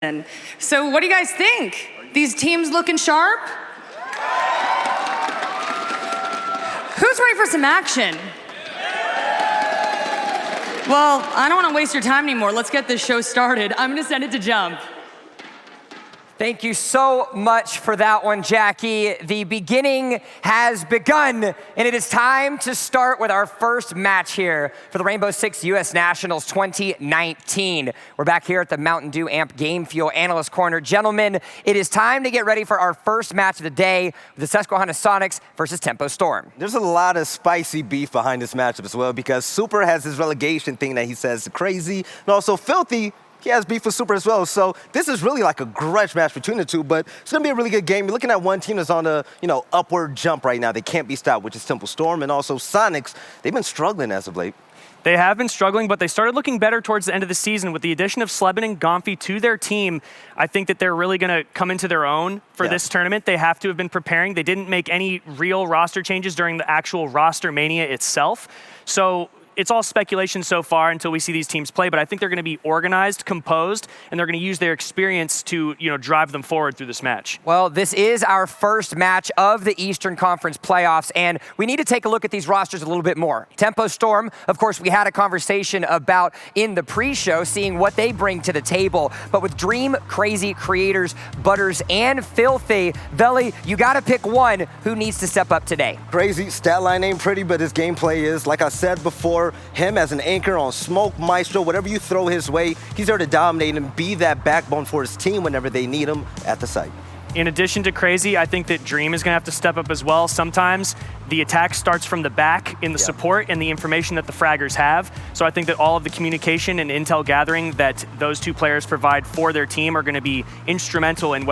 So what do you guys think? These teams looking sharp? Who's ready for some action? Well, I don't want to waste your time anymore. Let's get this show started. I'm going to send it to Jump. Thank you so much for that one, Jackie. The beginning has begun, and it is time to start with our first match here for the Rainbow Six U.S. Nationals 2019. We're back here at the Mountain Dew Amp Game Fuel Analyst Corner. Gentlemen, it is time to get ready for our first match of the day, the Susquehanna Soniqs versus Tempo Storm. There's a lot of spicy beef behind this matchup as well, because Super has his relegation thing that he says is crazy, and also Filthy, he has beef with Super as well. So this is really like a grudge match between the two, but it's going to be a really good game. You're looking at one team that's on a, upward jump right now. They can't be stopped, which is Tempo Storm, and also Soniqs. They've been struggling as of late. They have been struggling, but they started looking better towards the end of the season. With the addition of Slebin and Gomfi to their team, I think that they're really going to come into their own for this tournament. They have to have been preparing. They didn't make any real roster changes during the actual roster mania itself. So it's all speculation so far until we see these teams play, but I think they're going to be organized, composed, and they're going to use their experience to, drive them forward through this match. Well, this is our first match of the Eastern Conference playoffs, and we need to take a look at these rosters a little bit more. Tempo Storm, of course, we had a conversation about in the pre-show, seeing what they bring to the table, but with Dream, Crazy, Creators, Butters, and Filthy, Veli, you got to pick one who needs to step up today. Crazy, stat line ain't pretty, but his gameplay is, like I said before, him as an anchor on Smoke, Maestro, whatever you throw his way, he's there to dominate and be that backbone for his team whenever they need him at the site. In addition to Crazy, I think that Dream is going to have to step up as well. Sometimes the attack starts from the back in the support and the information that the fraggers have. So I think that all of the communication and intel gathering that those two players provide for their team are going to be instrumental in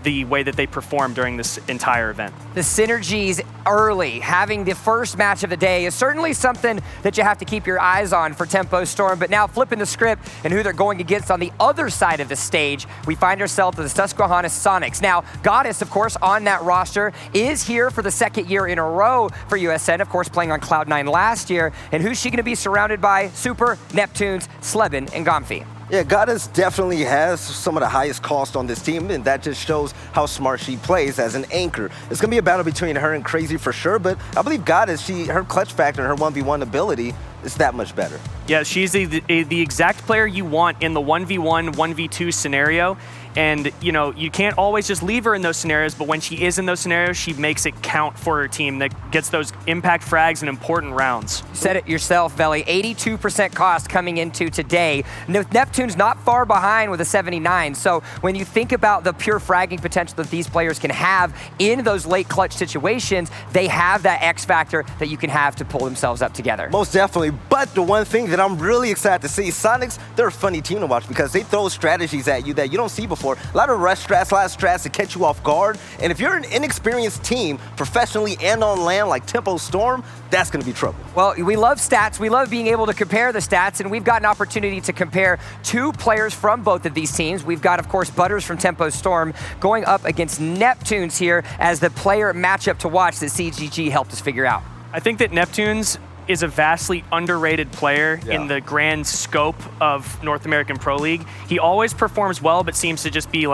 the way that they perform during this entire event. The synergies early, having the first match of the day, is certainly something that you have to keep your eyes on for Tempo Storm. But now flipping the script and who they're going against on the other side of the stage, we find ourselves with the Susquehanna Soniqs. Now, Goddess, of course, on that roster, is here for the second year in a row for USN, of course, playing on Cloud9 last year. And who's she going to be surrounded by? Super, Neptunes, Slebin, and Gomfi. Yeah, Goddess definitely has some of the highest cost on this team, and that just shows how smart she plays as an anchor. It's going to be a battle between her and Crazy for sure, but I believe Goddess, her clutch factor and her 1v1 ability is that much better. Yeah, she's the exact player you want in the 1v1, 1v2 scenario. And, you can't always just leave her in those scenarios, but when she is in those scenarios, she makes it count for her team. That gets those impact frags in important rounds. You said it yourself, Veli. 82% cost coming into today. Neptune's not far behind with a 79. So when you think about the pure fragging potential that these players can have in those late clutch situations, they have that X factor that you can have to pull themselves up together. Most definitely. But the one thing that I'm really excited to see, Soniqs, they're a funny team to watch because they throw strategies at you that you don't see before. A lot of rush strats, a lot of strats to catch you off guard. And if you're an inexperienced team, professionally and on land like Tempo Storm, that's going to be trouble. Well, we love stats. We love being able to compare the stats, and we've got an opportunity to compare two players from both of these teams. We've got, of course, Butters from Tempo Storm going up against Neptunes here as the player matchup to watch that CGG helped us figure out. I think that Neptunes is a vastly underrated player in the grand scope of North American Pro League. He always performs well, but seems to just be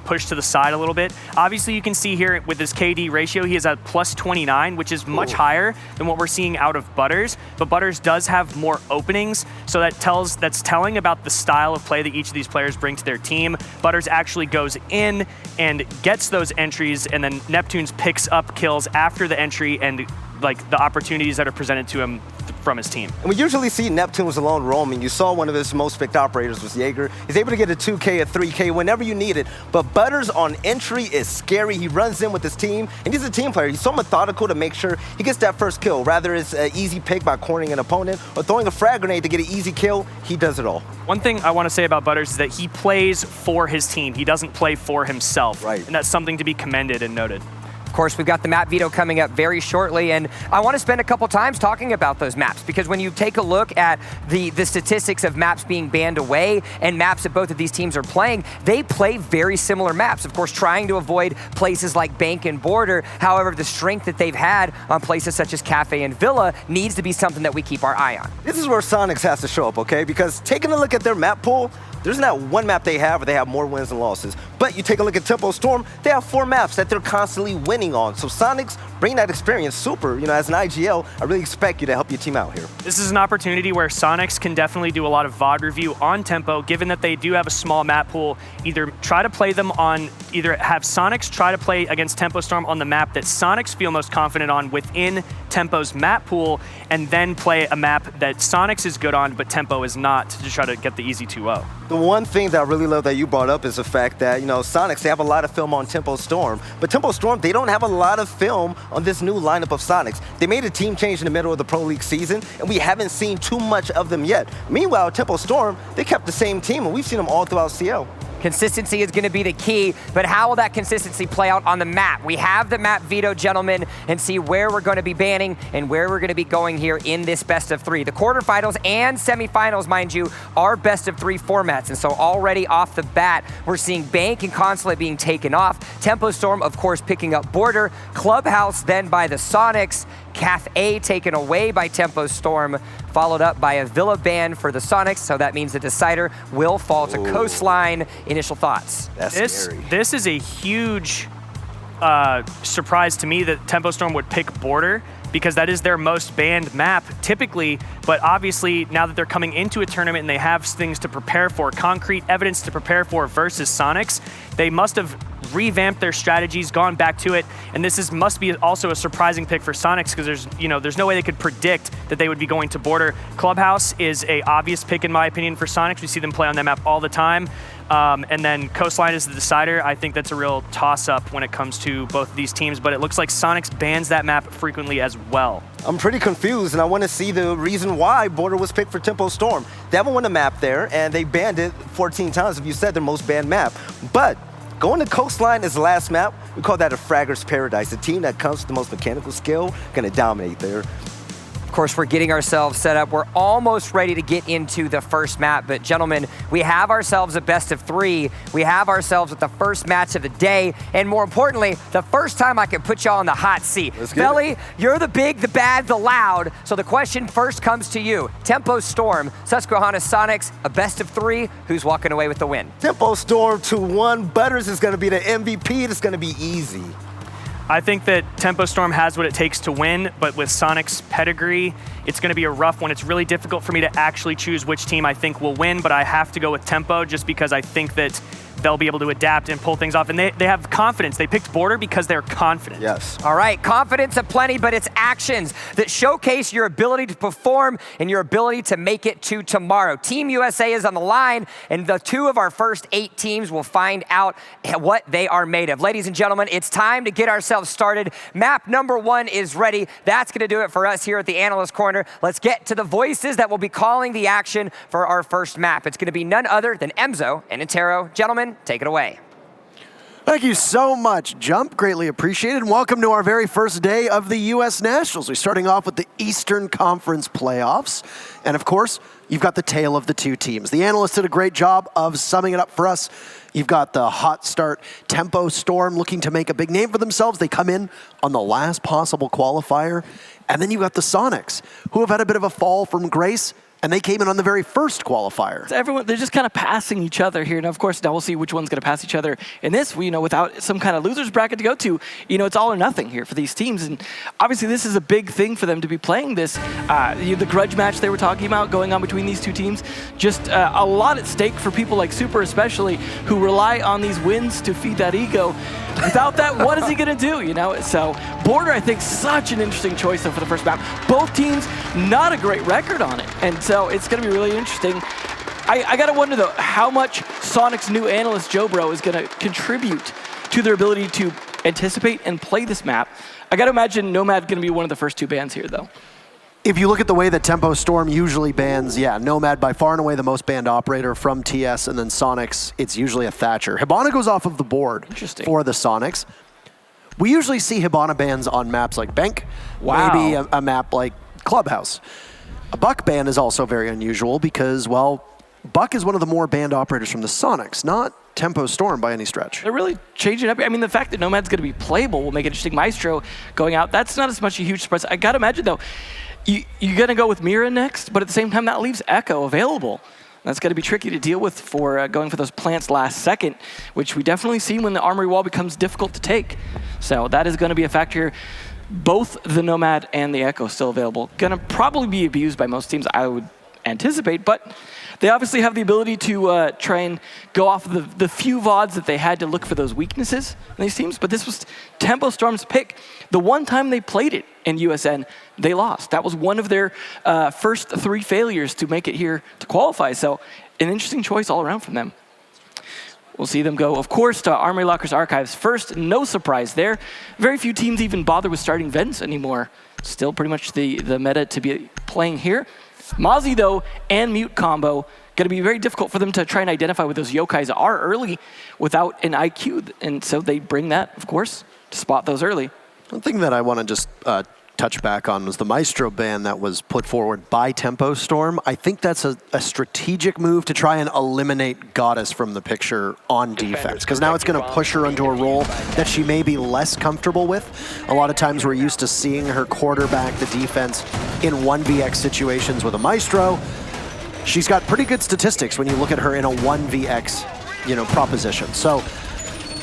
pushed to the side a little bit. Obviously, you can see here with his KD ratio, he is at plus 29, which is much higher than what we're seeing out of Butters. But Butters does have more openings, so that's telling about the style of play that each of these players bring to their team. Butters actually goes in and gets those entries, and then Neptunes picks up kills after the entry and the opportunities that are presented to him from his team. And we usually see Neptunes alone roaming. You saw one of his most picked operators was Jaeger. He's able to get a 2K, a 3K whenever you need it. But Butters on entry is scary. He runs in with his team, and he's a team player. He's so methodical to make sure he gets that first kill. Rather it's an easy pick by cornering an opponent or throwing a frag grenade to get an easy kill, he does it all. One thing I want to say about Butters is that he plays for his team. He doesn't play for himself. Right. And that's something to be commended and noted. Of course, we've got the map veto coming up very shortly, and I want to spend a couple times talking about those maps, because when you take a look at the statistics of maps being banned away and maps that both of these teams are playing, they play very similar maps. Of course, trying to avoid places like Bank and Border. However, the strength that they've had on places such as Cafe and Villa needs to be something that we keep our eye on. This is where Soniqs has to show up, okay? Because taking a look at their map pool, there's not one map they have where they have more wins than losses. But you take a look at Tempo Storm, they have 4 maps that they're constantly winning on. So Soniqs bring that experience. Super, as an IGL, I really expect you to help your team out here. This is an opportunity where Soniqs can definitely do a lot of VOD review on Tempo, given that they do have a small map pool. Either try to play them on, either have Soniqs try to play against Tempo Storm on the map that Soniqs feel most confident on within Tempo's map pool, and then play a map that Soniqs is good on, but Tempo is not, to try to get the easy 2-0. The one thing that I really love that you brought up is the fact that, Soniqs, they have a lot of film on Tempo Storm, but Tempo Storm, they don't have a lot of film on this new lineup of Soniqs. They made a team change in the middle of the Pro League season, and we haven't seen too much of them yet. Meanwhile, Tempo Storm, they kept the same team, and we've seen them all throughout CL. Consistency is going to be the key, but how will that consistency play out on the map? We have the map veto, gentlemen, and see where we're going to be banning and where we're going to be going here in this best of 3. The quarterfinals and semifinals, mind you, are best of 3 formats, and so already off the bat, we're seeing Bank and Consulate being taken off. Tempo Storm, of course, picking up Border. Clubhouse then by the Soniqs. Cafe taken away by Tempo Storm, followed up by a Villa ban for the Soniqs, so that means the decider will fall to Coastline. Initial thoughts? That's scary. This is a huge surprise to me that Tempo Storm would pick Border, because that is their most banned map typically, but obviously now that they're coming into a tournament and they have things to prepare for, concrete evidence to prepare for versus Soniqs, they must have revamped their strategies, gone back to it, and this must be also a surprising pick for Soniqs, because there's no way they could predict that they would be going to Border. Clubhouse is a obvious pick in my opinion for Soniqs. We see them play on that map all the time. And then Coastline is the decider. I think that's a real toss-up when it comes to both of these teams, but it looks like Soniqs bans that map frequently as well. I'm pretty confused, and I want to see the reason why Border was picked for Tempo Storm. They haven't won a map there, and they banned it 14 times, if you said their most banned map. But going to Coastline is the last map. We call that a Fragger's Paradise. The team that comes with the most mechanical skill going to dominate there. Of course, we're getting ourselves set up. We're almost ready to get into the first map, but gentlemen, we have ourselves a best of 3. We have ourselves with the first match of the day, and more importantly, the first time I can put y'all in the hot seat. Belly, you're the big, the bad, the loud, so the question first comes to you. Tempo Storm, Susquehanna Soniqs, a best of 3. Who's walking away with the win? Tempo Storm 2-1. Butters is going to be the MVP. It's going to be easy. I think that Tempo Storm has what it takes to win, but with Soniqs' pedigree, it's going to be a rough one. It's really difficult for me to actually choose which team I think will win, but I have to go with Tempo just because I think that they'll be able to adapt and pull things off. And they have confidence. They picked Border because they're confident. Yes. All right, confidence aplenty, but it's actions that showcase your ability to perform and your ability to make it to tomorrow. Team USA is on the line, and the 2 of our first 8 teams will find out what they are made of. Ladies and gentlemen, it's time to get ourselves started. Map number 1 is ready. That's going to do it for us here at the Analyst Corner. Let's get to the voices that will be calling the action for our first map. It's going to be none other than Emzo and Intero. Gentlemen, take it away. Thank you so much, Jump. Greatly appreciated. And welcome to our very first day of the U.S. Nationals. We're starting off with the Eastern Conference playoffs. And of course, you've got the tale of the 2 teams. The analysts did a great job of summing it up for us. You've got the hot start Tempo Storm looking to make a big name for themselves. They come in on the last possible qualifier. And then you've got the Soniqs, who have had a bit of a fall from grace. And they came in on the very first qualifier. So everyone, they're just kind of passing each other here. Now, of course, now we'll see which one's going to pass each other. In this, without some kind of losers bracket to go to, it's all or nothing here for these teams. And obviously, this is a big thing for them to be playing this. The grudge match they were talking about going on between these 2 teams, just a lot at stake for people like Super especially, who rely on these wins to feed that ego. Without that, what is he going to do, So Border, I think, such an interesting choice though for the first map. Both teams, not a great record on it. And so it's going to be really interesting. I got to wonder, though, how much Soniqs' new analyst, Jobro, is going to contribute to their ability to anticipate and play this map. I got to imagine Nomad going to be one of the first 2 bans here, though. If you look at the way that Tempo Storm usually bans, Nomad by far and away the most banned operator from TS, and then Soniqs, it's usually a Thatcher. Hibana goes off of the board for the Soniqs. We usually see Hibana bans on maps like Bank, Wow. maybe a map like Clubhouse. A Buck ban is also very unusual because, well, Buck is one of the more banned operators from the Sonics, not Tempo Storm by any stretch. They're really changing it up. I mean, the fact that Nomad's going to be playable will make it interesting. Maestro going out, that's not as much a huge surprise. I got to imagine, though, you're going to go with Mira next, but at the same time, that leaves Echo available. That's going to be tricky to deal with for going for those plants last second, which we definitely see when the armory wall becomes difficult to take. So that is going to be a factor. Both the Nomad and the Echo still available. Going to probably be abused by most teams, I would anticipate, but they obviously have the ability to try and go off of the few VODs that they had to look for those weaknesses in these teams, but this was Tempo Storm's pick. The one time they played it in USN, they lost. That was one of their first 3 failures to make it here to qualify, so an interesting choice all around from them. We'll see them go, of course, to Armory Lockers Archives first. No surprise there. Very few teams even bother with starting vents anymore. Still pretty much the meta to be playing here. Mozzie, though, and Mute combo, going to be very difficult for them to try and identify what those yokais are early without an IQ. And so they bring that, of course, to spot those early. One thing that I want to just touch back on was the Maestro ban that was put forward by Tempo Storm. I think that's a strategic move to try and eliminate Goddess from the picture on defense, because now it's going to push her into a role that she may be less comfortable with. A lot of times we're used to seeing her quarterback the defense in 1vx situations with a Maestro. She's got pretty good statistics when you look at her in a 1vx, proposition. So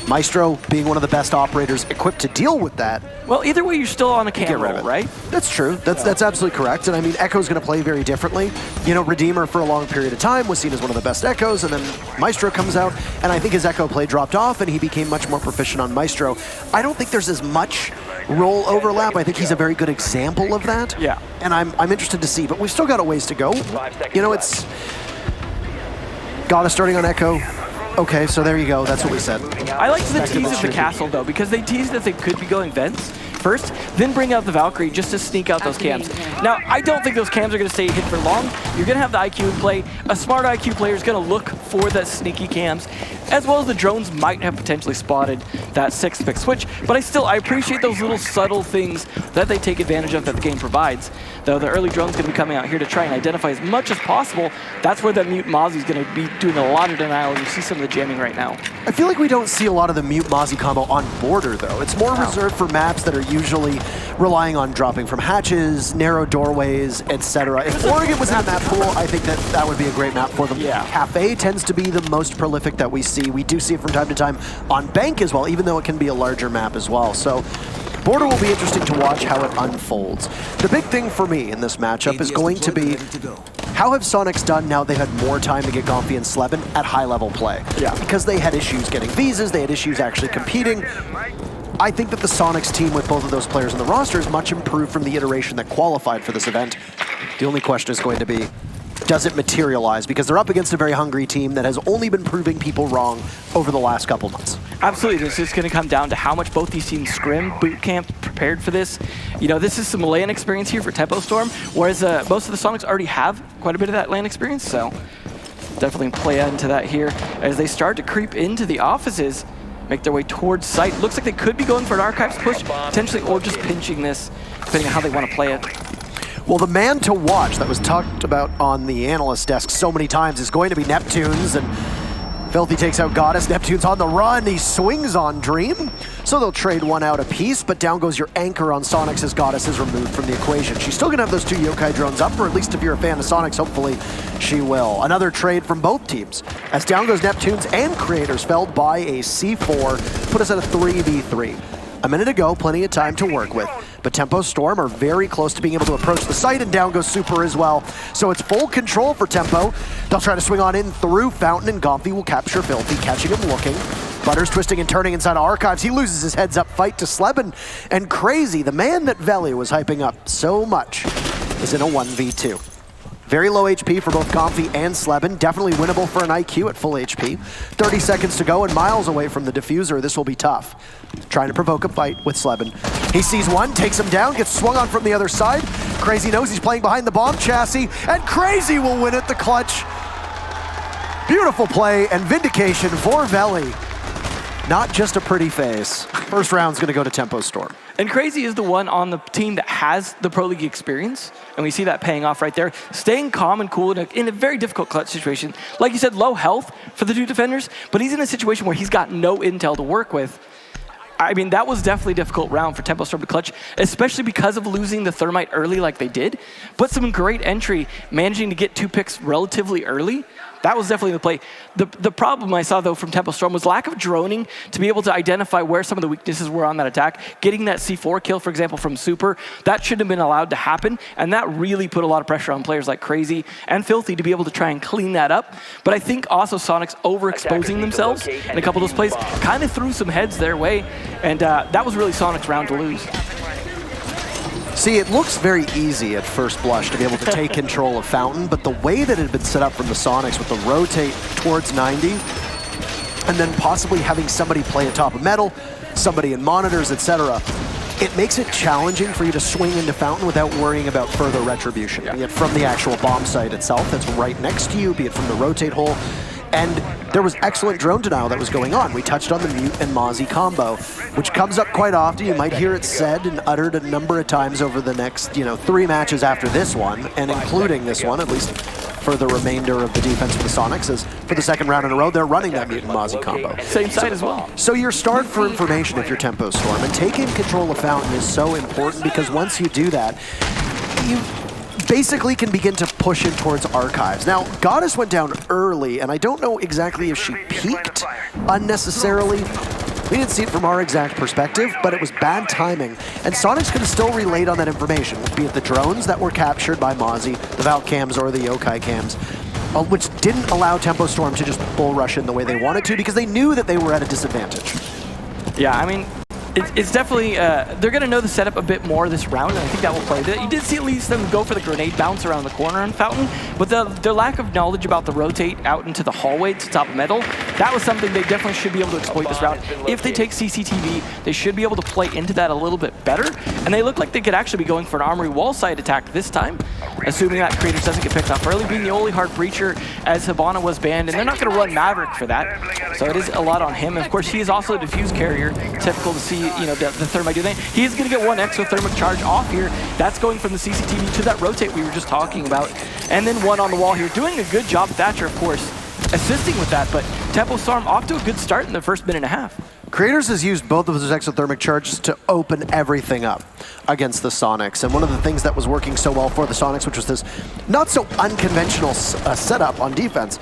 Maestro being one of the best operators equipped to deal with that. Well, either way, you're still on a cam roll, right? That's true. That's absolutely correct. And I mean, Echo's going to play very differently. Redeemer for a long period of time was seen as one of the best Echoes, and then Maestro comes out, and I think his Echo play dropped off, and he became much more proficient on Maestro. I don't think there's as much role overlap. I think he's a very good example of that. Yeah. And I'm interested to see, but we've still got a ways to go. It's Goddess starting on Echo. Okay, so there you go. That's what we said. I liked the tease of the castle, though, because they teased that they could be going vents first, then bring out the Valkyrie just to sneak out those cams. Now, I don't think those cams are going to stay hidden for long. You're going to have the IQ in play. A smart IQ player is going to look for the sneaky cams, as well as the drones might have potentially spotted that 6-pick switch. But I appreciate those little subtle things that they take advantage of that the game provides. Though the early drone's going to be coming out here to try and identify as much as possible. That's where that Mute Mozzie is going to be doing a lot of denial. You see some of the jamming right now. I feel like we don't see a lot of the Mute Mozzie combo on Border, though. It's more reserved for maps that are usually relying on dropping from hatches, narrow doorways, etc. If Oregon was in the map pool, I think that would be a great map for them. Yeah. Cafe tends to be the most prolific that we see. We do see it from time to time on Bank as well, even though it can be a larger map as well. So Border will be interesting to watch how it unfolds. The big thing for me in this matchup is going to be how have Sonics done now they've had more time to get Gomfi and Sleben at high-level play? Yeah. Because they had issues getting visas, they had issues actually competing. I think that the Sonics team with both of those players on the roster is much improved from the iteration that qualified for this event. The only question is going to be, does it materialize? Because they're up against a very hungry team that has only been proving people wrong over the last couple months. Absolutely, it's just going to come down to how much both these teams scrim, boot camp, prepared for this. This is some LAN experience here for Tempo Storm, whereas most of the Sonics already have quite a bit of that LAN experience, so definitely play into that here as they start to creep into the offices, make their way towards site. Looks like they could be going for an Archives push, potentially, or just pinching this, depending on how they want to play it. Well, the man to watch that was talked about on the analyst desk so many times is going to be Neptunes, and Filthy takes out Goddess. Neptune's on the run. He swings on Dream, so they'll trade one out apiece, but down goes your anchor on Sonics as Goddess is removed from the equation. She's still going to have those 2 Yokai drones up, or at least if you're a fan of Sonics, hopefully she will. Another trade from both teams, as down goes Neptunes and Creators, felled by a C4, put us at a 3v3. A minute to go, plenty of time to work with. But Tempo Storm are very close to being able to approach the site, and down goes Super as well. So it's full control for Tempo. They'll try to swing on in through Fountain, and Gomfi will capture Filthy, catching him looking. Butters twisting and turning inside Archives. He loses his heads-up fight to Sleben. And Crazy, the man that Veli was hyping up so much, is in a 1v2. Very low HP for both Gomfi and Sleben. Definitely winnable for an IQ at full HP. 30 seconds to go and miles away from the diffuser. This will be tough. Trying to provoke a fight with Sleben. He sees one, takes him down, gets swung on from the other side. Crazy knows he's playing behind the bomb chassis, and Crazy will win at the clutch. Beautiful play and vindication for Veli. not just a pretty face. First round's going to go to Tempo Storm. And Crazy is the one on the team that has the Pro League experience, and we see that paying off right there. Staying calm and cool in a very difficult clutch situation. Like you said, low health for the two defenders, but he's in a situation where he's got no intel to work with. I mean, that was definitely a difficult round for Tempo Storm to clutch, especially because of losing the Thermite early like they did. But some great entry, managing to get 2 picks relatively early. That was definitely the play. The problem I saw, though, from Tempo Storm was lack of droning to be able to identify where some of the weaknesses were on that attack. Getting that C4 kill, for example, from Super, that shouldn't have been allowed to happen, and that really put a lot of pressure on players like Crazy and Filthy to be able to try and clean that up. But I think also Soniqs overexposing themselves in a couple of those plays kind of threw some heads their way, and that was really Sonic's round to lose. See, it looks very easy at first blush to be able to take control of Fountain, but the way that it had been set up from the Soniqs with the rotate towards 90, and then possibly having somebody play atop of metal, somebody in monitors, etc., it makes it challenging for you to swing into Fountain without worrying about further retribution, be it from the actual bomb site itself that's right next to you, be it from the rotate hole. And there was excellent drone denial that was going on. We touched on the Mute and Mozzie combo, which comes up quite often. You might hear it said and uttered a number of times over the next, 3 matches after this one, and including this one, at least for the remainder of the defense of the Soniqs, as for the second round in a row, they're running that Mute and Mozzie combo. Same side as well. So you're starved for information if you're Tempo Storm, and taking control of Fountain is so important because once you do that, you basically can begin to push it towards archives. Now, Goddess went down early, and I don't know exactly if she peaked unnecessarily. We didn't see it from our exact perspective, but it was bad timing. And Soniqs could have still relayed on that information, be it the drones that were captured by Mozzie, the Valk cams or the Yokai cams, which didn't allow Tempo Storm to just bull rush in the way they wanted to because they knew that they were at a disadvantage. Yeah, I mean, it's definitely, they're going to know the setup a bit more this round, and I think that will play. You did see at least them go for the grenade bounce around the corner on Fountain, but their lack of knowledge about the rotate out into the hallway to top metal, that was something they definitely should be able to exploit this round. If they take CCTV, they should be able to play into that a little bit better, and they look like they could actually be going for an armory wall side attack this time, assuming that Creators doesn't get picked off early, being the only hard breacher as Hibana was banned, and they're not going to run Maverick for that, so it is a lot on him. And of course, he is also a diffuse carrier, typical to see the Thermite do that. He is going to get 1 extra thermic charge off here. That's going from the CCTV to that rotate we were just talking about. And then 1 on the wall here. Doing a good job, Thatcher, of course, assisting with that. But Tempo Storm off to a good start in the first minute and a half. Creators has used both of those exothermic charges to open everything up against the Soniqs. And one of the things that was working so well for the Soniqs, which was this not so unconventional setup on defense,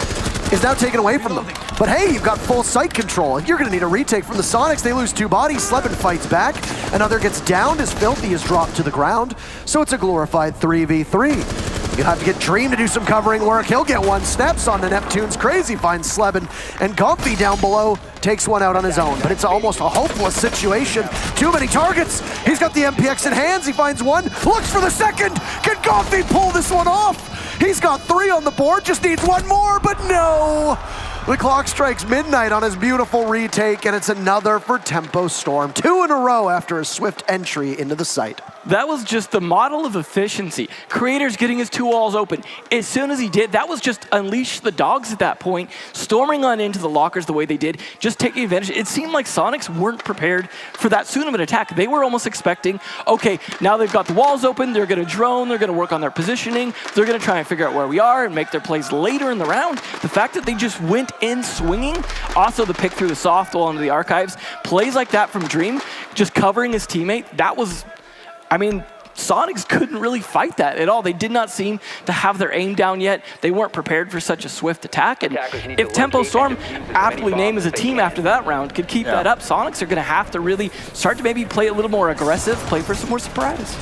is now taken away from them. But hey, you've got full site control. You're going to need a retake from the Soniqs. They lose 2 bodies. Slebin fights back. Another gets downed as Filthy is dropped to the ground. So it's a glorified 3v3. You'll have to get Dream to do some covering work. He'll get 1. Snaps onto Neptune's. Crazy finds Slebin. And Comfy down below takes 1 out on his own. But it's almost a hopeless situation. Too many targets. He's got the MPX in hands. He finds 1. Looks for the second. Can Comfy pull this one off? He's got 3 on the board. Just needs 1 more, but no. The clock strikes midnight on his beautiful retake, and it's another for Tempo Storm. 2 in a row after a swift entry into the site. That was just the model of efficiency. Creators getting his 2 walls open. As soon as he did, that was just unleash the dogs at that point, storming on into the lockers the way they did, just taking advantage. It seemed like Soniqs weren't prepared for that soon of an attack. They were almost expecting, okay, now they've got the walls open, they're going to drone, they're going to work on their positioning, they're going to try and figure out where we are and make their plays later in the round. The fact that they just went in swinging, also the pick through the soft wall into the archives, plays like that from Dream, just covering his teammate, that was, I mean, Soniqs couldn't really fight that at all. They did not seem to have their aim down yet. They weren't prepared for such a swift attack. And if Tempo Storm, aptly named as a team after that round, could keep that up, Soniqs are going to have to really start to maybe play a little more aggressive, play for some more surprise.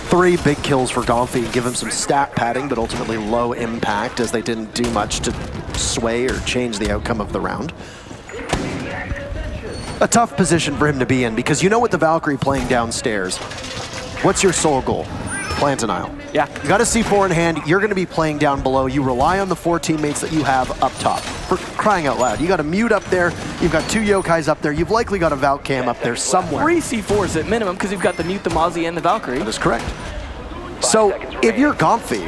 3 big kills for Comfy, give him some stat padding, but ultimately low impact as they didn't do much to sway or change the outcome of the round. A tough position for him to be in because you know with the Valkyrie playing downstairs, what's your sole goal? Plant denial. Yeah. You got a C4 in hand, you're going to be playing down below. You rely on the 4 teammates that you have up top. For crying out loud. You got a Mute up there, you've got 2 Yokais up there, you've likely got a Valk cam up there somewhere. 3 C4s at minimum because you've got the Mute, the Mozzie, and the Valkyrie. That is correct. So if you're Comfy,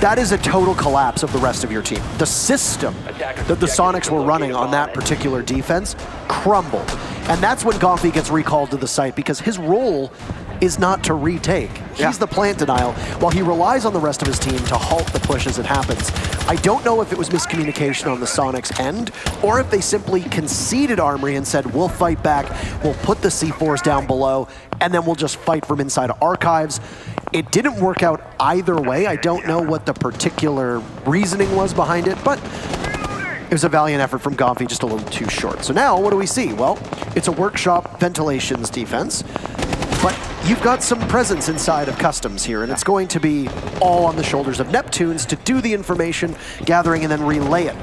that is a total collapse of the rest of your team. The system that the Sonics were running on that particular defense crumbled. And that's when Gomfi gets recalled to the site, because his role is not to retake. He's the plant denial, while he relies on the rest of his team to halt the push as it happens. I don't know if it was miscommunication on the Sonics' end, or if they simply conceded Armory and said, we'll fight back, we'll put the C4s down below, and then we'll just fight from inside Archives. It didn't work out either way. I don't know what the particular reasoning was behind it, but it was a valiant effort from Gomfi, just a little too short. So now, what do we see? Well, it's a Workshop Ventilations defense, but you've got some presence inside of Customs here, and it's going to be all on the shoulders of Neptunes to do the information gathering and then relay it.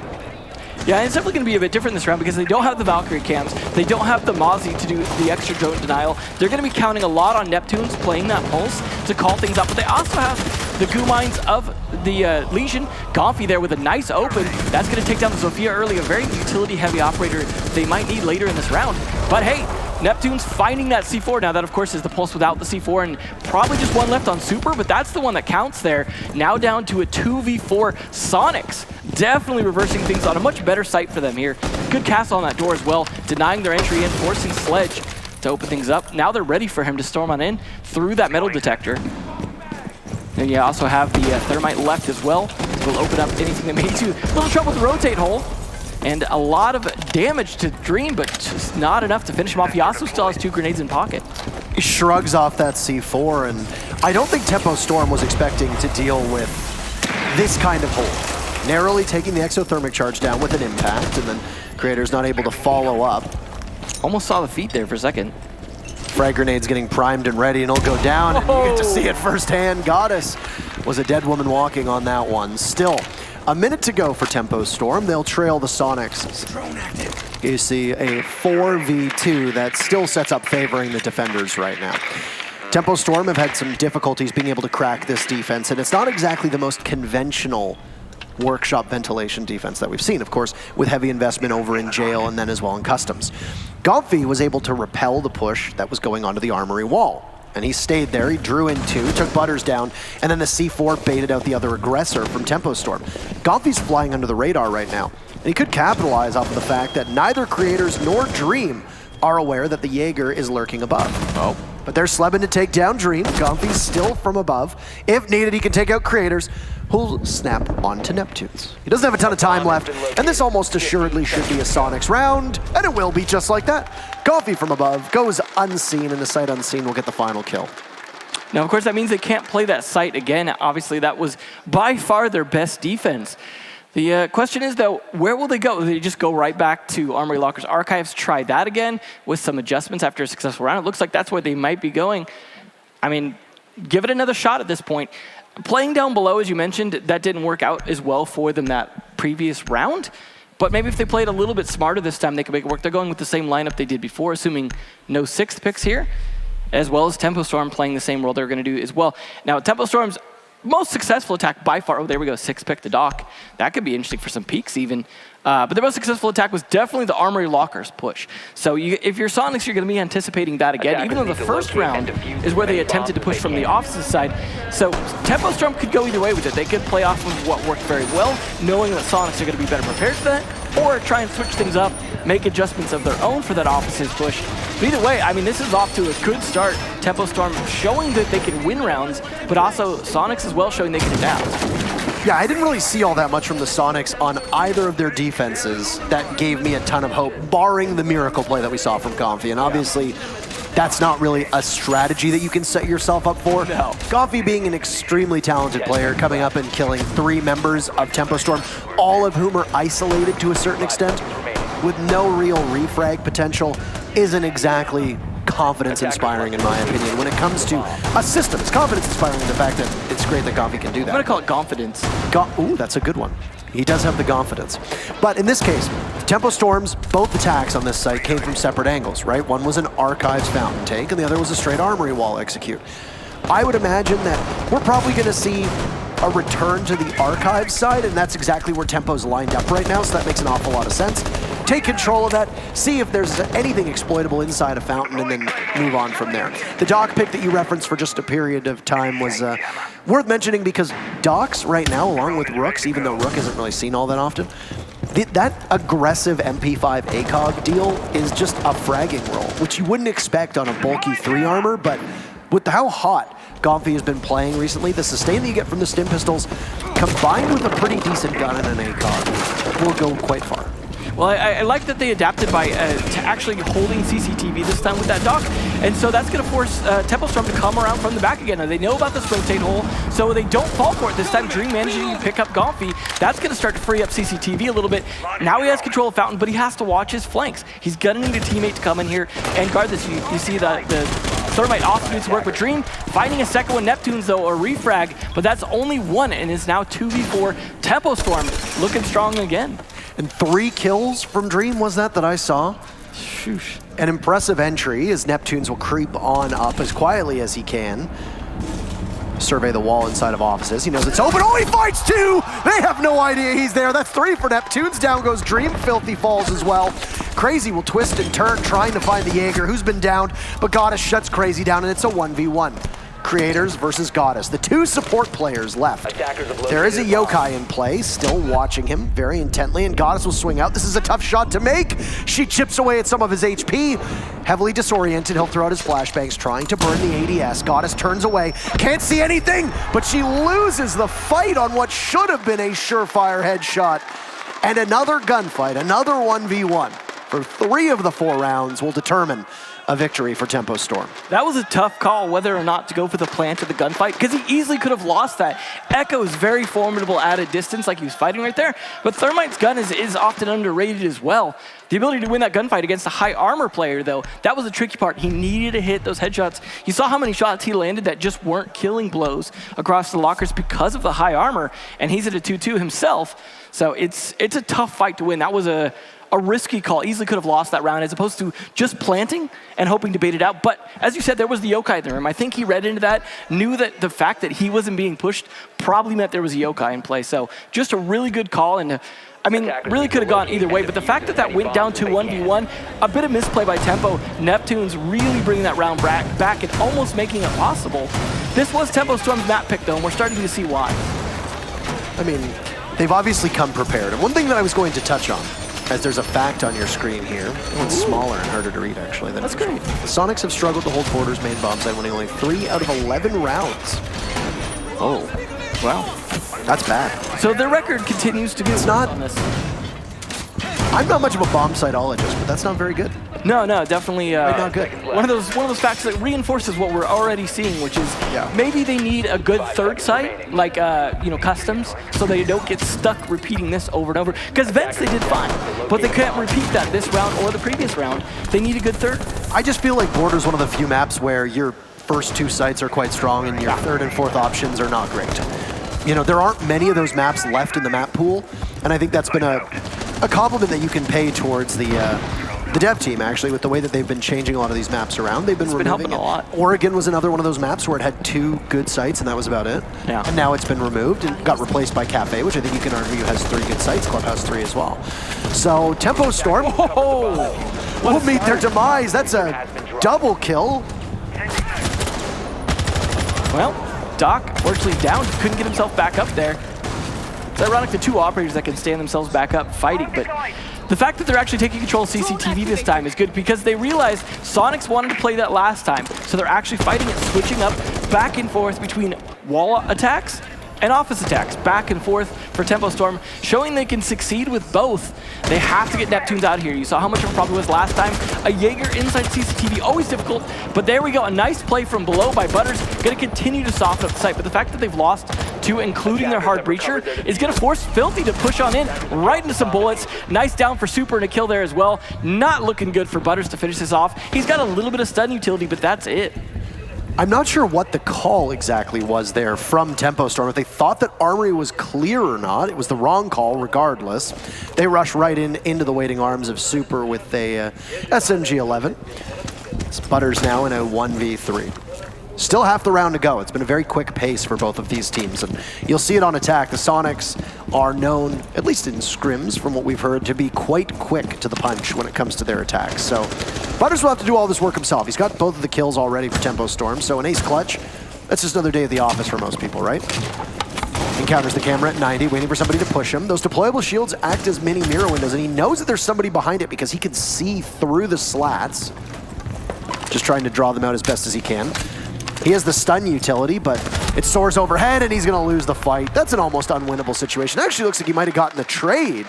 Yeah, it's definitely going to be a bit different this round because they don't have the Valkyrie cams. They don't have the Mozzie to do the extra drone denial. They're going to be counting a lot on Neptunes playing that pulse to call things up, but they also have the goo mines of the Legion. Gomfi there with a nice open. That's going to take down the Zofia early, a very utility-heavy operator they might need later in this round. But hey, Neptune's finding that C4. Now that, of course, is the pulse without the C4, and probably just one left on Super, but that's the one that counts there. Now down to a 2v4 Sonics. Definitely reversing things on a much better site for them here. Good cast on that door as well, denying their entry in, forcing Sledge to open things up. Now they're ready for him to storm on in through that metal detector. And you also have the Thermite left as well. Will open up anything that may do. A little trouble with the rotate hole. And a lot of damage to Dream, but just not enough to finish him off. He also still has 2 grenades in pocket. He shrugs off that C4, and I don't think Tempo Storm was expecting to deal with this kind of hold. Narrowly taking the exothermic charge down with an impact, and then Creator's not able to follow up. Almost saw the feet there for a second. Frag grenade's getting primed and ready, and it'll go down, and you get to see it firsthand. Goddess was a dead woman walking on that one. Still, a minute to go for Tempo Storm. They'll trail the Sonics. You see a 4v2 that still sets up favoring the defenders right now. Tempo Storm have had some difficulties being able to crack this defense, and it's not exactly the most conventional Workshop Ventilation defense that we've seen, of course, with heavy investment over in Jail and then as well in Customs. Gomfi was able to repel the push that was going onto the Armory wall. And he stayed there, he drew in 2, took Butters down, and then the C4 baited out the other aggressor from Tempo Storm. Gomfi's flying under the radar right now, and he could capitalize off of the fact that neither Creators nor Dream are aware that the Jaeger is lurking above. But they're slebbing to take down Dream. Gomfi's still from above. If needed, he can take out Creators, who'll snap onto Neptunes. He doesn't have a ton of time left, and this almost assuredly should be a Sonics round, and it will be just like that. Gomfi from above goes unseen, and the sight unseen will get the final kill. Now, of course, that means they can't play that site again. Obviously, that was by far their best defense. The question is, though, where will they go? Will they just go right back to Armory Lockers Archives, try that again with some adjustments after a successful round? It looks like that's where they might be going. I mean, give it another shot at this point. Playing down below, as you mentioned, that didn't work out as well for them that previous round. But maybe if they played a little bit smarter this time, they could make it work. They're going with the same lineup they did before, assuming no 6th picks here, as well as Tempo Storm playing the same role they're going to do as well. Now, Tempo Storm's most successful attack by far, oh, there we go, 6th pick the Doc. That could be interesting for some peaks even. But their most successful attack was definitely the Armory Lockers push. So if you're Sonics, you're going to be anticipating that again, even though the first round is where they attempted to push from the opposite side. So Tempo Storm could go either way with it. They could play off of what worked very well, knowing that Sonics are going to be better prepared for that, or try and switch things up, make adjustments of their own for that opposite push. But either way, I mean, this is off to a good start. Tempo Storm showing that they can win rounds, but also Sonics as well showing they can adapt. Yeah, I didn't really see all that much from the Sonics on either of their defenses that gave me a ton of hope, barring the miracle play that we saw from Gomfi. And obviously, that's not really a strategy that you can set yourself up for. No. Gomfi being an extremely talented player, coming up and killing 3 members of Tempo Storm, all of whom are isolated to a certain extent, with no real refrag potential, isn't exactly confidence-inspiring in my opinion. When it comes to a system, it's confidence-inspiring in the fact that it's great that Gomfi can do that. I'm going to call it confidence. Ooh, that's a good one. He does have the confidence. But in this case, Tempo Storm's both attacks on this site came from separate angles, right? One was an Archives fountain tank, and the other was a straight Armory wall execute. I would imagine that we're probably going to see a return to the Archives side, and that's exactly where Tempo's lined up right now, so that makes an awful lot of sense. take control of that, see if there's anything exploitable inside a fountain, and then move on from there. The Doc pick that you referenced for just a period of time was worth mentioning because Docs right now, along with Rooks, even though Rook isn't really seen all that often, that aggressive MP5 ACOG deal is just a fragging roll, which you wouldn't expect on a bulky 3 armor, but with how hot Gomfi has been playing recently, the sustain that you get from the stim pistols, combined with a pretty decent gun and an ACOG, will go quite far. Well, I like that they adapted by to actually holding CCTV this time with that Doc, and so that's going to force Tempo Storm to come around from the back again. And they know about this rotate hole, so they don't fall for it this time. Dream managing to pick up Gomfi. That's going to start to free up CCTV a little bit. Now he has control of Fountain, but he has to watch his flanks. He's going to need a teammate to come in here and guard this. You see the Thermite also needs to work with Dream. Finding a second one, Neptunes though, or refrag, but that's only one, and it's now 2v4. Tempo Storm looking strong again. And 3 kills from Dream was that I saw. Shoosh. An impressive entry as Neptunes will creep on up as quietly as he can. Survey the wall inside of offices. He knows it's open. Oh, he fights 2! They have no idea he's there. That's 3 for Neptunes. Down goes Dream. Filthy falls as well. Crazy will twist and turn trying to find the Jaeger who's been downed, but Goddess shuts Crazy down and it's a 1v1. Creators versus Goddess, the 2 support players left. There is a Yokai in play, still watching him very intently, and Goddess will swing out. This is a tough shot to make. She chips away at some of his HP. Heavily disoriented, he'll throw out his flashbangs, trying to burn the ADS. Goddess turns away, can't see anything, but she loses the fight on what should have been a surefire headshot. And another gunfight, another 1v1 for 3 of the 4 rounds will determine a victory for Tempo Storm. That was a tough call whether or not to go for the plant or the gunfight, because he easily could have lost that. Echo is very formidable at a distance, like he was fighting right there, but Thermite's gun is often underrated as well. The ability to win that gunfight against a high armor player, though, that was the tricky part. He needed to hit those headshots. You saw how many shots he landed that just weren't killing blows across the lockers because of the high armor, and he's at a 2-2 himself, so it's a tough fight to win. That was a risky call. Easily could have lost that round as opposed to just planting and hoping to bait it out. But as you said, there was the Yokai in the room. I think he read into that, knew that the fact that he wasn't being pushed probably meant there was a Yokai in play. So just a really good call, and I mean, really could have gone either way. But the fact that that went down to 1v1, a bit of misplay by Tempo. Neptune's really bringing that round back and almost making it possible. This was Tempo Storm's map pick though, and we're starting to see why. I mean, they've obviously come prepared. And one thing that I was going to touch on, as there's a fact on your screen here. It's smaller and harder to read, actually. That's great. The Sonics have struggled to hold Porter's main bomb site, winning only 3 out of 11 rounds. Oh, wow. That's bad. So their record continues to be not on this. I'm not much of a bomb siteologist, but that's not very good. No, definitely not good. One of those facts that reinforces what we're already seeing, which is maybe they need a good third site, like customs, so they don't get stuck repeating this over and over. Because Vents they did fine, but they can't repeat that this round or the previous round. They need a good third. I just feel like Border's one of the few maps where your first 2 sites are quite strong and your 3rd and 4th options are not great. You know, there aren't many of those maps left in the map pool, and I think that's been a compliment that you can pay towards the dev team, actually, with the way that they've been changing a lot of these maps around. They've been removing helping a lot. Oregon was another one of those maps where it had 2 good sites, and that was about it. Yeah. And now it's been removed and got replaced by Cafe, which I think you can argue has 3 good sites, Clubhouse 3 as well. So Tempo Storm will meet their demise. That's a double kill. Well, Doc, fortunately down, couldn't get himself back up there. It's ironic the 2 operators that can stand themselves back up fighting, but the fact that they're actually taking control of CCTV this time is good because they realized Sonics wanted to play that last time, so they're actually fighting it, switching up back and forth between wall attacks and office attacks, back and forth for Tempo Storm, showing they can succeed with both. They have to get Neptunes out here. You saw how much of a problem it was last time. A Jaeger inside CCTV, always difficult, but there we go. A nice play from below by Butters, gonna continue to soften up the site, but the fact that they've lost 2, including their hard breacher, is gonna force Filthy to push on in, right into some bullets. Nice down for Super and a kill there as well. Not looking good for Butters to finish this off. He's got a little bit of stun utility, but that's it. I'm not sure what the call exactly was there from Tempo Storm. If they thought that Armory was clear or not, it was the wrong call regardless. They rush right into the waiting arms of Super with a SMG-11. Butters now in a 1v3. Still half the round to go. It's been a very quick pace for both of these teams, and you'll see it on attack. The Sonics are known, at least in scrims from what we've heard, to be quite quick to the punch when it comes to their attacks. So Butters will have to do all this work himself. He's got both of the kills already for Tempo Storm, so an ace clutch, that's just another day at the office for most people, right? Encounters the camera at 90, waiting for somebody to push him. Those deployable shields act as mini mirror windows, and he knows that there's somebody behind it because he can see through the slats. Just trying to draw them out as best as he can. He has the stun utility, but it soars overhead, and he's going to lose the fight. That's an almost unwinnable situation. Actually, looks like he might have gotten a trade.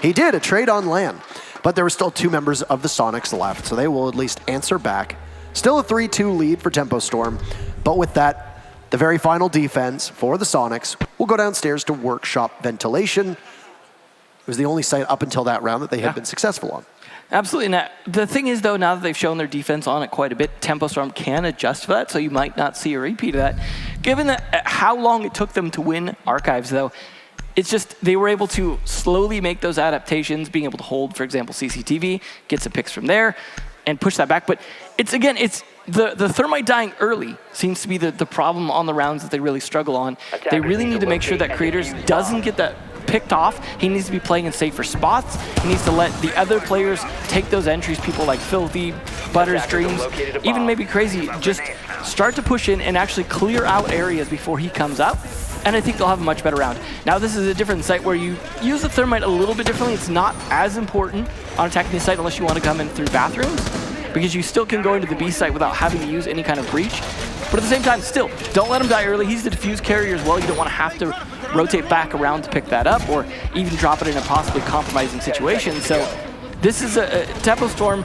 He did, a trade on land. But there were still 2 members of the Sonics left, so they will at least answer back. Still a 3-2 lead for Tempo Storm, but with that, the very final defense for the Sonics will go downstairs to workshop ventilation. It was the only site up until that round that they had been successful on. Absolutely. Now, the thing is, though, now that they've shown their defense on it quite a bit, Tempo Storm can adjust for that, so you might not see a repeat of that. Given that how long it took them to win Archives, though, it's just they were able to slowly make those adaptations, being able to hold, for example, CCTV, get some picks from there, and push that back. But it's the Thermite dying early seems to be the problem on the rounds that they really struggle on. They really need to make sure that Creators doesn't get that picked off. He needs to be playing in safer spots. He needs to let the other players take those entries, people like Filthy, Butters, Dreams, even maybe Crazy, just start to push in and actually clear out areas before he comes up. And I think they'll have a much better round. Now this is a different site where you use the Thermite a little bit differently. It's not as important on attacking the site unless you want to come in through bathrooms, because you still can go into the B site without having to use any kind of breach. But at the same time, still, don't let him die early. He's the diffuse carrier as well. You don't want to have to rotate back around to pick that up or even drop it in a possibly compromising situation. So this is a Tempo Storm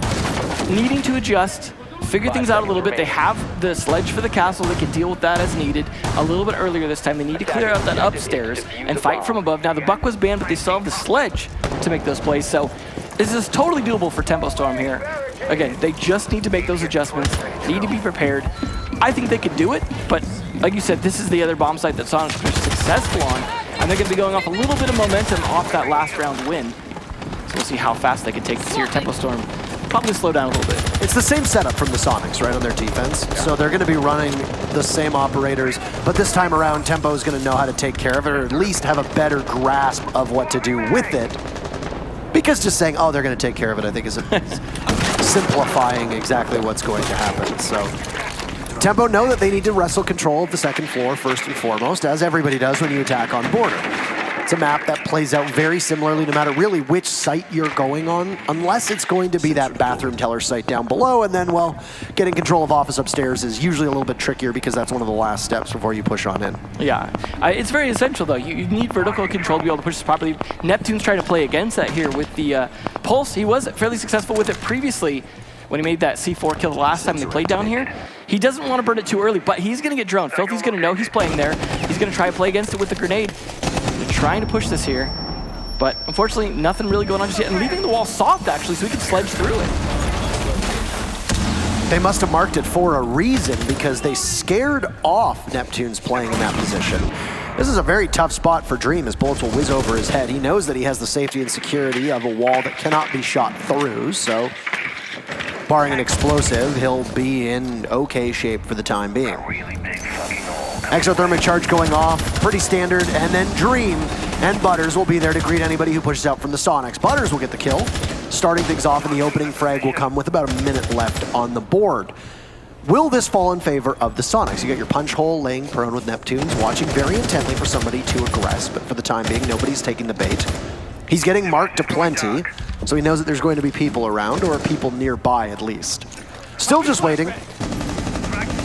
needing to adjust, figure things out a little bit. They have the sledge for the castle. They can deal with that as needed. A little bit earlier this time, they need to clear out that upstairs and fight from above. Now, the Buck was banned, but they still have the sledge to make those plays. So this is totally doable for Tempo Storm here. Again, they just need to make those adjustments, need to be prepared. I think they could do it, but like you said, this is the other bomb site that Sonics are successful on, and they're going to be going off a little bit of momentum off that last round win. So we'll see how fast they can take this here. Tempo Storm probably slow down a little bit. It's the same setup from the Sonics, right, on their defense. So they're going to be running the same operators, but this time around, Tempo is going to know how to take care of it, or at least have a better grasp of what to do with it. Because just saying, oh, they're going to take care of it, I think is simplifying exactly what's going to happen. So Tempo know that they need to wrestle control of the second floor first and foremost, as everybody does when you attack on border. It's a map that plays out very similarly no matter really which site you're going on, unless it's going to be that bathroom teller site down below, and then, well, getting control of office upstairs is usually a little bit trickier because that's one of the last steps before you push on in. Yeah, it's very essential though. You need vertical control to be able to push this properly. Neptune's trying to play against that here with the Pulse. He was fairly successful with it previously when he made that C4 kill the last time they played down here. He doesn't want to burn it too early, but he's going to get droned. Filthy's going to know he's playing there. He's going to try to play against it with the grenade. They're trying to push this here, but unfortunately, nothing really going on just yet, and leaving the wall soft, actually, so he can sledge through it. They must have marked it for a reason, because they scared off Neptune's playing in that position. This is a very tough spot for Dream, as bullets will whiz over his head. He knows that he has the safety and security of a wall that cannot be shot through, so barring an explosive, he'll be in okay shape for the time being. Exothermic charge going off, pretty standard, and then Dream and Butters will be there to greet anybody who pushes out from the Sonics. Butters will get the kill. Starting things off in the opening frag will come with about a minute left on the board. Will this fall in favor of the Sonics? You got your punch hole laying prone with Neptunes, watching very intently for somebody to aggress, but for the time being, nobody's taking the bait. He's getting marked to plenty, so he knows that there's going to be people around, or people nearby at least. Still just waiting.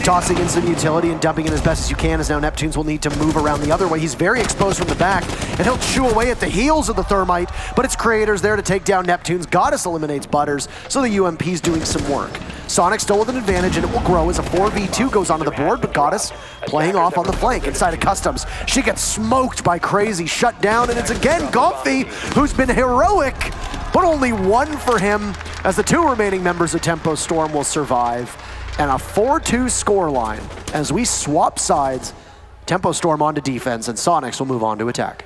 Tossing in some utility and dumping in as best as you can, as now Neptunes will need to move around the other way. He's very exposed from the back, and he'll chew away at the heels of the Thermite, but it's Creators there to take down Neptunes. Goddess eliminates Butters, so the UMP's doing some work. Sonic still with an advantage, and it will grow as a 4v2 goes onto the board, but Goddess playing off on the flank inside of Customs. She gets smoked by Crazy, shut down, and it's again Golfy, who's been heroic, but only one for him, as the 2 remaining members of Tempo Storm will survive. And a 4-2 scoreline as we swap sides. Tempo Storm onto defense, and Sonics will move on to attack.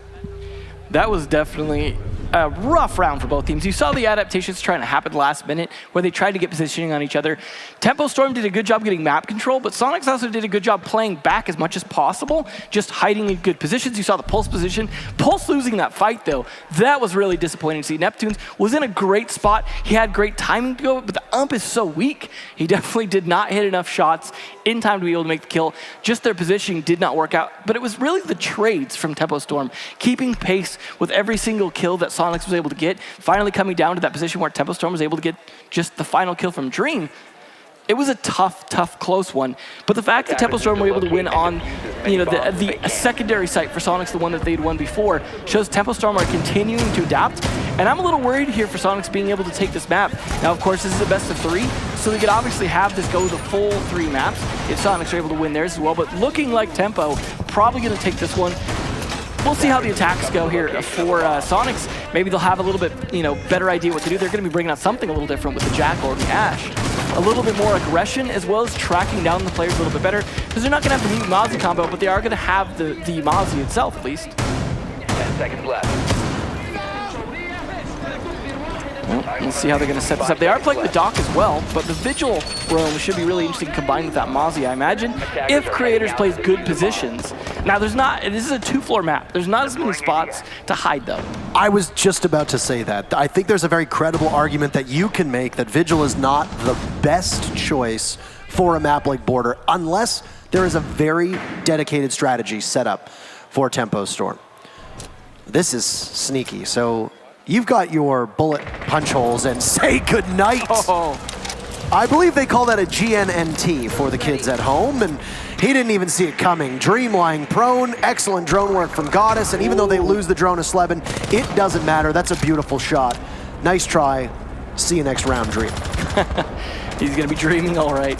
That was definitely a rough round for both teams. You saw the adaptations trying to happen last minute where they tried to get positioning on each other. Tempo Storm did a good job getting map control, but Soniqs also did a good job playing back as much as possible, just hiding in good positions. You saw the Pulse position. Pulse losing that fight, though, that was really disappointing to see. Neptunes was in a great spot. He had great timing to go, but the ump is so weak. He definitely did not hit enough shots in time to be able to make the kill. Just their positioning did not work out, but it was really the trades from Tempo Storm, keeping pace with every single kill that Soniqs was able to get, finally coming down to that position where Tempo Storm was able to get just the final kill from Dream. It was a tough, close one. But the fact that Tempo Storm were able to win on, the secondary site for Soniqs, the one that they'd won before, shows Tempo Storm are continuing to adapt. And I'm a little worried here for Soniqs being able to take this map. Now, of course, this is a best of 3, so they could obviously have this go the full 3 maps if Soniqs are able to win theirs as well. But looking like Tempo, probably going to take this one. We'll see how the attacks go here for Soniqs. Maybe they'll have a little bit, better idea what to do. They're going to be bringing out something a little different with the Jackal or the Ash. A little bit more aggression, as well as tracking down the players a little bit better, because they're not going to have the Mute Mozzie combo, but they are going to have the Mozzie itself, at least. 10 seconds left. Well, we'll see how they're going to set this up. They are playing the Dock as well, but the Vigil roam should be really interesting combined with that Mozzie, I imagine, if Creators plays good positions. Now, this is a 2-floor map. There's not as many spots to hide, though. I was just about to say that. I think there's a very credible argument that you can make that Vigil is not the best choice for a map like Border unless there is a very dedicated strategy set up for Tempo Storm. This is sneaky. So you've got your bullet punch holes and say goodnight. Oh. I believe they call that a GNNT for the kids at home, and he didn't even see it coming. Dream lying prone, excellent drone work from Goddess, and even though they lose the drone to Sleben, it doesn't matter. That's a beautiful shot. Nice try. See you next round, Dream. He's going to be dreaming all right.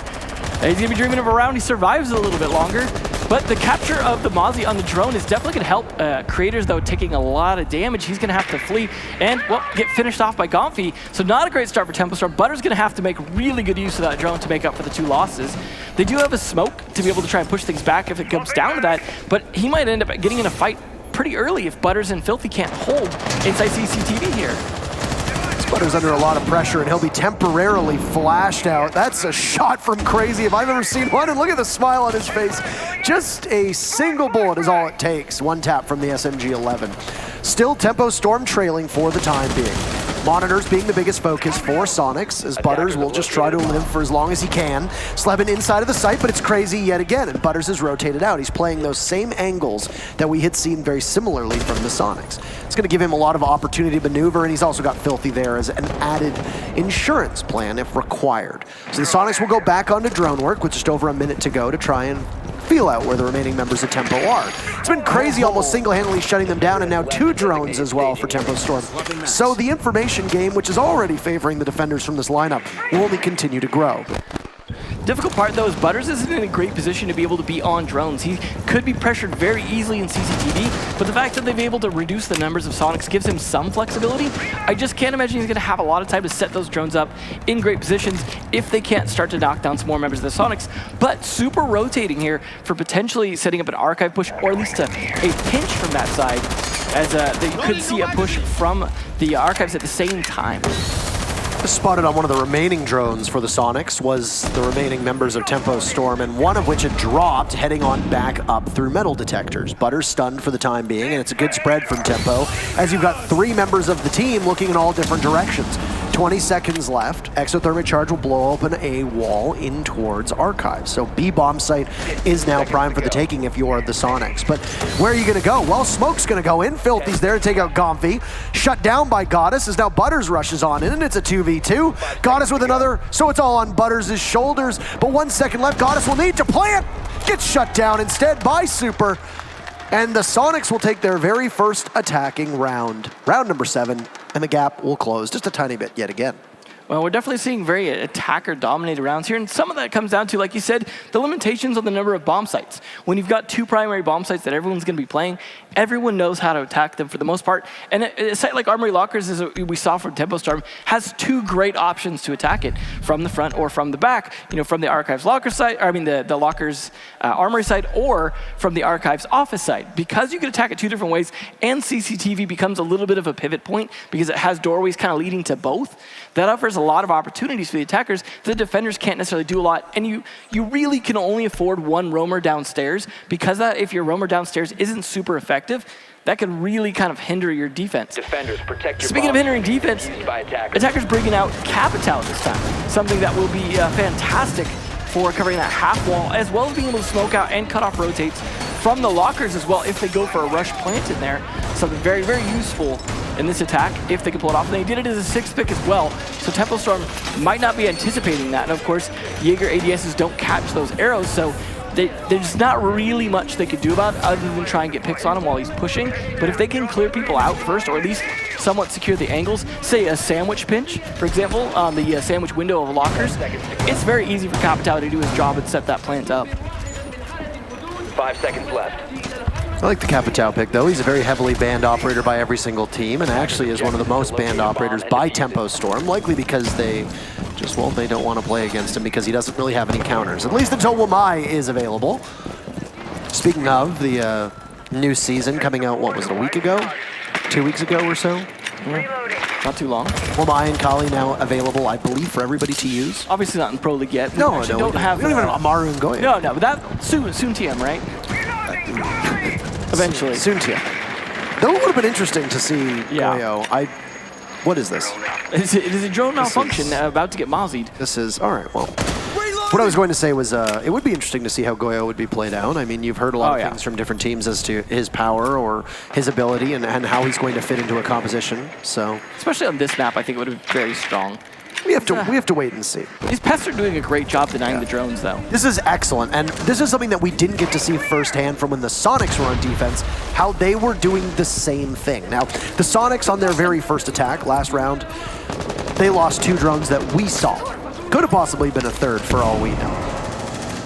He's going to be dreaming of a round. He survives a little bit longer. But the capture of the Mozzie on the drone is definitely going to help Creators, though, taking a lot of damage. He's going to have to flee and, well, get finished off by Gomfy. So not a great start for Tempo Storm. Butter's going to have to make really good use of that drone to make up for the 2 losses. They do have a smoke to be able to try and push things back if it comes down to that, but he might end up getting in a fight pretty early if Butters and Filthy can't hold inside CCTV here. Butter's under a lot of pressure, and he'll be temporarily flashed out. That's a shot from Crazy if I've ever seen one, and look at the smile on his face. Just a single bullet is all it takes. 1 tap from the SMG-11. Still Tempo Storm trailing for the time being. Monitors being the biggest focus for Soniqs, as Butters will just try to live for as long as he can. Sleben inside of the site, but it's Crazy yet again, and Butters is rotated out. He's playing those same angles that we had seen very similarly from the Soniqs. It's going to give him a lot of opportunity to maneuver, and he's also got Filthy there as an added insurance plan if required. So the Soniqs will go back onto drone work with just over a minute to go to try and feel out where the remaining members of Tempo are. It's been Crazy almost single-handedly shutting them down, and now 2 drones as well for Tempo Storm. So the information game, which is already favoring the defenders from this lineup, will only continue to grow. Difficult part, though, is Butters isn't in a great position to be able to be on drones. He could be pressured very easily in CCTV, but the fact that they've been able to reduce the numbers of Soniqs gives him some flexibility. I just can't imagine he's going to have a lot of time to set those drones up in great positions if they can't start to knock down some more members of the Soniqs. But super rotating here for potentially setting up an archive push, or at least a pinch from that side, as they could see a push from the archives at the same time. Spotted on one of the remaining drones for the Soniqs was the remaining members of Tempo Storm, and one of which had dropped heading on back up through metal detectors. Butter's stunned for the time being, and it's a good spread from Tempo, as you've got 3 members of the team looking in all different directions. 20 seconds left. Exothermic charge will blow open a wall in towards Archives. So B-bomb site is now prime for the taking if you're the Soniqs. But where are you going to go? Well, Smoke's going to go in. Filthy's there to take out Gomfy. Shut down by Goddess as now Butters rushes on in, and it's a 2v2. Goddess with another, so it's all on Butters' shoulders. But 1 second left. Goddess will need to plant. Gets shut down instead by Super. And the Soniqs will take their very first attacking round. Round number 7, and the gap will close just a tiny bit yet again. Well, we're definitely seeing very attacker-dominated rounds here, and some of that comes down to, like you said, the limitations on the number of bomb sites. When you've got 2 primary bomb sites that everyone's going to be playing, everyone knows how to attack them for the most part. And a site like Armory Lockers, as we saw from Tempo Storm, has 2 great options to attack it, from the front or from the back. From the Archives Locker side, or I mean the Lockers Armory side, or from the Archives office side. Because you can attack it 2 different ways, and CCTV becomes a little bit of a pivot point because it has doorways kind of leading to both. That offers a lot of opportunities for the attackers. The defenders can't necessarily do a lot, and you really can only afford 1 roamer downstairs, because if your roamer downstairs isn't super effective, that can really kind of hinder your defense. Defenders, protect your Speaking of bombs hindering defense, attackers bringing out Capital this time, something that will be fantastic for covering that half wall, as well as being able to smoke out and cut off rotates from the lockers as well if they go for a rush plant in there. Something very, very useful in this attack if they can pull it off. And they did it as a 6th pick as well, so Tempo Storm might not be anticipating that. And of course, Jaeger ADSs don't catch those arrows, so there's not really much they could do about it other than try and get picks on him while he's pushing. But if they can clear people out first, or at least somewhat secure the angles, say a sandwich pinch, for example, on the sandwich window of lockers, it's very easy for Capital to do his job and set that plant up. 5 seconds left. I like the Capital pick, though. He's a very heavily banned operator by every single team, and actually is one of the most banned operators by Tempo Storm, likely because they don't want to play against him because he doesn't really have any counters, at least until Wamai is available. Speaking of the new season coming out, what was it, a week ago? 2 weeks ago or so? Not too long. Wamai and Kali now available, I believe, for everybody to use. Obviously not in Pro League yet. No, we don't have. We don't even have Amaru and Goyo. No, but that soon TM, right? Eventually. Soon TM. Though it would have been interesting to see Goyo. What is this? It is a drone malfunction about to get mozzied. This is, all right, well. What I was going to say was it would be interesting to see how Goyo would be played out. I mean, you've heard a lot of things from different teams as to his power or his ability and how he's going to fit into a composition. So, especially on this map, I think it would have been very strong. We have to wait and see. These pests are doing a great job denying the drones, though. This is excellent, and this is something that we didn't get to see firsthand from when the Soniqs were on defense, how they were doing the same thing. Now, the Soniqs on their very first attack last round, they lost 2 drones that we saw. Could have possibly been a 3rd for all we know.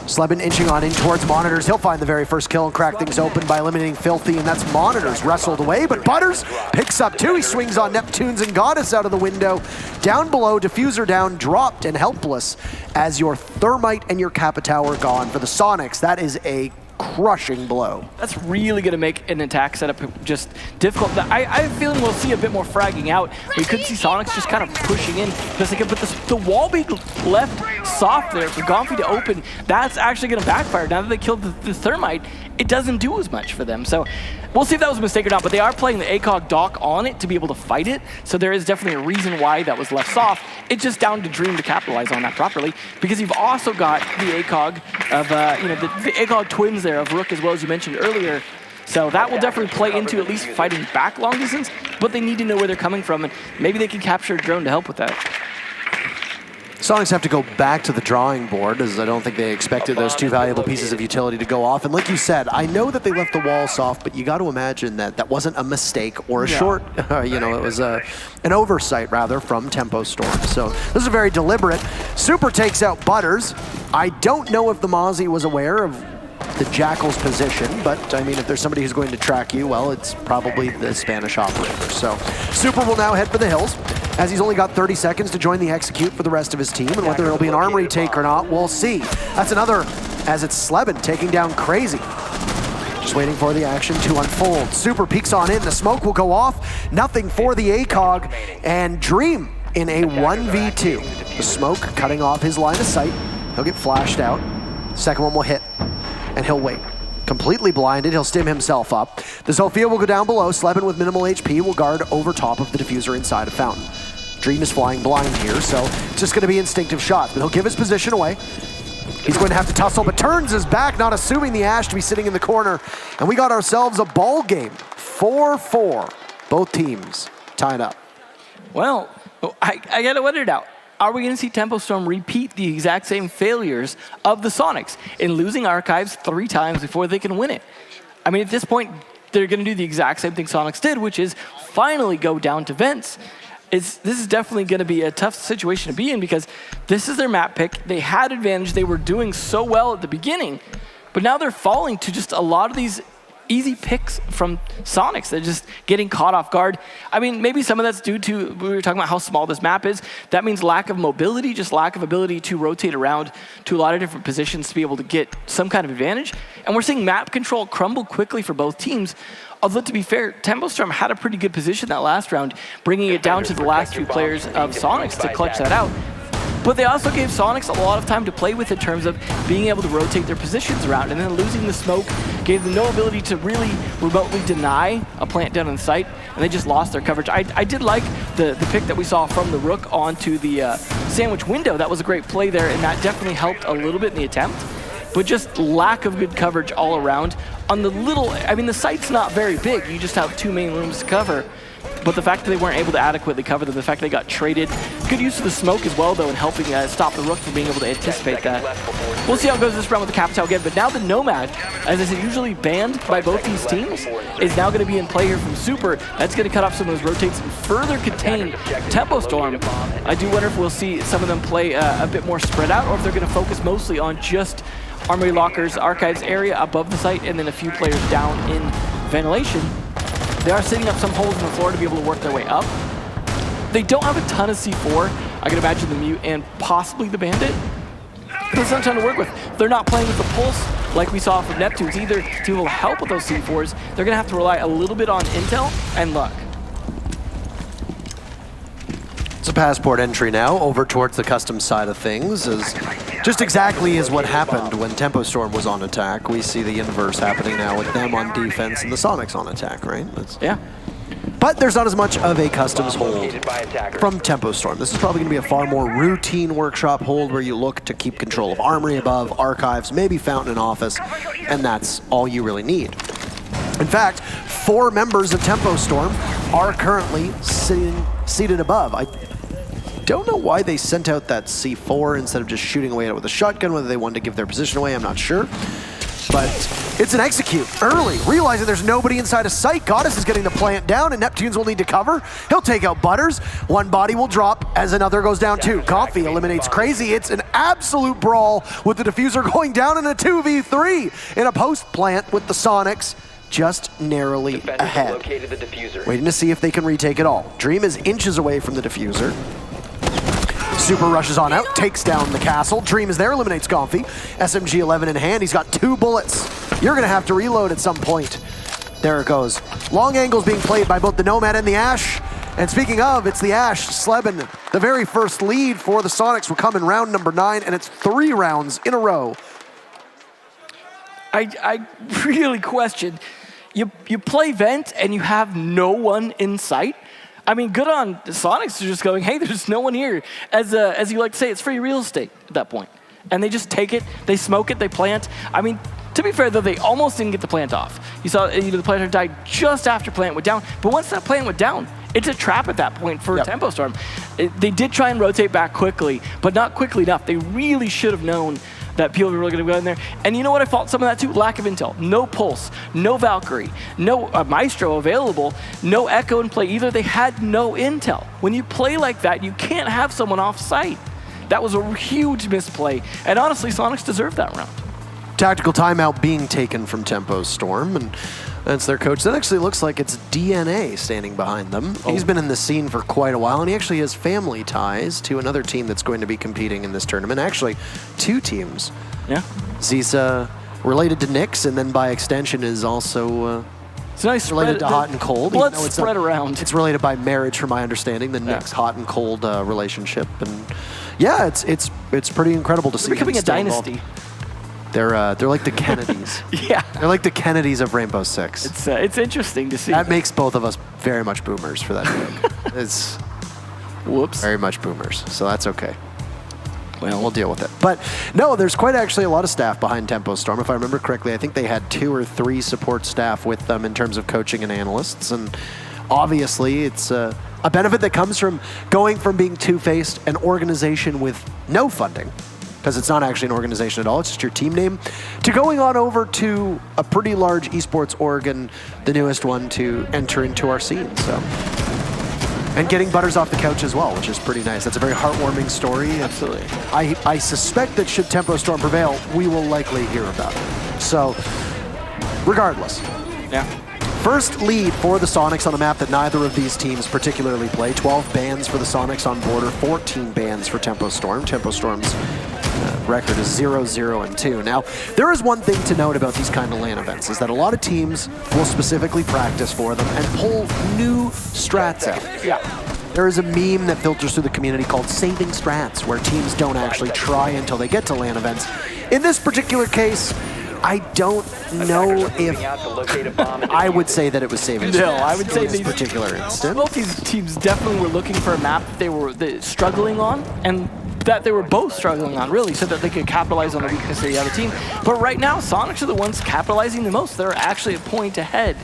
Slebin inching on in towards Monitors. He'll find the very first kill and crack things open by eliminating Filthy, and that's Monitors wrestled away, but Butters picks up 2. He swings on Neptunes and Goddess out of the window. Down below, Diffuser down, dropped and helpless as your Thermite and your Capital are gone for the Soniqs. That is a crushing blow. That's really going to make an attack setup just difficult. I have a feeling we'll see a bit more fragging out. We could see Soniqs just kind of pushing in. But the wall being left soft there for Gonfi to open, that's actually going to backfire. Now that they killed the Thermite, it doesn't do as much for them. So we'll see if that was a mistake or not, but they are playing the ACOG dock on it to be able to fight it. So there is definitely a reason why that was left soft. It's just down to Dream to capitalize on that properly, because you've also got the ACOG of, the ACOG twins there of Rook, as well as you mentioned earlier. So that will definitely play into at least fighting back long distance, but they need to know where they're coming from, and maybe they can capture a drone to help with that. Soniqs have to go back to the drawing board, as I don't think they expected those 2 valuable pieces of utility to go off. And like you said, I know that they left the wall soft, but you got to imagine that that wasn't a mistake or a short, it was an oversight, rather, from Tempo Storm. So this is very deliberate. Super takes out Butters. I don't know if the Mozzie was aware of the Jackal's position, but I mean, if there's somebody who's going to track you, well, it's probably the Spanish operator. So Super will now head for the hills, as he's only got 30 seconds to join the execute for the rest of his team, and whether it'll be an armory take or not, we'll see. That's another, as it's Slebin taking down Crazy. Just waiting for the action to unfold. Super peeks on in, the smoke will go off, nothing for the ACOG, and Dream in a 1v2. The smoke cutting off his line of sight. He'll get flashed out. Second one will hit, and he'll wait. Completely blinded, he'll stim himself up. The Zofia will go down below. Slebin with minimal HP will guard over top of the diffuser inside of Fountain. Dream is flying blind here, so it's just going to be instinctive shots, but he'll give his position away. He's going to have to tussle, but turns his back, not assuming the Ash to be sitting in the corner. And we got ourselves a ball game. 4-4. Both teams tied up. Well, I got to wonder now. Are we going to see Tempo Storm repeat the exact same failures of the Soniqs in losing Archives 3 times before they can win it? I mean, at this point, they're going to do the exact same thing Soniqs did, which is finally go down to vents. this is definitely going to be a tough situation to be in because this is their map pick. They had advantage. They were doing so well at the beginning, but now they're falling to just a lot of these easy picks from Soniqs. They're just getting caught off guard. I mean, maybe some of that's due to, we were talking about how small this map is. That means lack of mobility, just lack of ability to rotate around to a lot of different positions to be able to get some kind of advantage. And we're seeing map control crumble quickly for both teams. Although, to be fair, TempoStorm had a pretty good position that last round, bringing it down to the last 3 players of Soniqs to clutch that out. But they also gave Soniqs a lot of time to play with in terms of being able to rotate their positions around, and then losing the smoke gave them no ability to really remotely deny a plant down on site, and they just lost their coverage. I did like the pick that we saw from the Rook onto the sandwich window. That was a great play there, and that definitely helped a little bit in the attempt. But just lack of good coverage all around. On the little, I mean, the site's not very big. You just have 2 main rooms to cover. But the fact that they weren't able to adequately cover them, the fact they got traded, good use of the smoke as well, though, in helping stop the Rook from being able to anticipate that. We'll see how it goes this round with the Capital again, but now the Nomad, as I said, usually banned by both these teams, is now going to be in play here from Super. That's going to cut off some of those rotates and further contain TempoStorm. I do wonder if we'll see some of them play a bit more spread out, or if they're going to focus mostly on just Armory Lockers, Archives area above the site, and then a few players down in ventilation. They are setting up some holes in the floor to be able to work their way up. They don't have a ton of C4. I can imagine the Mute and possibly the Bandit. There's some time to work with. They're not playing with the Pulse like we saw from Neptunes either to be able to help with those C4s. They're going to have to rely a little bit on intel and luck. It's a passport entry now over towards the custom side of things. Just exactly as what happened when TempoStorm was on attack. We see the inverse happening now with them on defense and the Soniqs on attack, right? Yeah. But there's not as much of a customs hold from TempoStorm. This is probably going to be a far more routine workshop hold where you look to keep control of Armory above, Archives, maybe Fountain and Office, and that's all you really need. In fact, 4 members of TempoStorm are currently seated above. I don't know why they sent out that C4 instead of just shooting away at it with a shotgun, whether they wanted to give their position away, I'm not sure. But it's an execute early, realizing there's nobody inside a sight. Goddess is getting the plant down, and Neptunes will need to cover. He'll take out Butters. 1 body will drop as another goes down too. Coffee eliminates Crazy. It's an absolute brawl with the diffuser going down in a 2v3 in a post plant with the Soniqs just narrowly ahead. Waiting to see if they can retake it all. Dream is inches away from the diffuser. Super rushes on out, takes down the castle. Dream is there, eliminates Comfy. SMG-11 in hand, he's got 2 bullets. You're gonna have to reload at some point. There it goes. Long angles being played by both the Nomad and the Ash. And speaking of, it's the Ash, Sleben. The very first lead for the Soniqs will come in round number 9, and it's 3 rounds in a row. I really question, you play Vent and you have no one in sight. I mean, good on Soniqs to just going, hey, there's no one here. As you like to say, it's free real estate at that point. And they just take it, they smoke it, they plant. I mean, to be fair, though, they almost didn't get the plant off. You saw the planter died just after plant went down. But once that plant went down, it's a trap at that point for TempoStorm. They did try and rotate back quickly, but not quickly enough. They really should have known that people were really going to go in there. And you know what I fault some of that too? Lack of intel. No Pulse, no Valkyrie, no Maestro available, no Echo in play either. They had no intel. When you play like that, you can't have someone off site. That was a huge misplay. And honestly, Soniqs deserved that round. Tactical timeout being taken from TempoStorm, and that's their coach. That actually looks like it's DNA standing behind them. He's been in the scene for quite a while, and he actually has family ties to another team that's going to be competing in this tournament. Actually, 2 teams. Yeah. He's related to Nyx, and then by extension is also it's nice related to Hot and Cold. Blood spread around. It's related by marriage, from my understanding, the Nyx Hot and Cold relationship. And yeah, it's pretty incredible to see. They're becoming a dynasty. Involved. They're like the Kennedys. Yeah. They're like the Kennedys of Rainbow Six. It's interesting to see. That makes both of us very much boomers for that joke. It's whoops. Very much boomers, so that's okay. Well, we'll deal with it. But no, there's quite actually a lot of staff behind TempoStorm. If I remember correctly, I think they had 2 or 3 support staff with them in terms of coaching and analysts. And obviously, it's a benefit that comes from going from being two-faced, an organization with no funding, because it's not actually an organization at all, it's just your team name, to going on over to a pretty large esports org, and the newest one to enter into our scene. So And getting Butters off the couch as well, which is pretty nice. That's a very heartwarming story. Absolutely. I suspect that should Tempo Storm prevail, we will likely hear about it. So, regardless. Yeah. First lead for the Sonics on a map that neither of these teams particularly play. 12 bans for the Sonics on Border, 14 bans for Tempo Storm. Tempo Storm's record is 0-0-2. Now, there is one thing to note about these kind of LAN events, is that a lot of teams will specifically practice for them and pull new strats out. Yeah. There is a meme that filters through the community called saving strats, where teams don't actually try until they get to LAN events. In this particular case, I don't know if I would say that it was saving strats. No, I would say in this particular instance. Both these teams definitely were looking for a map that they were struggling on, and that they were both struggling on, really, so that they could capitalize on the weakness of the other team. But right now, Sonics are the ones capitalizing the most. They're actually a point ahead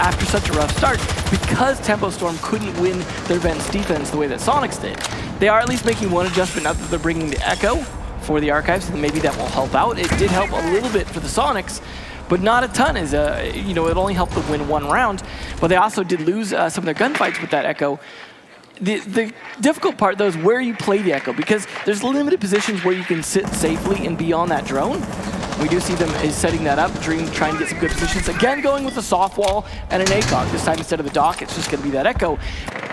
after such a rough start because Tempo Storm couldn't win their Vents defense the way that Sonics did. They are at least making one adjustment now that they're bringing the Echo for the Archives, and maybe that will help out. It did help a little bit for the Sonics, but not a ton, as it only helped them win one round. But they also did lose some of their gunfights with that Echo. The difficult part, though, is where you play the Echo, because there's limited positions where you can sit safely and be on that drone. We do see them setting that up, trying to get some good positions. Again, going with a soft wall and an ACOG. This time, instead of the dock, it's just going to be that Echo.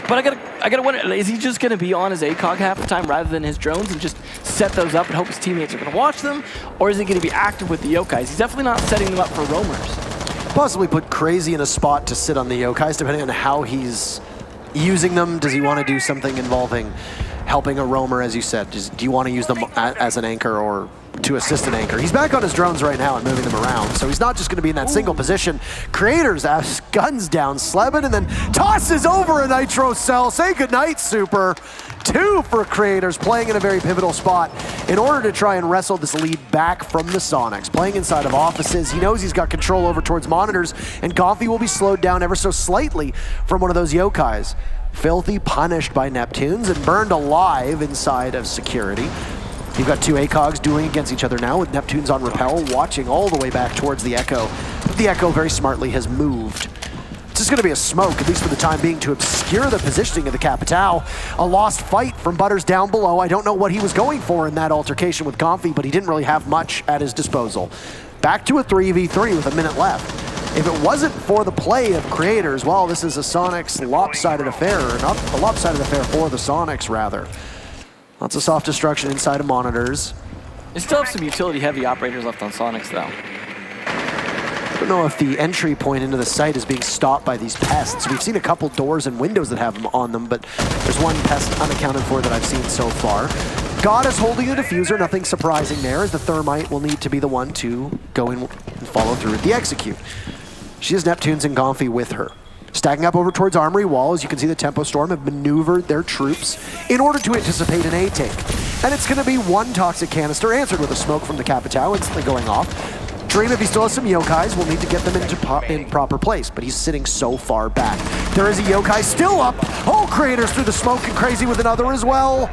But I gotta wonder, is he just going to be on his ACOG half the time rather than his drones and just set those up and hope his teammates are going to watch them? Or is he going to be active with the Yokais? He's definitely not setting them up for roamers. Possibly put Crazy in a spot to sit on the Yokais, depending on how he's using them. Does he want to do something involving helping a roamer, as you said? Do you want to use them as an anchor or to assist an anchor? He's back on his drones right now and moving them around, so he's not just going to be in that single position. Creators asks guns down Slebin and then tosses over a Nitro Cell. Say goodnight, Super. 2 for Creators, playing in a very pivotal spot in order to try and wrestle this lead back from the Sonics. Playing inside of offices, he knows he's got control over towards monitors, and Coffee will be slowed down ever so slightly from one of those Yokais. Filthy punished by Neptunes and burned alive inside of security. You've got 2 ACOGs dueling against each other now, with Neptunes on rappel, watching all the way back towards the Echo. But the Echo very smartly has moved. It's just going to be a smoke, at least for the time being, to obscure the positioning of the Capitao. A lost fight from Butters down below. I don't know what he was going for in that altercation with Comfy, but he didn't really have much at his disposal. Back to a 3v3 with a minute left. If it wasn't for the play of Creators, well, this is a Sonics lopsided affair, or not a lopsided affair for the Sonics, rather. Lots of soft destruction inside of monitors. They still have some utility-heavy operators left on Sonics, though. I don't know if the entry point into the site is being stopped by these pests. We've seen a couple doors and windows that have them on them, but there's one pest unaccounted for that I've seen so far. Goddess holding a diffuser, nothing surprising there, as the Thermite will need to be the one to go in and follow through with the execute. She has Neptunes and Comfy with her. Stacking up over towards Armory Wall, as you can see the Tempo Storm have maneuvered their troops in order to anticipate an A-take. And it's going to be one toxic canister answered with a smoke from the Capitao instantly going off. Dream, if he still has some Yokais, will need to get them in proper place, but he's sitting so far back. There is a Yokai still up. Oh, Creators through the smoke, and Crazy with another as well.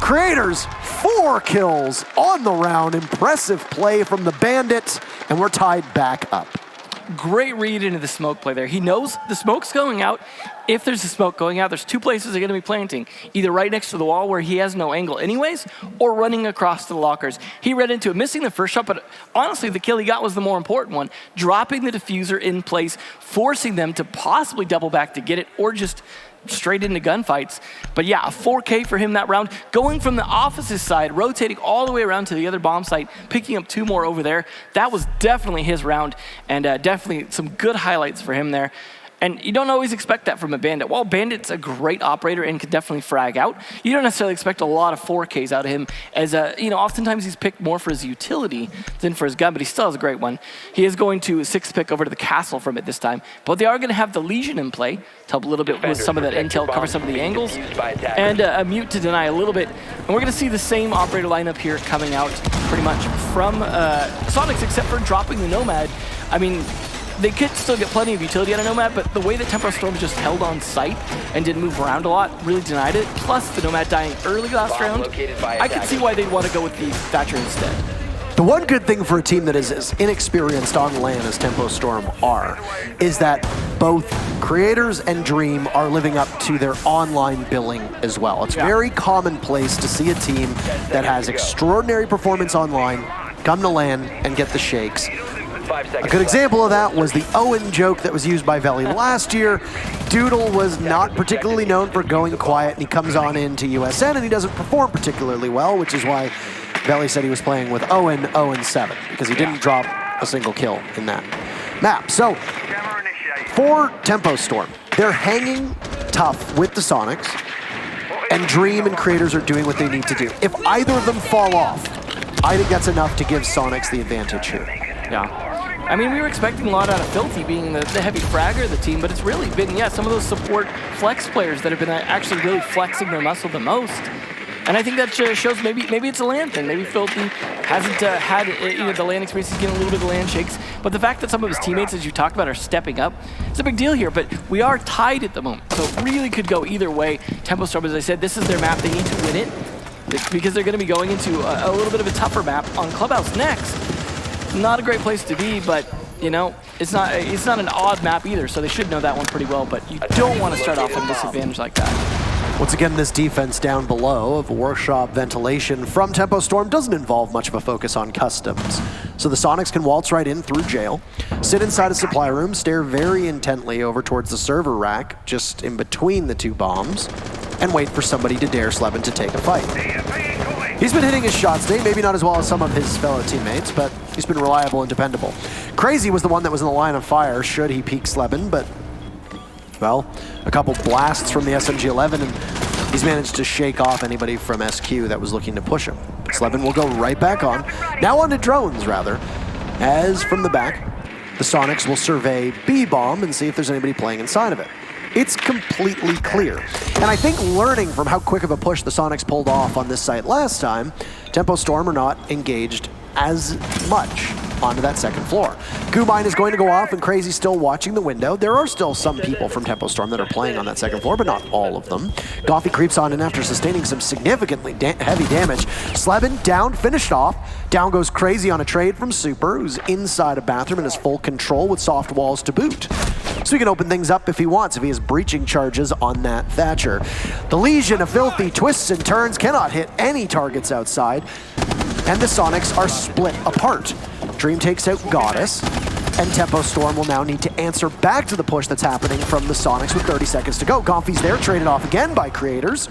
Creators, 4 kills on the round. Impressive play from the Bandit, and we're tied back up. Great read into the smoke play there. He knows the smoke's going out. If there's a smoke going out, there's 2 places they're going to be planting. Either right next to the wall where he has no angle anyways, or running across to the lockers. He read into it, missing the first shot, but honestly, the kill he got was the more important one. Dropping the diffuser in place, forcing them to possibly double back to get it, or just straight into gunfights. But yeah, a 4K for him that round. Going from the office's side, rotating all the way around to the other bomb site, picking up 2 more over there. That was definitely his round, and definitely some good highlights for him there. And you don't always expect that from a Bandit. While Bandit's a great operator and can definitely frag out, you don't necessarily expect a lot of 4Ks out of him, as oftentimes he's picked more for his utility than for his gun, but he still has a great one. He is going to 6-pick over to the castle from it this time, but they are going to have the Legion in play to help a little bit with some of that intel, cover some of the angles, and a mute to deny a little bit. And we're going to see the same operator lineup here coming out pretty much from Sonics, except for dropping the Nomad. I mean, they could still get plenty of utility out of Nomad, but the way that Tempo Storm just held on site and didn't move around a lot really denied it. Plus, the Nomad dying early last round, I could see why they'd want to go with the Thatcher instead. The one good thing for a team that is as inexperienced on LAN as Tempo Storm are is that both Creators and Dream are living up to their online billing as well. It's very commonplace to see a team that has extraordinary performance online come to LAN and get the shakes. A good example of that was the Owen joke that was used by Veli last year. Doodle was not particularly known for going quiet, and he comes on into USN and he doesn't perform particularly well, which is why Veli said he was playing with Owen 0-7, because he didn't drop a single kill in that map. So for Tempo Storm, they're hanging tough with the Sonics, and Dream and Creators are doing what they need to do. If either of them fall off, I think that's enough to give Sonics the advantage here. Yeah. I mean, we were expecting a lot out of Filthy being the heavy fragger of the team, but it's really been, some of those support flex players that have been actually really flexing their muscle the most. And I think that shows maybe it's a LAN thing. Maybe Filthy hasn't had the LAN experience. He's getting a little bit of LAN shakes. But the fact that some of his teammates, as you talked about, are stepping up, it's a big deal here. But we are tied at the moment, so it really could go either way. Tempo Storm, as I said, this is their map. They need to win it because they're going to be going into a little bit of a tougher map on Clubhouse next. Not a great place to be, but it's not an odd map either, so they should know that one pretty well, but you don't want to start off at a disadvantage like that. Once again, this defense down below of Workshop Ventilation from Tempo Storm doesn't involve much of a focus on customs. So the Sonics can waltz right in through jail, sit inside a supply room, stare very intently over towards the server rack, just in between the two bombs, and wait for somebody to dare Slevin to take a fight. He's been hitting his shots today, maybe not as well as some of his fellow teammates, but he's been reliable and dependable. Crazy was the one that was in the line of fire should he peek Slevin, but, well, a couple blasts from the SMG-11 and he's managed to shake off anybody from SQ that was looking to push him. Slevin will go right back on, now onto drones rather, as from the back, the Sonics will survey B-bomb and see if there's anybody playing inside of it. It's completely clear. And I think learning from how quick of a push the Sonics pulled off on this site last time, Tempo Storm are not engaged as much onto that second floor. Goo-Mine is going to go off and Crazy's still watching the window. There are still some people from Tempo Storm that are playing on that second floor, but not all of them. Goffy creeps on in after sustaining some significantly heavy damage. Slevin down, finished off. Down goes Crazy on a trade from Super, who's inside a bathroom and has full control with soft walls to boot. So he can open things up if he wants, if he has breaching charges on that Thatcher. The Legion of Filthy twists and turns, cannot hit any targets outside, and the Sonics are split apart. Dream takes out Goddess, and Tempo Storm will now need to answer back to the push that's happening from the Sonics with 30 seconds to go. Gomphy's there, traded off again by Creators.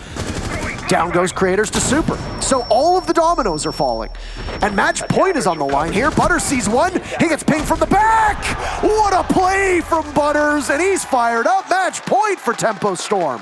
Down goes Creators to Super. So all of the dominoes are falling. And match point is on the line here. Butters sees one. He gets pinged from the back. What a play from Butters, and he's fired up. Match point for Tempo Storm.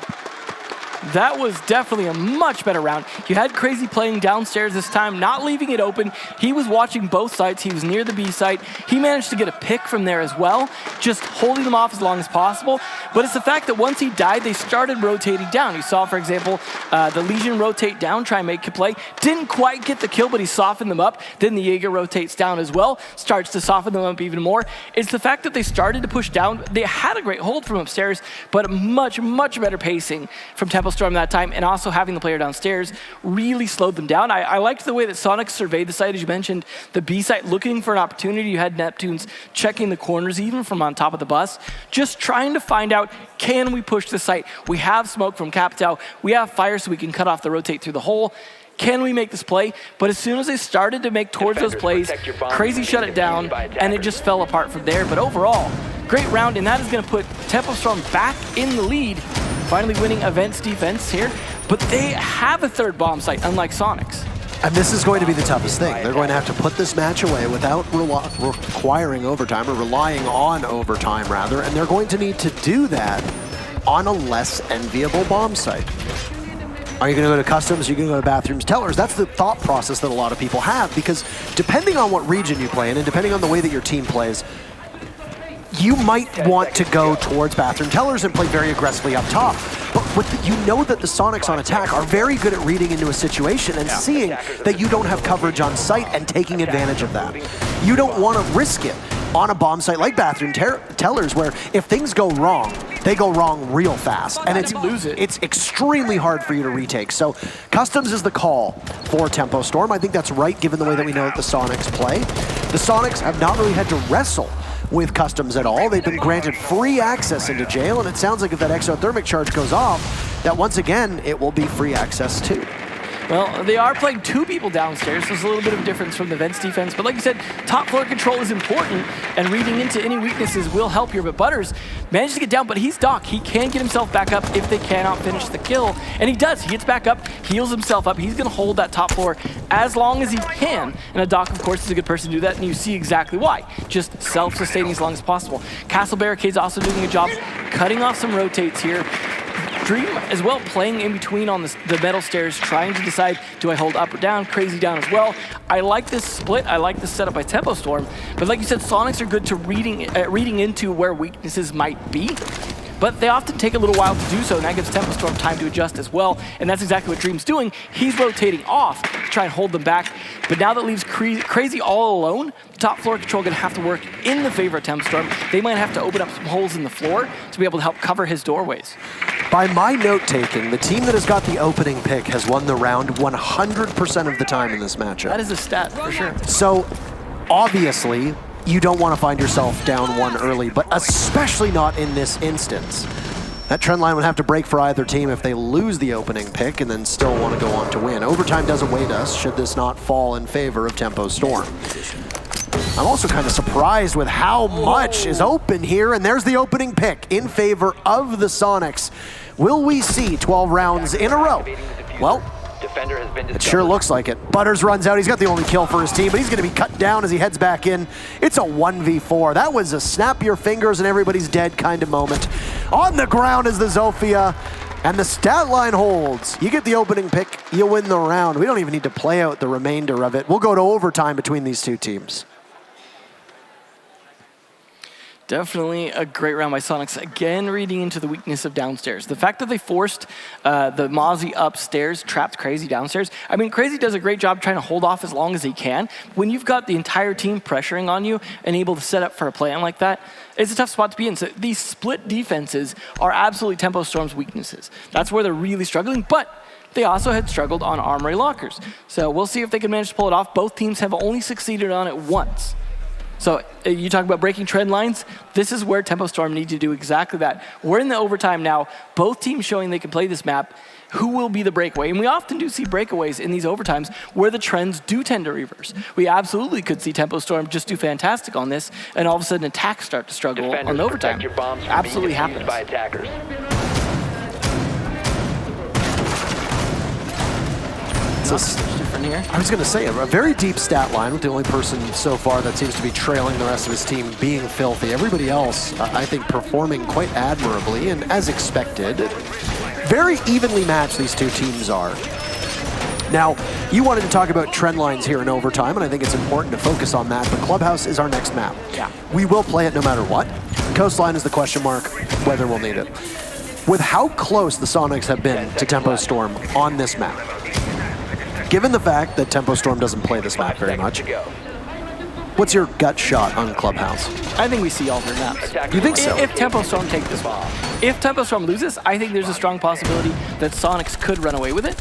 That was definitely a much better round. You had Crazy playing downstairs this time, not leaving it open. He was watching both sides. He was near the B site. He managed to get a pick from there as well, just holding them off as long as possible. But it's the fact that once he died, they started rotating down. You saw, for example, the Legion rotate down, try and make a play. Didn't quite get the kill, but he softened them up. Then the Jaeger rotates down as well, starts to soften them up even more. It's the fact that they started to push down. They had a great hold from upstairs, but much, much better pacing from Tempo Storm that time, and also having the player downstairs really slowed them down. I liked the way that Sonic surveyed the site, as you mentioned, the B site, looking for an opportunity. You had Neptunes checking the corners, even from on top of the bus, just trying to find out, can we push the site? We have smoke from Capital. We have fire so we can cut off the rotate through the hole. Can we make this play? But as soon as they started to make towards those plays, Crazy shut it down, and it just fell apart from there. But overall, great round, and that is going to put Tempo Storm back in the lead, finally winning Events defense here. But they have a third bomb site, unlike Sonics. And this is going to be the toughest thing. They're going to have to put this match away without requiring overtime, or relying on overtime, rather. And they're going to need to do that on a less enviable bomb site. Are you going to go to customs? Are you going to go to bathrooms? Tellers? That's the thought process that a lot of people have, because depending on what region you play in and depending on the way that your team plays, you might want to go towards bathroom tellers and play very aggressively up top. But you know that the Sonics on attack are very good at reading into a situation and seeing that you don't have coverage on site and taking advantage of that. You don't want to risk it. on a bomb site like Bathroom Tellers, where if things go wrong, they go wrong real fast. And it's extremely hard for you to retake. So Customs is the call for Tempo Storm. I think that's right, given the way that we know that the Sonics play. The Sonics have not really had to wrestle with Customs at all. They've been granted free access into jail, and it sounds like if that exothermic charge goes off, that once again, it will be free access too. Well, they are playing 2 people downstairs, so there's a little bit of a difference from the Vents defense. But like you said, top floor control is important, and reading into any weaknesses will help here. But Butters managed to get down, but he's Doc. He can get himself back up if they cannot finish the kill. And he does. He gets back up, heals himself up. He's going to hold that top floor as long as he can. And a Doc, of course, is a good person to do that, and you see exactly why. Just self-sustaining as long as possible. Castle Barricade's also doing a job cutting off some rotates here. Dream as well playing in between on the metal stairs, trying to decide, do I hold up or down? Crazy down as well. I like this split. I like this setup by Tempo Storm. But like you said, Sonics are good to reading into where weaknesses might be. But they often take a little while to do so, and that gives Tempo Storm time to adjust as well. And that's exactly what Dream's doing. He's rotating off to try and hold them back. But now that leaves Crazy all alone, top floor control going to have to work in the favor of Tempo Storm. They might have to open up some holes in the floor to be able to help cover his doorways. By my note-taking, the team that has got the opening pick has won the round 100% of the time in this matchup. That is a stat, for sure. So, obviously, you don't want to find yourself down 1 early, but especially not in this instance. That trend line would have to break for either team if they lose the opening pick and then still want to go on to win. Overtime does await us, should this not fall in favor of Tempo Storm. I'm also kind of surprised with how much is open here, and there's the opening pick in favor of the Sonics. Will we see 12 rounds in a row? Well, it sure looks like it. Butters runs out. He's got the only kill for his team, but he's going to be cut down as he heads back in. It's a 1v4. That was a snap your fingers and everybody's dead kind of moment. On the ground is the Zofia, and the stat line holds. You get the opening pick, you win the round. We don't even need to play out the remainder of it. We'll go to overtime between these 2 teams. Definitely a great round by Sonics. Again, reading into the weakness of downstairs. The fact that they forced the Mozzie upstairs, trapped Crazy downstairs. I mean, Crazy does a great job trying to hold off as long as he can. When you've got the entire team pressuring on you and able to set up for a plan like that, it's a tough spot to be in. So these split defenses are absolutely Tempo Storm's weaknesses. That's where they're really struggling, but they also had struggled on Armory Lockers. So we'll see if they can manage to pull it off. Both teams have only succeeded on it once. So you talk about breaking trend lines. This is where Tempo Storm need to do exactly that. We're in the overtime now. Both teams showing they can play this map. Who will be the breakaway? And we often do see breakaways in these overtimes where the trends do tend to reverse. We absolutely could see Tempo Storm just do fantastic on this, and all of a sudden attacks start to struggle on the overtime. Absolutely happens. By attackers. Different here. I was going to say, a very deep stat line with the only person so far that seems to be trailing the rest of his team being Filthy. Everybody else, I think, performing quite admirably and as expected. Very evenly matched these 2 teams are. Now, you wanted to talk about trend lines here in overtime, and I think it's important to focus on that, but Clubhouse is our next map. Yeah. We will play it no matter what. Coastline is the question mark, whether we'll need it. With how close the Sonics have been to Tempo Storm on this map, given the fact that Tempo Storm doesn't play this map very much, what's your gut shot on Clubhouse? I think we see all their maps. You think so? If Tempo Storm take this one. If Tempo Storm loses, I think there's a strong possibility that Sonics could run away with it.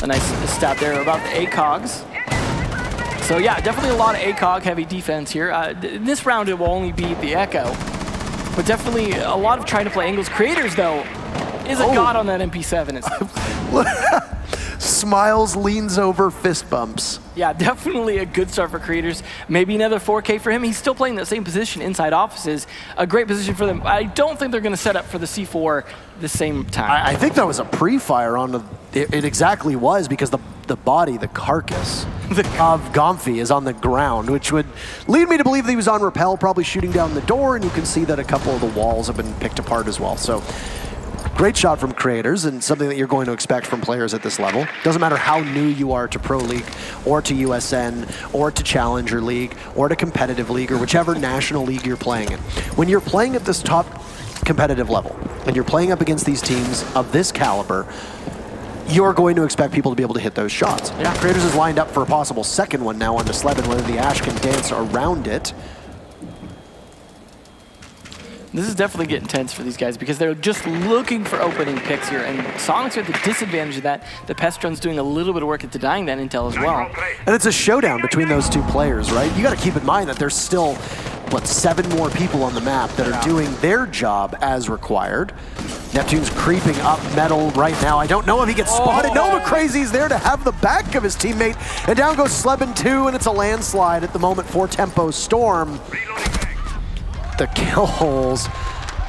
A nice stat there about the ACOGs. So yeah, definitely a lot of ACOG heavy defense here. In this round, it will only be the Echo. But definitely a lot of trying to play angles. Creators, though, is a god on that MP7. Smiles, leans over, fist bumps. Yeah, definitely a good start for Creators. Maybe another 4K for him. He's still playing that same position inside offices. A great position for them. I don't think they're going to set up for the C4 the same time. I think that was a pre-fire on the... It exactly was, because the body, the carcass of Gomfi is on the ground, which would lead me to believe that he was on rappel, probably shooting down the door, and you can see that a couple of the walls have been picked apart as well. So great shot from Creators, and something that you're going to expect from players at this level. Doesn't matter how new you are to Pro League, or to USN, or to Challenger League, or to Competitive League, or whichever national league you're playing in. When you're playing at this top competitive level, and you're playing up against these teams of this caliber, you're going to expect people to be able to hit those shots. Yeah. Creators is lined up for a possible second one now onto Slevin, whether the Ash can dance around it. This is definitely getting tense for these guys because they're just looking for opening picks here, and Soniqs are at the disadvantage of that. The Pestron's doing a little bit of work at denying that intel as well. And it's a showdown between those two players, right? You got to keep in mind that there's still, 7 more people on the map that are doing their job as required. Neptune's creeping up metal right now. I don't know if he gets spotted. No, but Crazy's there to have the back of his teammate. And down goes Slebin 2, and it's a landslide at the moment for Tempo Storm. The kill holes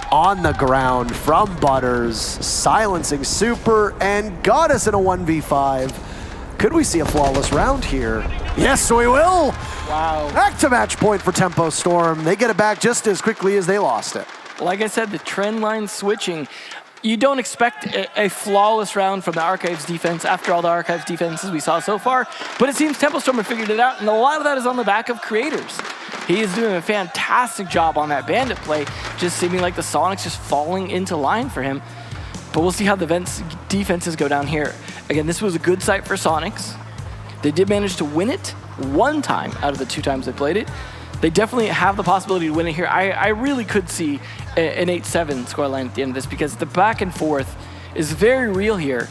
on the ground from Butters, silencing Super, and got us in a 1v5. Could we see a flawless round here? Yes, we will! Wow. Back to match point for Tempo Storm. They get it back just as quickly as they lost it. Like I said, the trend line switching. You don't expect a flawless round from the Archives defense after all the Archives defenses we saw so far, but it seems Tempo Storm have figured it out, and a lot of that is on the back of creators. He is doing a fantastic job on that bandit play, just seeming like the Soniqs just falling into line for him. But we'll see how the defenses go down here. Again, this was a good site for Soniqs. They did manage to win it 1 time out of the 2 times they played it. They definitely have the possibility to win it here. I really could see an 8-7 scoreline at the end of this because the back and forth is very real here.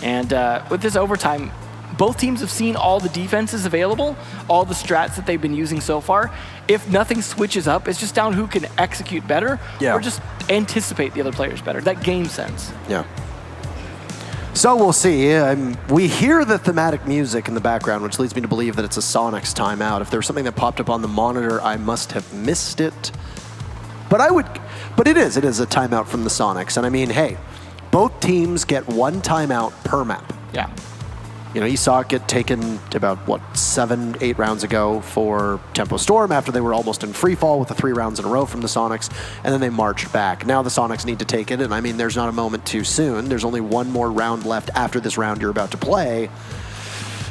And with this overtime, both teams have seen all the defenses available, all the strats that they've been using so far. If nothing switches up, it's just down who can execute better or just anticipate the other players better. That game sense. Yeah. So we'll see. We hear the thematic music in the background, which leads me to believe that it's a Soniqs timeout. If there was something that popped up on the monitor, I must have missed it. But it is a timeout from the Soniqs. And I mean, hey, both teams get 1 timeout per map. Yeah. You know, you saw it get taken about, 7-8 rounds ago for Tempo Storm after they were almost in free fall with the 3 rounds in a row from the Soniqs, and then they marched back. Now the Soniqs need to take it, and I mean, there's not a moment too soon. There's only 1 more round left after this round you're about to play.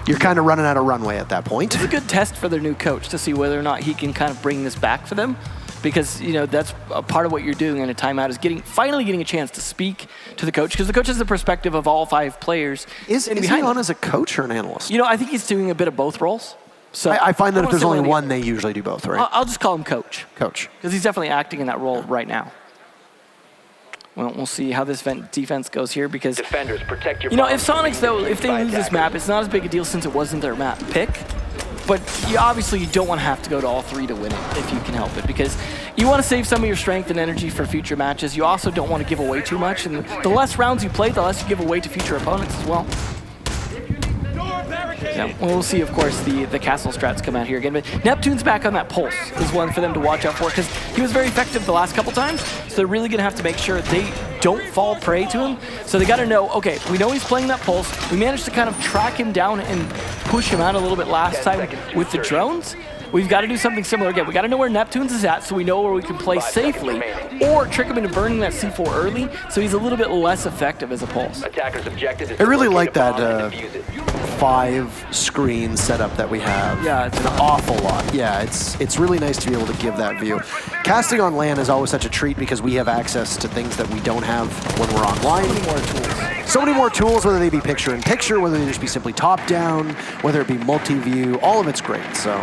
You're kind of running out of runway at that point. It's a good test for their new coach to see whether or not he can kind of bring this back for them. Because, you know, that's a part of what you're doing in a timeout is finally getting a chance to speak to the coach, because the coach has the perspective of all 5 players. Is he on as a coach or an analyst? You know, I think he's doing a bit of both roles. So I find that if there's only one, they usually do both, right? I'll just call him coach. Coach. Because he's definitely acting in that role right now. Well, we'll see how this defense goes here because, Defenders, protect your you know, if bombs. Soniqs, though, if they lose this map, it's not as big a deal since it wasn't their map pick. But you don't want to have to go to all 3 to win it if you can help it, because you want to save some of your strength and energy for future matches. You also don't want to give away too much, and the less rounds you play, the less you give away to future opponents as well. Yeah, we'll see, of course, the castle strats come out here again. But Neptune's back on that pulse is one for them to watch out for, because he was very effective the last couple times, so they're really going to have to make sure they don't fall prey to him. So they got to know, okay, we know he's playing that pulse. We managed to kind of track him down and push him out a little bit last time with the drones. We've got to do something similar again. We got to know where Neptune's is at so we know where we can play safely, or trick him into burning that C4 early so he's a little bit less effective as a pulse. Attackers' objective is I really like to locate a that bomb and defuse it. 5 screen setup that we have. Yeah, it's an awful lot. Yeah, it's really nice to be able to give that view. Casting on LAN is always such a treat because we have access to things that we don't have when we're online. So many more tools, whether they be picture-in-picture, whether they just be simply top-down, whether it be multi-view, all of it's great. So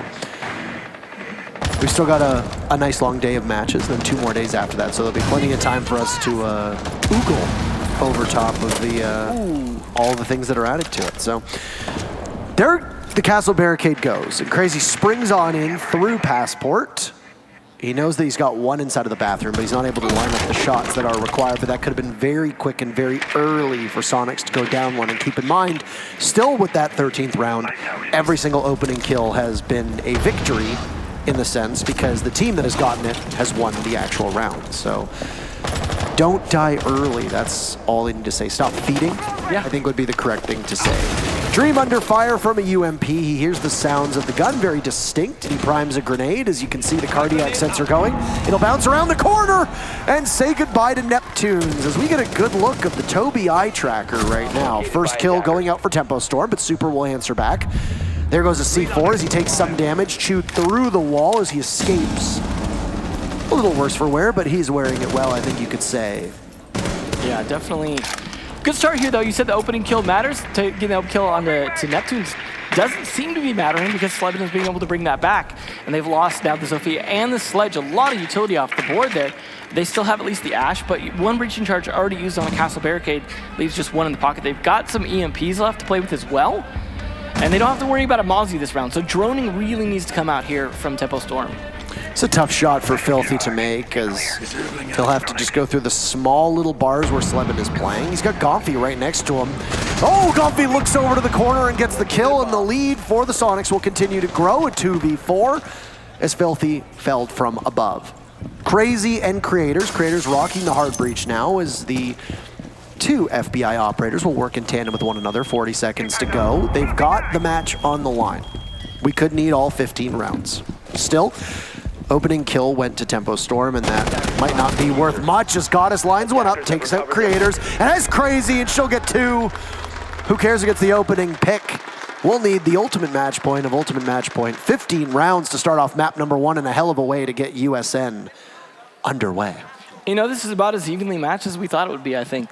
we've still got a nice long day of matches, and then 2 more days after that, so there'll be plenty of time for us to oogle over top of all the things that are added to it. So there the castle barricade goes, and Crazy springs on in through Passport. He knows that he's got 1 inside of the bathroom, but he's not able to line up the shots that are required, but that could have been very quick and very early for Soniqs to go down 1. And keep in mind, still with that 13th round, every single opening kill has been a victory in the sense because the team that has gotten it has won the actual round. So don't die early. That's all they need to say. Stop feeding, I think would be the correct thing to say. Dream under fire from a UMP. He hears the sounds of the gun, very distinct. He primes a grenade. As you can see, the cardiac sensor going. It'll bounce around the corner and say goodbye to Neptunes as we get a good look of the Toby eye tracker right now. First kill going out for Tempo Storm, but Super will answer back. There goes a C4 as he takes some damage, chewed through the wall as he escapes. A little worse for wear, but he's wearing it well, I think you could say. Yeah, definitely. Good start here, though. You said the opening kill matters. Getting the kill on to Neptune's doesn't seem to be mattering because Slebin is being able to bring that back. and they've lost now the Zofia and the Sledge. A lot of utility off the board there. They still have at least the Ash, but one breaching charge already used on a castle barricade leaves just one in the pocket. They've got some EMPs left to play with as well, and they don't have to worry about a Mozzie this round, so droning really needs to come out here from Tempo Storm. It's a tough shot for Filthy to make, as he'll have to just go through the small little bars where Sleben is playing. He's got Gomfi right next to him. Oh, Gomfi looks over to the corner and gets the kill, and the lead for the Sonics will continue to grow at 2v4 as Filthy felled from above. Crazy and Creators rocking the hard breach now as the two FBI operators will work in tandem with one another. 40 seconds to go. They've got the match on the line. We could need all 15 rounds. Still, opening kill went to Tempo Storm, and that might not be worth much as Goddess lines one up, takes out Creators, and that's Crazy, and she'll get 2. Who cares who gets the opening pick? We'll need the ultimate match point of ultimate match point. 15 rounds to start off map number 1, and a hell of a way to get USN underway. You know, this is about as evenly matched as we thought it would be, I think.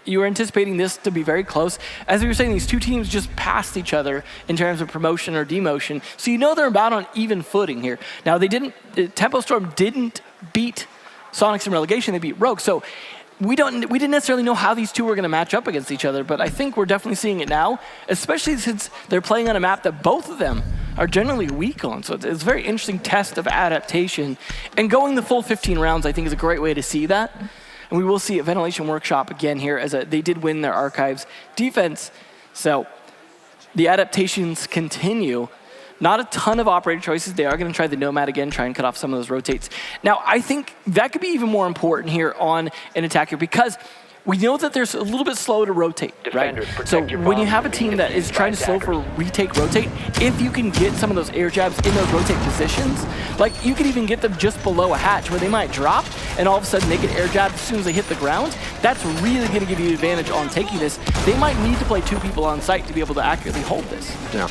You were anticipating this to be very close. As we were saying, these two teams just passed each other in terms of promotion or demotion, so you know they're about on even footing here. Now, Tempo Storm didn't beat Sonics in relegation, they beat Rogue, so we didn't necessarily know how these two were going to match up against each other, but I think we're definitely seeing it now, especially since they're playing on a map that both of them are generally weak on. So it's a very interesting test of adaptation. And going the full 15 rounds, I think, is a great way to see that. And we will see at Ventilation Workshop again here, as they did win their Archives defense. So the adaptations continue. Not a ton of operator choices. They are going to try the Nomad again, try and cut off some of those rotates. Now, I think that could be even more important here on an attacker, because we know that there's a little bit slow to rotate, right? So when you have a team that is trying to slow for retake, rotate, if you can get some of those air jabs in those rotate positions, like you could even get them just below a hatch where they might drop, and all of a sudden they get air jabbed as soon as they hit the ground. That's really going to give you the advantage on taking this. They might need to play 2 people on site to be able to accurately hold this. Yeah.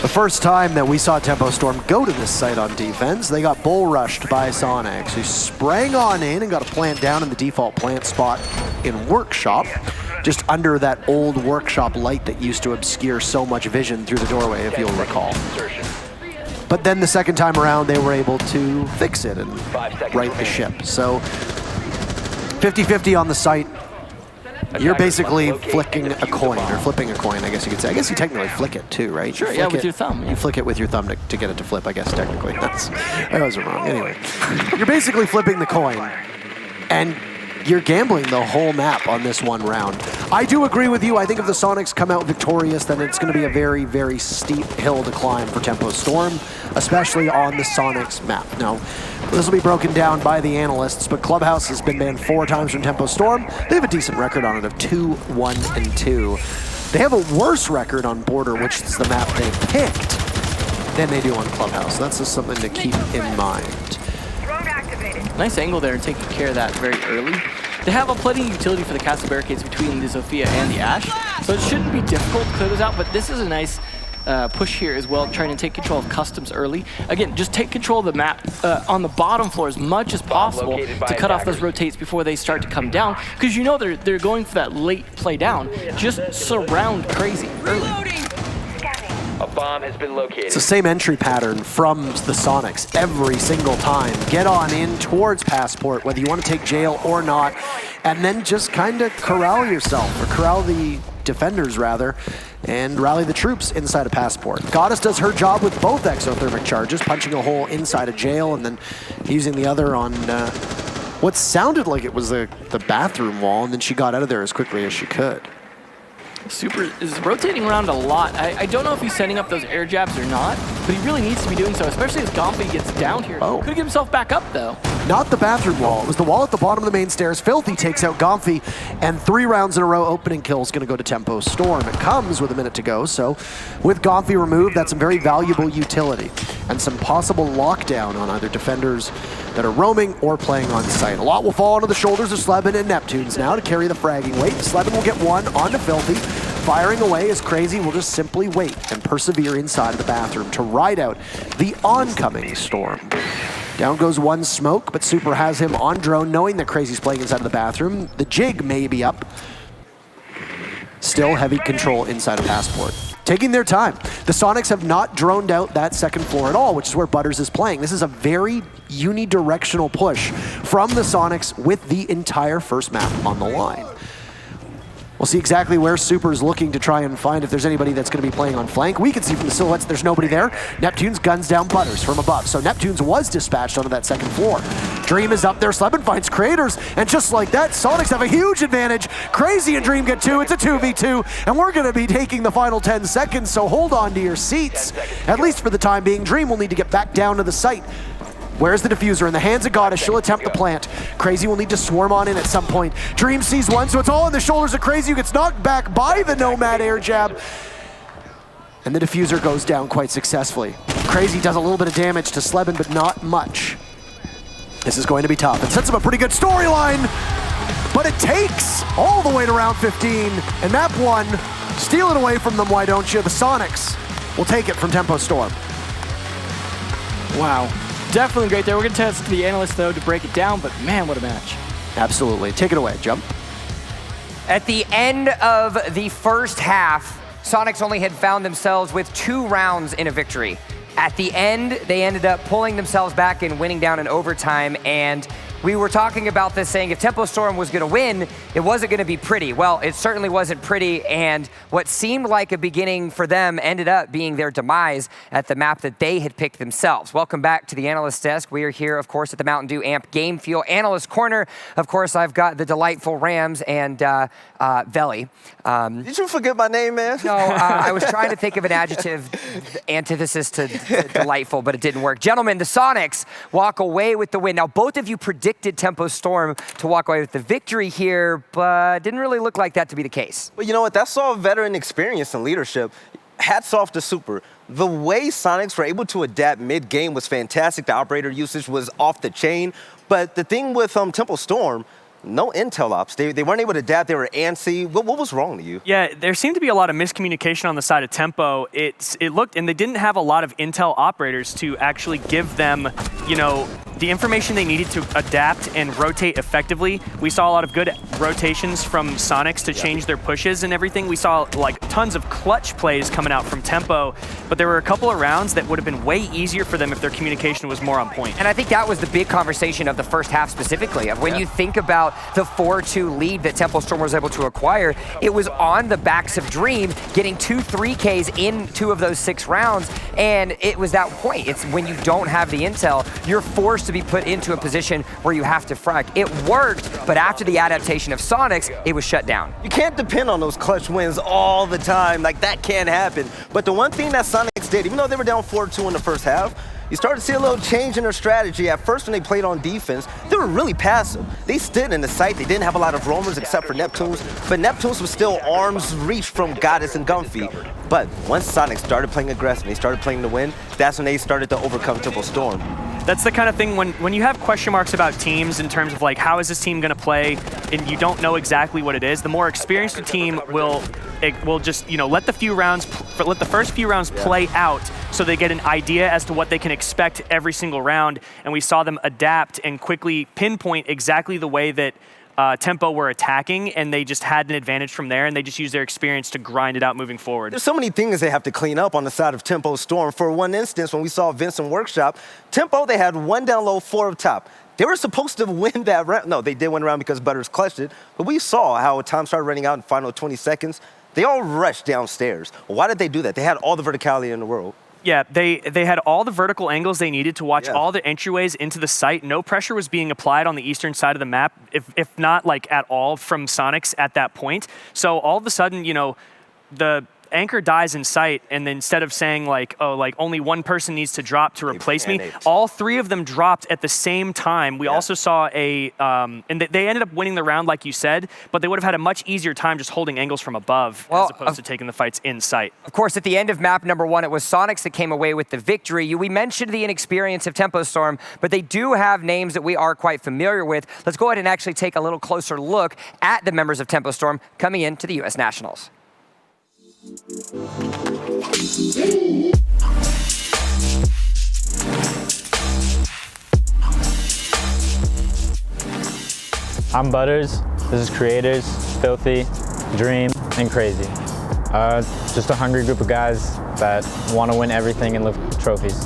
The first time that we saw Tempo Storm go to this site on defense, they got bull rushed by Sonics, who sprang on in and got a plant down in the default plant spot in Workshop, just under that old Workshop light that used to obscure so much vision through the doorway, if you'll recall. But then the second time around, they were able to fix it and right the ship. So 50-50 on the site. You're basically flicking a coin, or flipping a coin, I guess you could say. I guess you technically flick it too, right? Sure, yeah, with your thumb. Yeah. You flick it with your thumb to get it to flip, I guess, technically. I was wrong. Anyway, you're basically flipping the coin, and you're gambling the whole map on this one round. I do agree with you. I think if the Sonics come out victorious, then it's going to be a very, very steep hill to climb for Tempo Storm, especially on the Sonics map. Now, this will be broken down by the analysts, but Clubhouse has been banned 4 times from Tempo Storm. They have a decent record on it of 2-1-2. They have a worse record on Border, which is the map they picked, than they do on Clubhouse. That's just something to keep in mind. Nice angle there and taking care of that very early. They have a plenty of utility for the castle barricades between the Zofia and the Ash, so it shouldn't be difficult to clear those out, but this is a nice push here as well, trying to take control of customs early. Again, just take control of the map on the bottom floor as much as possible to cut off those rotates before they start to come down, because you know they're going for that late play down. Just surround Crazy early. A bomb has been located. It's the same entry pattern from the Sonics every single time. Get on in towards Passport, whether you want to take jail or not, and then just kind of corral yourself, or corral the defenders rather, and rally the troops inside of Passport. Goddess does her job with both exothermic charges, punching a hole inside a jail and then using the other on what sounded like it was the bathroom wall, and then she got out of there as quickly as she could. Super is rotating around a lot. I don't know if he's setting up those air jabs or not, but he really needs to be doing so, especially as Gomfi gets down here. Oh. Could get himself back up, though. Not the bathroom wall. It was the wall at the bottom of the main stairs. Filthy takes out Gomfi, and 3 rounds in a row opening kill is going to go to Tempo Storm. It comes with a minute to go, so with Gomfi removed, that's some very valuable utility and some possible lockdown on either defenders that are roaming or playing on site. A lot will fall onto the shoulders of Sleben and Neptunes now to carry the fragging weight. Sleben will get 1 onto Filthy. Firing away as Crazy will just simply wait and persevere inside of the bathroom to ride out the oncoming storm. Down goes 1 smoke, but Super has him on drone, knowing that Crazy's playing inside of the bathroom. The jig may be up. Still heavy control inside of Passport. taking their time. The Sonics have not droned out that second floor at all, which is where Butters is playing. This is a very unidirectional push from the Sonics with the entire first map on the line. We'll see exactly where Super's looking to try and find if there's anybody that's going to be playing on flank. We can see from the silhouettes there's nobody there. Neptune's guns down Butters from above. So Neptune's was dispatched onto that second floor. Dream is up there. Sleben finds Craters. And just like that, Sonics have a huge advantage. Crazy and Dream get 2. It's a 2v2. And we're going to be taking the final 10 seconds. So hold on to your seats. At least for the time being. Dream will need to get back down to the site. Where's the diffuser? In the hands of Goddess, she'll attempt the plant. Crazy will need to swarm on in at some point. Dream sees one, so it's all on the shoulders of Crazy, who gets knocked back by the Nomad air jab. And the diffuser goes down quite successfully. Crazy does a little bit of damage to Sleben, but not much. This is going to be tough. It sets up a pretty good storyline, but it takes all the way to round 15. And map 1, steal it away from them, why don't you? The Sonics will take it from Tempo Storm. Wow. Definitely great there. We're going to test the analyst, though, to break it down, but man, what a match. Absolutely. Take it away, Jump. At the end of the first half, Sonics only had found themselves with 2 rounds in a victory. At the end, they ended up pulling themselves back and winning down in overtime, and we were talking about this, saying if Tempo Storm was going to win, it wasn't going to be pretty. Well, it certainly wasn't pretty, and what seemed like a beginning for them ended up being their demise at the map that they had picked themselves. Welcome back to the Analyst Desk. We are here, of course, at the Mountain Dew Amp Game Fuel Analyst Corner. Of course, I've got the delightful Rams and Veli. Did you forget my name, man? No, I was trying to think of an adjective antithesis to delightful, but it didn't work. Gentlemen, the Sonics walk away with the win. Now, both of you predicted Tempo Storm to walk away with the victory here, but didn't really look like that to be the case. Well, you know what? That's all veteran experience and leadership. Hats off to Super. The way Sonics were able to adapt mid-game was fantastic. The operator usage was off the chain. But the thing with Tempo Storm, no intel ops. They weren't able to adapt. They were antsy. What was wrong to you? Yeah, there seemed to be a lot of miscommunication on the side of Tempo. It looked, and they didn't have a lot of intel operators to actually give them, the information they needed to adapt and rotate effectively. We saw a lot of good rotations from Sonics to change their pushes and everything. We saw like tons of clutch plays coming out from Tempo, but there were a couple of rounds that would have been way easier for them if their communication was more on point. And I think that was the big conversation of the first half specifically. When you think about the 4-2 lead that Tempo Storm was able to acquire, it was on the backs of Dream getting 2 3Ks in 2 of those 6 rounds, and it was that point. It's when you don't have the intel, you're forced to be put into a position where you have to frag. It worked, but after the adaptation of Sonics, it was shut down. You can't depend on those clutch wins all the time. Like, that can't happen. But the one thing that Sonics did, even though they were down 4-2 in the first half, you started to see a little change in their strategy. At first, when they played on defense, they were really passive. They stood in the site. They didn't have a lot of roamers except for Neptunes, but Neptunes was still arm's reach from Goddess and Gumpy. But once Sonics started playing aggressive, they started playing to win, that's when they started to overcome Tempo Storm. That's the kind of thing when you have question marks about teams in terms of like, how is this team going to play, and you don't know exactly what it is, the more experienced a team will just, let the first few rounds play out so they get an idea as to what they can expect every single round. And we saw them adapt and quickly pinpoint exactly the way that Tempo were attacking, and they just had an advantage from there, and they just used their experience to grind it out moving forward. There's so many things they have to clean up on the side of Tempo Storm. For one instance, when we saw Vincent Workshop, Tempo, they had 1 down low, 4 up top. They were supposed to win that round. No, they did win the round because Butters clutched it, but we saw how time started running out in the final 20 seconds. They all rushed downstairs. Why did they do that? They had all the verticality in the world. Yeah, they had all the vertical angles they needed to watch all the entryways into the site. No pressure was being applied on the eastern side of the map, if not like at all from Sonics at that point. So all of a sudden, the anchor dies in sight, and then instead of saying like, oh, like only one person needs to drop to replace me, all 3 of them dropped at the same time. We also saw and they ended up winning the round, like you said, but they would have had a much easier time just holding angles from above as opposed to taking the fights in sight. Of course, at the end of map number 1, it was Sonics that came away with the victory. We mentioned the inexperience of Tempo Storm, but they do have names that we are quite familiar with. Let's go ahead and actually take a little closer look at the members of Tempo Storm coming into the U.S. Nationals. I'm Butters, this is Creators, Filthy, Dream, and Crazy. Just a hungry group of guys that want to win everything and lift trophies.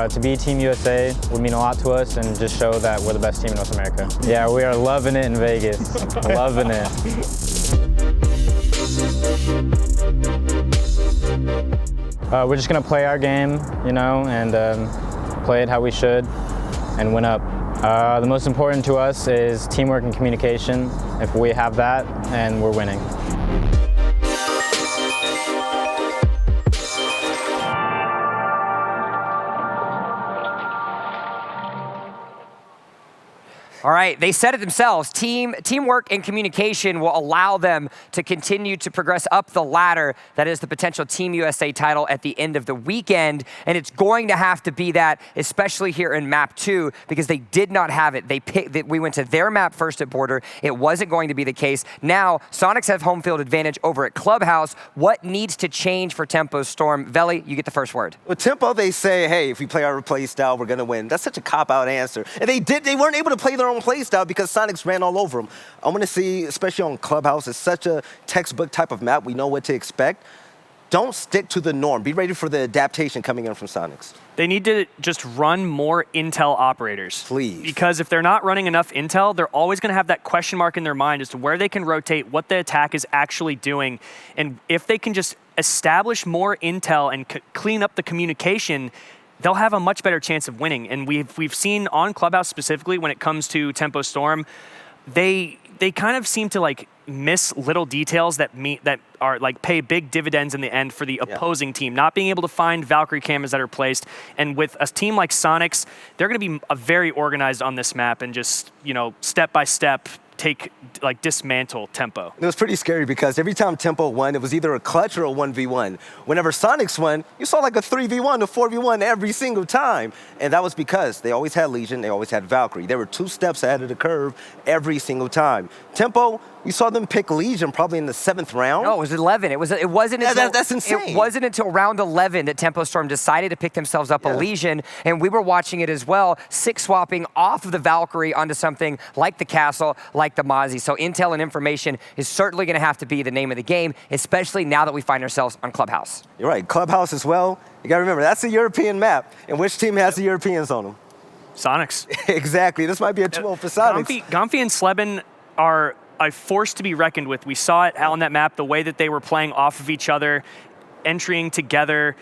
To be Team USA would mean a lot to us and just show that we're the best team in North America. Yeah, we are loving it in Vegas. Loving it. We're just going to play our game, you know, and play it how we should and win up. The most important to us is teamwork and communication. If we have that, and we're winning. All right, they said it themselves. Teamwork and communication will allow them to continue to progress up the ladder. That is the potential Team USA title at the end of the weekend. And it's going to have to be that, especially here in map 2, because they did not have it. We went to their map first at Border. It wasn't going to be the case. Now, Soniqs have home field advantage over at Clubhouse. What needs to change for Tempo Storm? Veli, you get the first word. With Tempo, they say, hey, if we play our play style, we're going to win. That's such a cop-out answer. And they weren't able to play their own play style because Soniqs ran all over them. I want to see, especially on Clubhouse, it's such a textbook type of map. We know what to expect. Don't stick to the norm. Be ready for the adaptation coming in from Soniqs. They need to just run more intel operators. Please. Because if they're not running enough intel, they're always going to have that question mark in their mind as to where they can rotate, what the attack is actually doing. And if they can just establish more intel and clean up the communication, they'll have a much better chance of winning. And we've seen on Clubhouse specifically when it comes to Tempo Storm, they kind of seem to like miss little details that are like pay big dividends in the end for the opposing team. Not being able to find Valkyrie cameras that are placed, and with a team like Soniqs, they're going to be very organized on this map and just, you know, step by step dismantle Tempo. It was pretty scary because every time Tempo won, it was either a clutch or a 1v1. Whenever Soniqs won, you saw like a 3v1 or 4v1 every single time. And that was because they always had Legion, they always had Valkyrie. They were 2 steps ahead of the curve every single time. Tempo, we saw them pick Legion probably in the 7th round. No, it was 11. It wasn't until that's insane. It wasn't until round 11 that Tempo Storm decided to pick themselves up a Legion, and we were watching it as well, 6 swapping off of the Valkyrie onto something like the Castle, like the Mozzie. So intel and information is certainly going to have to be the name of the game, especially now that we find ourselves on Clubhouse. You're right, Clubhouse as well. You got to remember, that's a European map, and which team has the Europeans on them? Soniqs. Exactly. This might be a 2-0 for Soniqs. Gomfi and Sleben are a force to be reckoned with. We saw it on that map, the way that they were playing off of each other, entering together.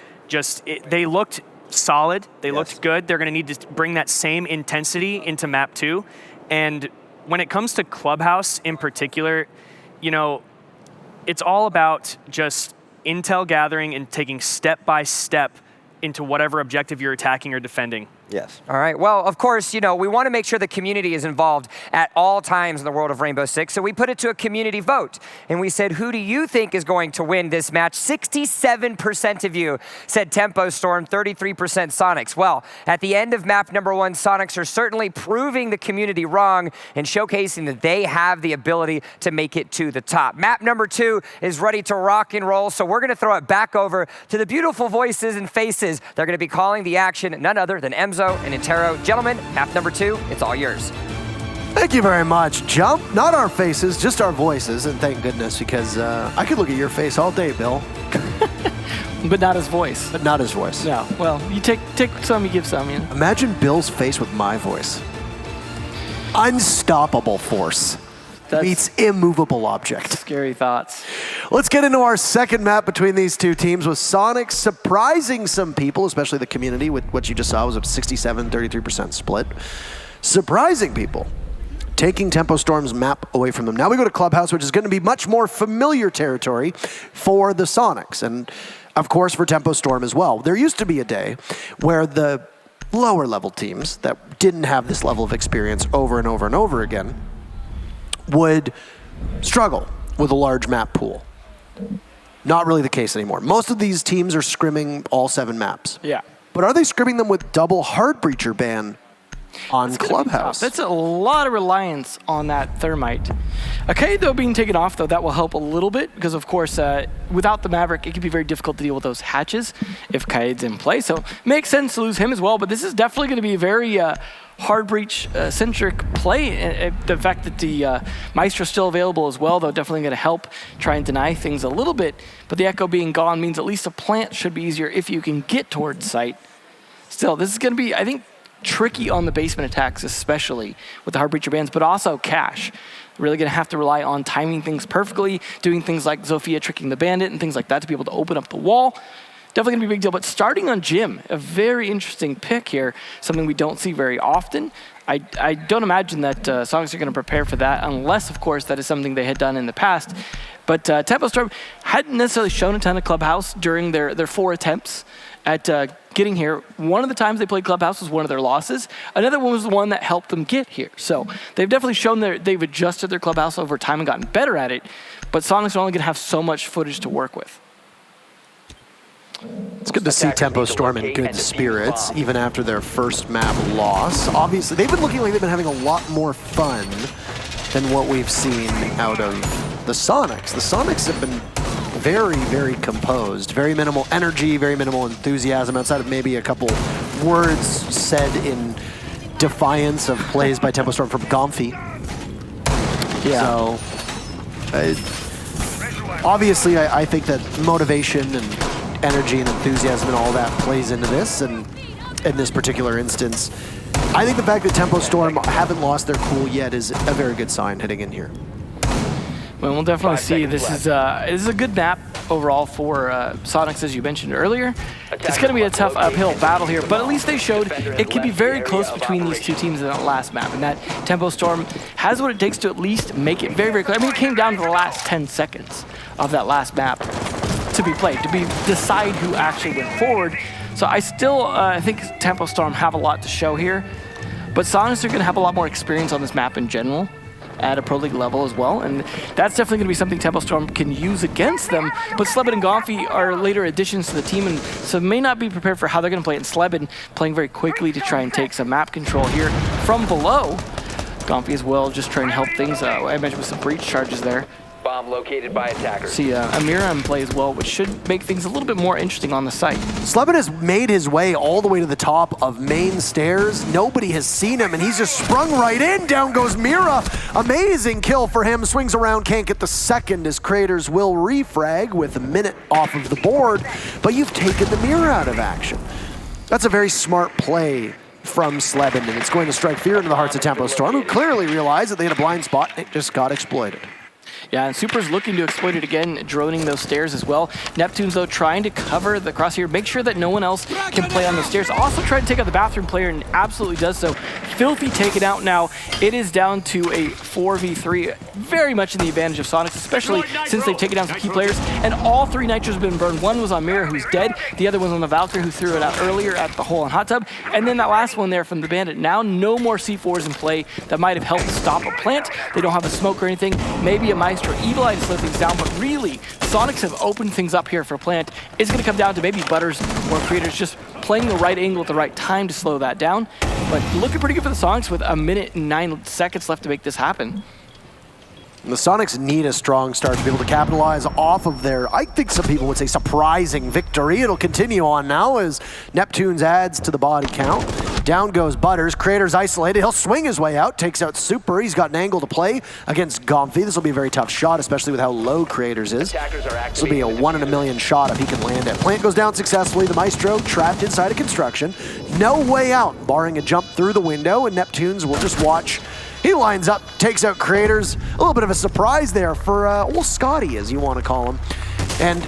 They looked solid. They looked good. They're going to need to bring that same intensity into map 2. And when it comes to Clubhouse in particular, you know, it's all about just intel gathering and taking step by step into whatever objective you're attacking or defending. Yes. All right. Well, of course, you know, we want to make sure the community is involved at all times in the world of Rainbow Six, so we put it to a community vote. And we said, who do you think is going to win this match? 67% of you said Tempo Storm, 33% Soniqs. Well, at the end of map number 1, Soniqs are certainly proving the community wrong and showcasing that they have the ability to make it to the top. Map number 2 is ready to rock and roll, so we're going to throw it back over to the beautiful voices and faces. They're going to be calling the action, none other than Emzo and Intero. Gentlemen, map number 2, it's all yours. Thank you very much, Jump. Not our faces, just our voices, and thank goodness, because I could look at your face all day, Bill. But not his voice. But not his voice. No. Well, you take some, you give some. You know? Imagine Bill's face with my voice. Unstoppable force meets immovable object. Scary thoughts. Let's get into our second map between these two teams with Soniqs surprising some people, especially the community, with what you just saw was a 67-33% split. Surprising people, taking Tempo Storm's map away from them. Now we go to Clubhouse, which is going to be much more familiar territory for the Soniqs, and of course for Tempo Storm as well. There used to be a day where the lower level teams that didn't have this level of experience over and over and over again would struggle with a large map pool. Not really the case anymore. Most of these teams are scrimming all 7 maps. Yeah. But are they scrimming them with double Heart Breacher ban on Clubhouse? That's a lot of reliance on that Thermite. Kaid, though, being taken off, though, that will help a little bit because, of course, without the Maverick, it can be very difficult to deal with those hatches if Kaid's in play. So makes sense to lose him as well, but this is definitely going to be a very hard breach-centric play. The fact that the Maestro's still available as well, though, definitely going to help try and deny things a little bit. But the Echo being gone means at least a plant should be easier if you can get towards site. Still, this is going to be, I think, tricky on the basement attacks, especially with the hard breacher bans, but also Cash. Really going to have to rely on timing things perfectly, doing things like Zofia tricking the bandit and things like that to be able to open up the wall. Definitely going to be a big deal, but starting on Jim, a very interesting pick here, something we don't see very often. I don't imagine that Soniqs are going to prepare for that unless, of course, that is something they had done in the past. But Tempo Storm hadn't necessarily shown a ton of Clubhouse during their 4 attempts at getting here. One of the times they played Clubhouse was one of their losses. Another one was the one that helped them get here. So they've definitely shown they've adjusted their Clubhouse over time and gotten better at it, but Soniqs are only going to have so much footage to work with. It's good to see Tempo Storm in good spirits, even after their first map loss. Obviously, they've been looking like they've been having a lot more fun than what we've seen out of the Soniqs. The Soniqs have been very, very composed, very minimal energy, very minimal enthusiasm, outside of maybe a couple words said in defiance of plays by Tempo Storm from Gomfi. Yeah. So, obviously, I think that motivation and energy and enthusiasm and all that plays into this, and in this particular instance, I think the fact that Tempo Storm haven't lost their cool yet is a very good sign heading in here. Well, we'll definitely see. This is a good map overall for Soniqs, as you mentioned earlier. It's going to be a tough uphill battle here, but at least they showed it can be very close between these two teams in that last map, and that Tempo Storm has what it takes to at least make it very, very clear. I mean, it came down to the last 10 seconds of that last map to be played, to decide who actually went forward. So I still think Tempo Storm have a lot to show here, but Soniqs are going to have a lot more experience on this map in general at a Pro League level as well, and that's definitely going to be something Tempo Storm can use against them. But Slebin and Gomfi are later additions to the team, and so may not be prepared for how they're going to play it. And Slebin playing very quickly to try and take some map control here from below. Gomfi as well, just trying to help things. I mentioned with some breach charges there. Bomb located by attackers. See Amira in play as well, which should make things a little bit more interesting on the site. Slebin has made his way all the way to the top of main stairs. Nobody has seen him, and he's just sprung right in. Down goes Mira. Amazing kill for him. Swings around, can't get the second as Creators will refrag with a minute off of the board, but you've taken the Mira out of action. That's a very smart play from Slebin, and it's going to strike fear into the hearts of Tempo Storm, who clearly realized that they had a blind spot and it just got exploited. Yeah, and Super's looking to exploit it again, droning those stairs as well. Neptune's, though, trying to cover the crosshair, make sure that no one else can play on those stairs. Also trying to take out the bathroom player, and absolutely does so. Filthy taken out now. It is down to a 4v3, very much in the advantage of Soniqs, especially since they've taken down some key players. And all 3 nitros have been burned. One was on Mira, who's dead. The other one's on the Valkyrie, who threw it out earlier at the hole in Hot Tub. And then that last one there from the Bandit. Now no more C4s in play that might have helped stop a plant. They don't have a smoke or anything. Maybe a Maestro Evil Eye to slow things down, but really, Soniqs have opened things up here for plant. It's going to come down to maybe Butters or Creators just playing the right angle at the right time to slow that down. But looking pretty good for the Soniqs with 1 minute and 9 seconds left to make this happen. The Soniqs need a strong start to be able to capitalize off of their, I think some people would say, surprising victory. It'll continue on now as Neptune's adds to the body count. Down goes Butters. Creators isolated. He'll swing his way out. Takes out Super. He's got an angle to play against Gomfi. This will be a very tough shot, especially with how low Creators is. This will be a 1 in a million shot if he can land it. Plant goes down successfully. The Maestro trapped inside a construction. No way out, barring a jump through the window, and Neptune's will just watch. He lines up, takes out Creators. A little bit of a surprise there for old Scotty, as you want to call him. And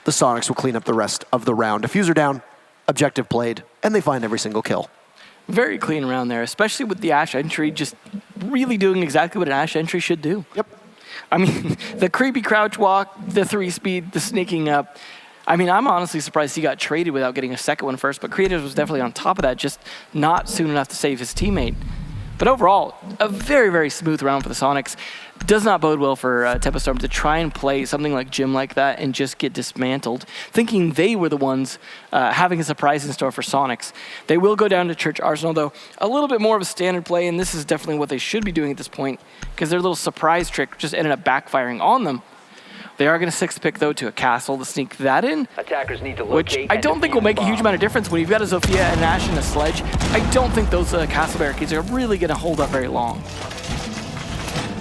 the Soniqs will clean up the rest of the round. Diffuser down, objective played, and they find every single kill. Very clean around there, especially with the Ashe entry just really doing exactly what an Ashe entry should do. Yep. I mean, the creepy crouch walk, the 3-speed, the sneaking up. I mean, I'm honestly surprised he got traded without getting a second one first, but Creators was definitely on top of that, just not soon enough to save his teammate. But overall, a very, very smooth round for the Soniqs. Does not bode well for Tempo Storm to try and play something like Jim like that and just get dismantled, thinking they were the ones having a surprise in store for Soniqs. They will go down to Church Arsenal, though, a little bit more of a standard play, and this is definitely what they should be doing at this point, because their little surprise trick just ended up backfiring on them. They are going to 6th pick, though, to a castle to sneak that in, Attackers need to which locate I and don't think defuse will make the a huge bomb. amount of difference. When you've got a Zofia, an Ash, and a Sledge, I don't think those castle barricades are really going to hold up very long.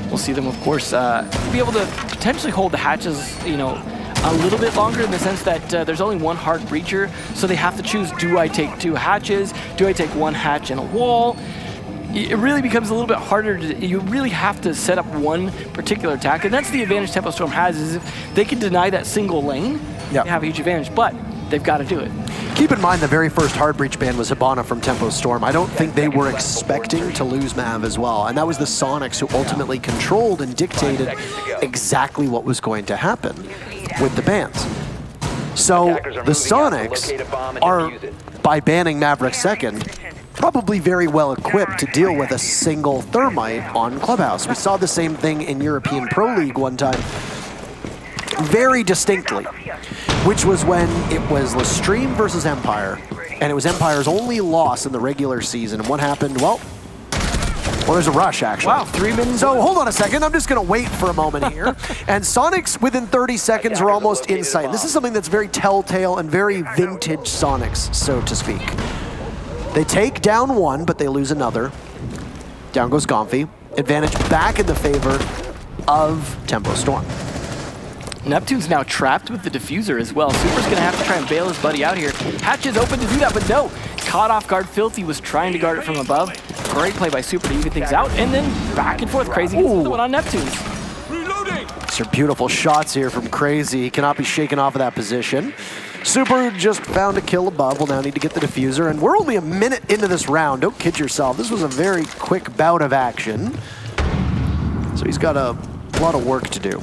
We'll see them, of course, be able to potentially hold the hatches, you know, a little bit longer in the sense that there's only one hard breacher, so they have to choose, do I take 2 hatches? Do I take 1 hatch and a wall? It really becomes a little bit harder you really have to set up one particular attack, and that's the advantage Tempo Storm has, is if they can deny that single lane, they have a huge advantage, but they've got to do it. Keep in mind the very first hard breach ban was Hibana from Tempo Storm. I don't think they were expecting to lose Mav as well, and that was the Soniqs who ultimately controlled and dictated exactly what was going to happen with the bans. So the Soniqs are, by banning Maverick second, probably very well equipped to deal with a single Thermite on Clubhouse. We saw the same thing in European Pro League one time, very distinctly, which was when it was Lestream versus Empire, and it was Empire's only loss in the regular season. And what happened? Well, there's a rush, actually. Wow, 3 minutes. So hold on a second. I'm just going to wait for a moment here. And Soniqs, within 30 seconds, were almost in sight. This is something that's very telltale and very vintage Soniqs, so to speak. They take down 1, but they lose another. Down goes Gomfy. Advantage back in the favor of Tempo Storm. Neptune's now trapped with the diffuser as well. Super's going to have to try and bail his buddy out here. Hatch is open to do that, but no. Caught off guard. Filthy was trying to guard it from above. Great play by Super to even things out, and then back and forth. Crazy gets another one on Neptune. These are beautiful shots here from Crazy. He cannot be shaken off of that position. Super just found a kill above. We'll now need to get the diffuser, and we're only a minute into this round. Don't kid yourself. This was a very quick bout of action. So he's got a lot of work to do.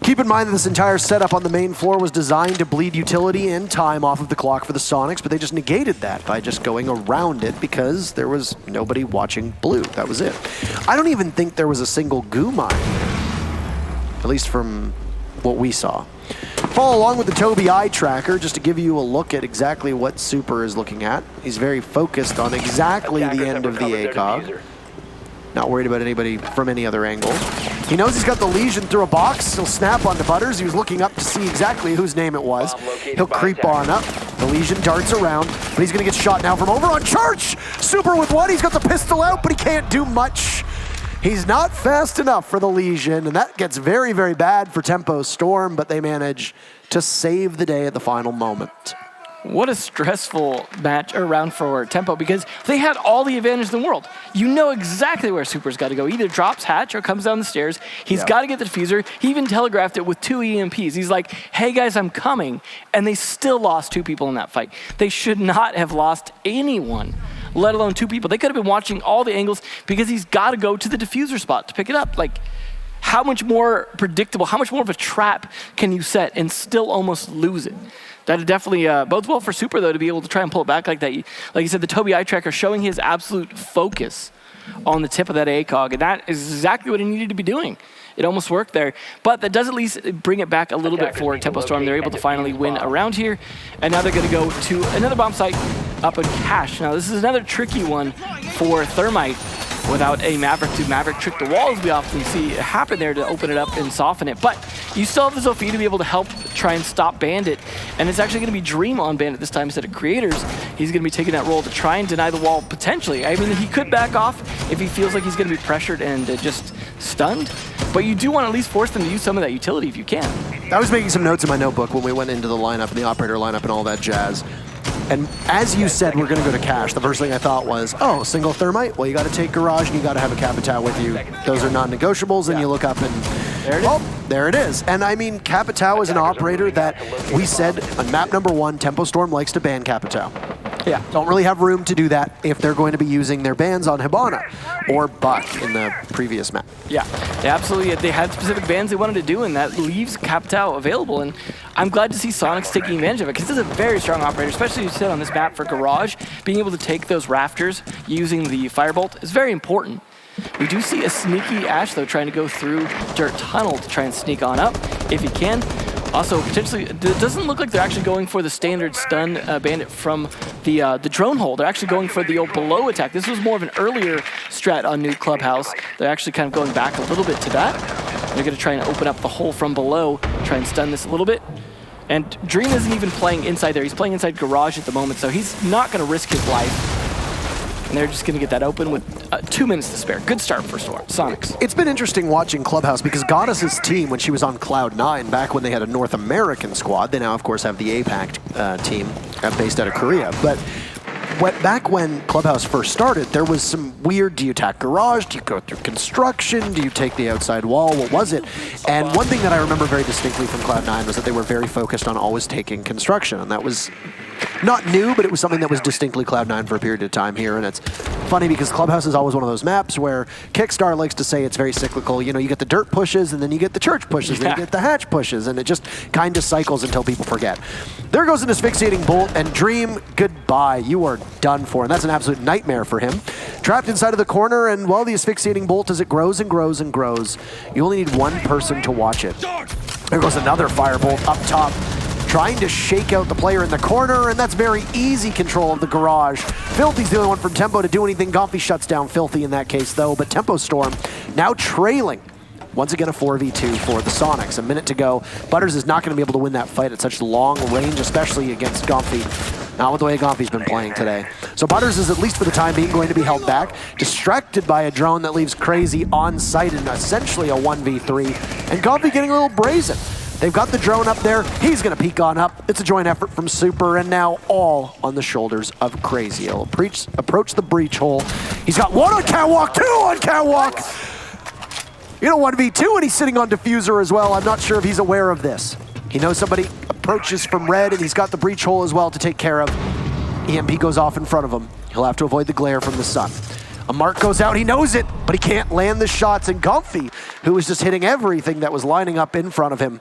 Keep in mind that this entire setup on the main floor was designed to bleed utility and time off of the clock for the Soniqs, but they just negated that by just going around it because there was nobody watching blue. That was it. I don't even think there was a single goo mine, at least from what we saw. Follow along with the Toby eye tracker just to give you a look at exactly what Super is looking at. He's very focused on exactly the end of the ACOG. Not worried about anybody from any other angle. He knows he's got the Legion through a box. He'll snap onto Butters. He was looking up to see exactly whose name it was. He'll creep on up. The Legion darts around, but he's gonna get shot now from over on Church! Super with one, he's got the pistol out, but he can't do much. He's not fast enough for the Legion, and that gets very, very bad for Tempo Storm, but they manage to save the day at the final moment. What a stressful match or round for Tempo, because they had all the advantage in the world. You know exactly where Super's got to go. Either drops hatch or comes down the stairs. He's got to get the diffuser. He even telegraphed it with 2 EMPs. He's like, hey guys, I'm coming. And they still lost 2 people in that fight. They should not have lost anyone, let alone 2 people. They could have been watching all the angles because he's got to go to the diffuser spot to pick it up. Like, how much more predictable, how much more of a trap can you set and still almost lose it? That definitely bodes well for Super, though, to be able to try and pull it back like that. Like you said, the Toby eye tracker showing his absolute focus on the tip of that ACOG, and that is exactly what he needed to be doing. It almost worked there, but that does at least bring it back a little bit for Tempo Storm. They're able to finally win around here, and now they're going to go to another bomb site up in Cache. Now, this is another tricky one for Thermite. Without a Maverick to Maverick trick the wall, as we often see happen there, to open it up and soften it. But you still have the Zofia to be able to help try and stop Bandit, and it's actually going to be Dream on Bandit this time instead of Creators. He's going to be taking that role to try and deny the wall potentially. I mean, he could back off if he feels like he's going to be pressured and just stunned, but you do want to at least force them to use some of that utility if you can. I was making some notes in my notebook when we went into the lineup and the operator lineup and all that jazz. And as you said, we're going to go to Cache. The first thing I thought was, oh, single Thermite? Well, you got to take Garage and you got to have a Capitao with you. Those are non-negotiables, and you look up and, there it is. And I mean, Capitao is an operator that we said on map number 1, Tempo Storm likes to ban Capitao. Yeah, don't really have room to do that if they're going to be using their bans on Hibana or Buck in the previous map. Yeah, absolutely. They had specific bans they wanted to do, and that leaves Capitao available. And I'm glad to see Soniqs taking advantage of it, because this is a very strong operator, especially you said on this map for Garage. Being able to take those rafters using the Firebolt is very important. We do see a sneaky Ash, though, trying to go through Dirt Tunnel to try and sneak on up if he can. Also, potentially, it doesn't look like they're actually going for the standard stun Bandit from the drone hole. They're actually going for the old below attack. This was more of an earlier strat on New Clubhouse. They're actually kind of going back a little bit to that. They're going to try and open up the hole from below, try and stun this a little bit. And Dream isn't even playing inside there. He's playing inside Garage at the moment, so he's not going to risk his life. And they're just going to get that open with 2 minutes to spare. Good start for Soniqs. It's been interesting watching Clubhouse because Goddess's team, when she was on Cloud9, back when they had a North American squad, they now, of course, have the APAC team based out of Korea. But back when Clubhouse first started, there was some weird, do you attack Garage? Do you go through construction? Do you take the outside wall? What was it? And one thing that I remember very distinctly from Cloud9 was that they were very focused on always taking construction. And that was not new, but it was something that was distinctly Cloud9 for a period of time here. And it's funny because Clubhouse is always one of those maps where Kickstar likes to say it's very cyclical. You know, you get the dirt pushes, and then you get the church pushes, then you get the hatch pushes, and it just kind of cycles until people forget. There goes an asphyxiating bolt, and Dream, goodbye. You are done for, and that's an absolute nightmare for him. Trapped inside of the corner, and well, the asphyxiating bolt, as it grows and grows and grows, you only need one person to watch it. There goes another firebolt up top, trying to shake out the player in the corner, and that's very easy control of the Garage. Filthy's the only one from Tempo to do anything. Gomphy shuts down Filthy in that case, though, but Tempo Storm now trailing. Once again, a 4v2 for the Soniqs. A minute to go. Butters is not going to be able to win that fight at such long range, especially against Gomphy. Not with the way Gomphy's been playing today. So Butters is, at least for the time being, going to be held back, distracted by a drone that leaves Crazy on site in essentially a 1v3, and Gomphy getting a little brazen. They've got the drone up there. He's going to peek on up. It's a joint effort from Super, and now all on the shoulders of Crazy. He'll approach the breach hole. He's got one on catwalk, two on catwalk. You know, 1v2, and he's sitting on diffuser as well. I'm not sure if he's aware of this. He knows somebody approaches from red, and he's got the breach hole as well to take care of. EMP goes off in front of him. He'll have to avoid the glare from the sun. A mark goes out, he knows it, but he can't land the shots, and Gomphy, who was just hitting everything that was lining up in front of him,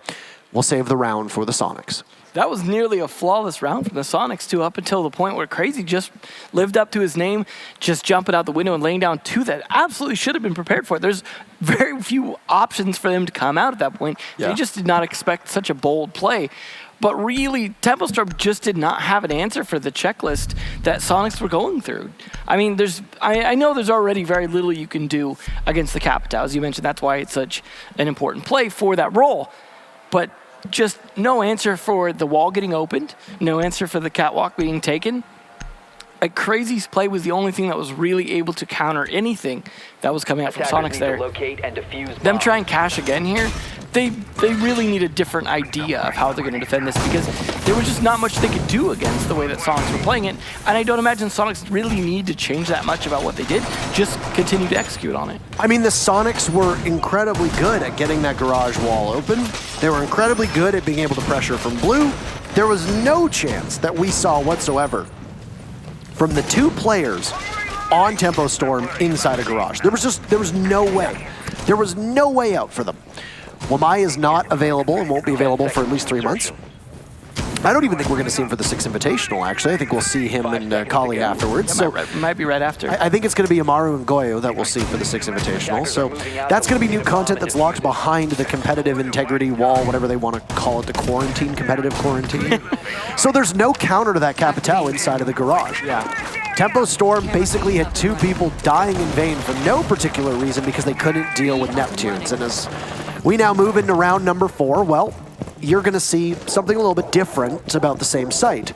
will save the round for the Soniqs. That was nearly a flawless round from the Soniqs, too, up until the point where Crazy just lived up to his name, just jumping out the window and laying down two that absolutely should have been prepared for it. There's very few options for them to come out at that point. Yeah. They just did not expect such a bold play. But really, Tempo Storm just did not have an answer for the checklist that Soniqs were going through. I mean, I know there's already very little you can do against the Capitao. As you mentioned, that's why it's such an important play for that role. But just no answer for the wall getting opened, no answer for the catwalk being taken. Crazy's play was the only thing that was really able to counter anything that was coming out from Soniqs there. Them try and cash again here, they really need a different idea of how they're going to defend this, because there was just not much they could do against the way that Soniqs were playing it, and I don't imagine Soniqs really need to change that much about what they did, just continue to execute on it. I mean, the Soniqs were incredibly good at getting that garage wall open. They were incredibly good at being able to pressure from blue. There was no chance that we saw whatsoever from the two players on Tempo Storm inside a garage. There was no way. There was no way out for them. Wamai is not available and won't be available for at least 3 months. I don't even think we're going to see him for the 6 Invitational, actually. I think we'll see him and Kali afterwards. So might be right after. I think it's going to be Amaru and Goyo that we'll see for the 6 Invitational. So that's going to be new content that's locked behind the competitive integrity wall, whatever they want to call it, the quarantine, competitive quarantine. So there's no counter to that Capitao inside of the garage. Yeah. Tempo Storm basically had 2 people dying in vain for no particular reason because they couldn't deal with Neptunes. And as we now move into round number 4, well, you're going to see something a little bit different about the same site.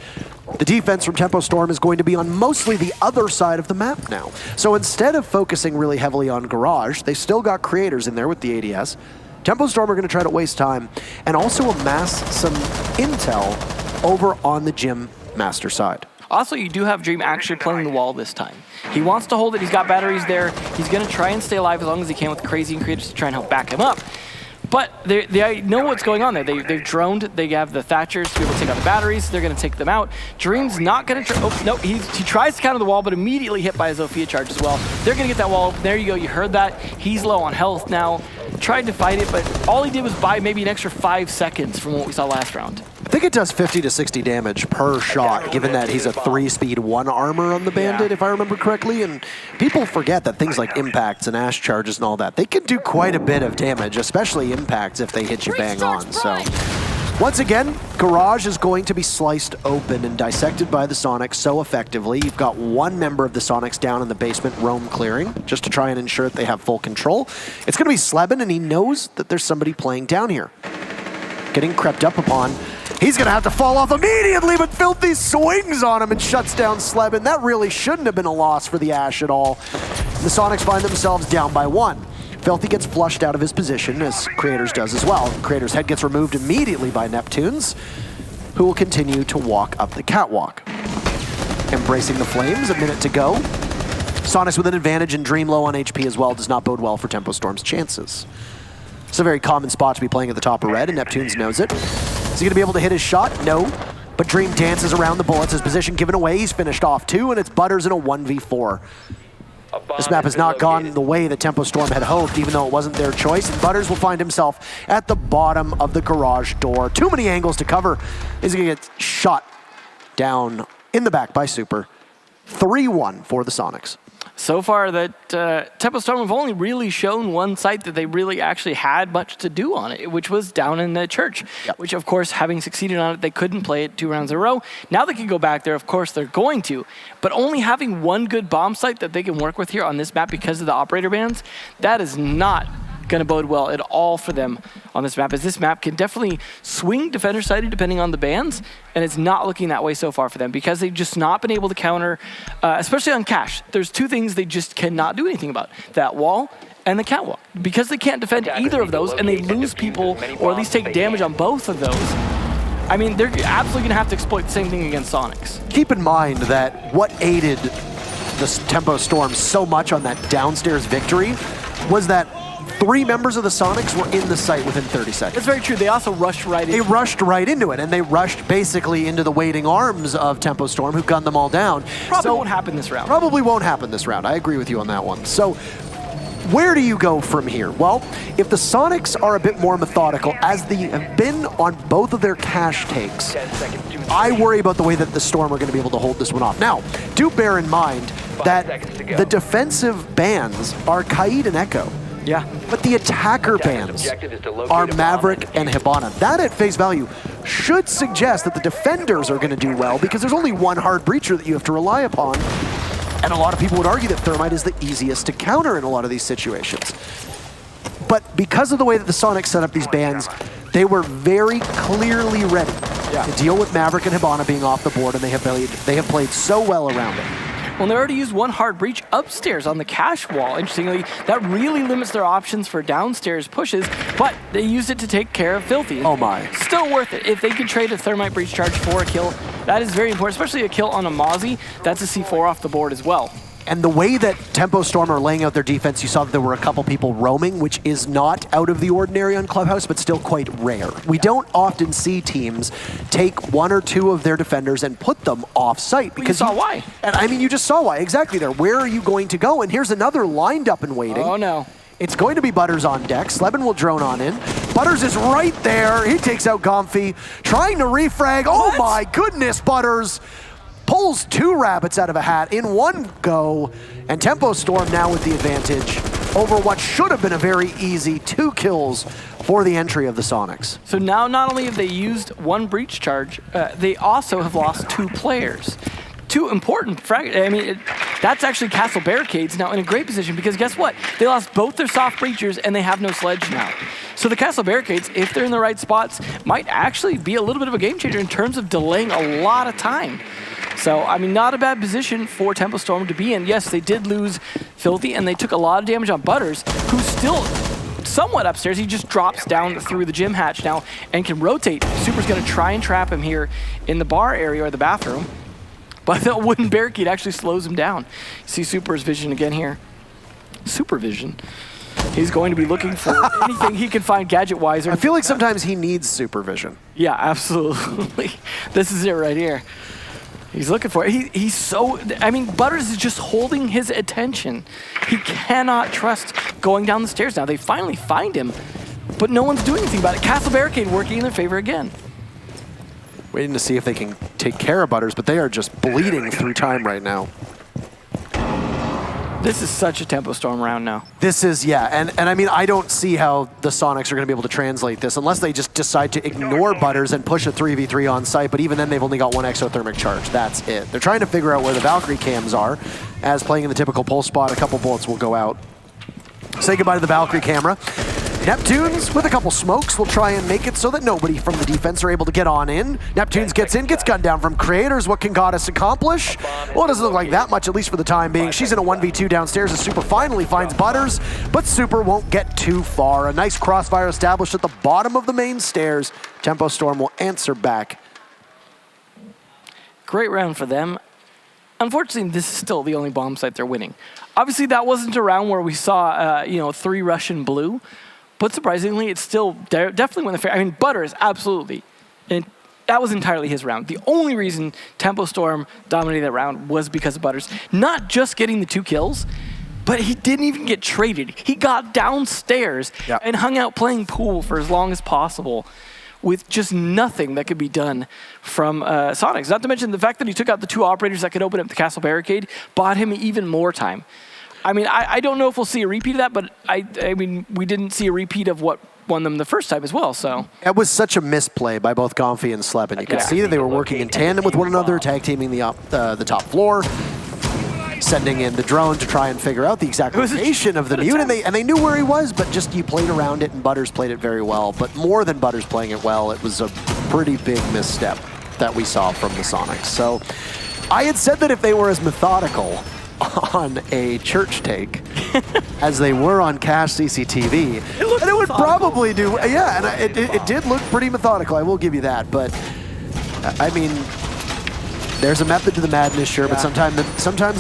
The defense from Tempo Storm is going to be on mostly the other side of the map now. So instead of focusing really heavily on Garage, they still got creators in there with the ADS. Tempo Storm are going to try to waste time and also amass some intel over on the Gym Master side. Also, you do have Dream actually playing the wall this time. He wants to hold it. He's got batteries there. He's going to try and stay alive as long as he can with Crazy and Creators to try and help back him up. But they know what's going on there. They've droned. They have the Thatchers to be able to take out the batteries. They're going to take them out. Dream's not going to... Oh, no, he tries to counter the wall, but immediately hit by a Zofia charge as well. They're going to get that wall open. There you go. You heard that. He's low on health now. Tried to fight it, but all he did was buy maybe an extra 5 seconds from what we saw last round. I think it does 50 to 60 damage per shot, given that he's a 3-speed 1 armor on the Bandit, if I remember correctly. And people forget that things like impacts and ash charges and all that, they can do quite a bit of damage, especially impacts if they hit you bang on. So Once again, Garage is going to be sliced open and dissected by the Sonics so effectively. You've got one member of the Sonics down in the basement, roam clearing, just to try and ensure that they have full control. It's going to be Sleben, and he knows that there's somebody playing down here. Getting crept up upon. He's going to have to fall off immediately, but Filthy swings on him and shuts down Sleben. That really shouldn't have been a loss for the Ash at all. The Sonics find themselves down by 1. Filthy gets flushed out of his position, as Creators does as well. Creators' head gets removed immediately by Neptunes, who will continue to walk up the catwalk. Embracing the flames, a minute to go. Sonics with an advantage and Dream low on HP as well does not bode well for Tempo Storm's chances. It's a very common spot to be playing at the top of red, and Neptunes knows it. Is he going to be able to hit his shot? No. But Dream dances around the bullets. His position given away. He's finished off 2, and it's Butters in a 1v4. This map has not gone the way that Tempo Storm had hoped, even though it wasn't their choice. And Butters will find himself at the bottom of the garage door. Too many angles to cover. He's going to get shot down in the back by Super. 3-1 for the Sonics. So far, that Tempo Storm have only really shown one site that they really actually had much to do on it, which was down in the church, which, of course, having succeeded on it, they couldn't play it 2 rounds in a row. Now they can go back there. Of course, they're going to. But only having one good bomb site that they can work with here on this map because of the operator bans, that is not going to bode well at all for them on this map, as this map can definitely swing defender sided depending on the bans, and it's not looking that way so far for them because they've just not been able to counter, especially on cash. There's 2 things they just cannot do anything about: that wall and the catwalk. Because they can't defend either of those and they lose people or at least take damage on both of those, I mean, they're absolutely going to have to exploit the same thing against Sonics. Keep in mind that what aided the Tempo Storm so much on that downstairs victory was that 3 members of the Sonics were in the site within 30 seconds. That's very true. They also rushed right in. They rushed right into it, and they rushed basically into the waiting arms of Tempo Storm, who gunned them all down. Probably won't happen this round. Probably won't happen this round. I agree with you on that one. So where do you go from here? Well, if the Sonics are a bit more methodical, as they have been on both of their cash takes, I worry about the way that the Storm are going to be able to hold this one off. Now, do bear in mind that the defensive bans are Kaid and Echo. Yeah. But the attacker bans are Maverick and Hibana. That at face value should suggest that the defenders are going to do well because there's only one hard breacher that you have to rely upon. And a lot of people would argue that Thermite is the easiest to counter in a lot of these situations. But because of the way that the Sonics set up these bans, they were very clearly ready to deal with Maverick and Hibana being off the board, and they have played so well around it. Well, they already used one hard breach upstairs on the cash wall. Interestingly, that really limits their options for downstairs pushes, but they used it to take care of Filthy. Oh my. Still worth it. If they could trade a Thermite breach charge for a kill, that is very important, especially a kill on a Mozzie. That's a C4 off the board as well. And the way that Tempo Storm are laying out their defense, you saw that there were a couple people roaming, which is not out of the ordinary on Clubhouse, but still quite rare. We don't often see teams take 1 or 2 of their defenders and put them off-site. Because you saw why. And I mean, you just saw why, exactly there. Where are you going to go? And here's another lined up and waiting. Oh no. It's going to be Butters on deck. Sleben will drone on in. Butters is right there. He takes out Gomfy, trying to refrag. Oh my goodness, Butters pulls 2 rabbits out of a hat in one go, and Tempo Storm now with the advantage over what should have been a very easy 2 kills for the entry of the Sonics. So now not only have they used 1 breach charge, they also have lost 2 players. 2 important that's actually Castle Barricades now in a great position because guess what? They lost both their soft breachers and they have no sledge now. So the Castle Barricades, if they're in the right spots, might actually be a little bit of a game changer in terms of delaying a lot of time. So, I mean, not a bad position for Tempo Storm to be in. Yes, they did lose Filthy, and they took a lot of damage on Butters, who's still somewhat upstairs. He just drops down through the gym hatch now and can rotate. Super's going to try and trap him here in the bar area or the bathroom, but the wooden barricade actually slows him down. You see Super's vision again here. Supervision. He's going to be looking for anything he can find gadget-wise. I feel like sometimes he needs supervision. Yeah, absolutely. This is it right here. He's looking for it. He's so, I mean, Butters is just holding his attention. He cannot trust going down the stairs now. They finally find him, but no one's doing anything about it. Castle Barricade working in their favor again. Waiting to see if they can take care of Butters, but they are just bleeding through time right now. This is such a Tempo Storm round now. This is, yeah, and I mean, I don't see how the Sonics are going to be able to translate this unless they just decide to ignore Butters and push a 3v3 on site, but even then they've only got one exothermic charge. That's it. They're trying to figure out where the Valkyrie cams are, as playing in the typical pulse spot, a couple bullets will go out. Say goodbye to the Valkyrie camera. Neptunes, with a couple smokes, will try and make it so that nobody from the defense are able to get on in. Neptunes gets in, gets gunned down from Creators. What can Goddess accomplish? Well, it doesn't look like that much, at least for the time being. She's in a 1v2 downstairs as Super finally finds Butters, but Super won't get too far. A nice crossfire established at the bottom of the main stairs. Tempo Storm will answer back. Great round for them. Unfortunately, this is still the only bomb site they're winning. Obviously, that wasn't a round where we saw, 3 Russian blue. But surprisingly, it's still definitely when the fair. I mean, Butters, absolutely. And that was entirely his round. The only reason Tempo Storm dominated that round was because of Butters. Not just getting the 2 kills, but he didn't even get traded. He got downstairs and hung out playing pool for as long as possible with just nothing that could be done from Soniqs. Not to mention the fact that he took out the 2 operators that could open up the castle barricade, bought him even more time. I mean, I don't know if we'll see a repeat of that, but I mean, we didn't see a repeat of what won them the first time as well, so. It was such a misplay by both Gomfy and Sleben. You could see that they were working in tandem with one another, tag teaming the top floor, sending in the drone to try and figure out the exact location of the mute, and they knew where he was, but just you played around it, and Butters played it very well. But more than Butters playing it well, it was a pretty big misstep that we saw from the Sonics. So I had said that if they were as methodical on a church take as they were on cache CCTV, and it would probably do, and it did look pretty methodical, I will give you that, but I mean, there's a method to the madness, sure, but sometimes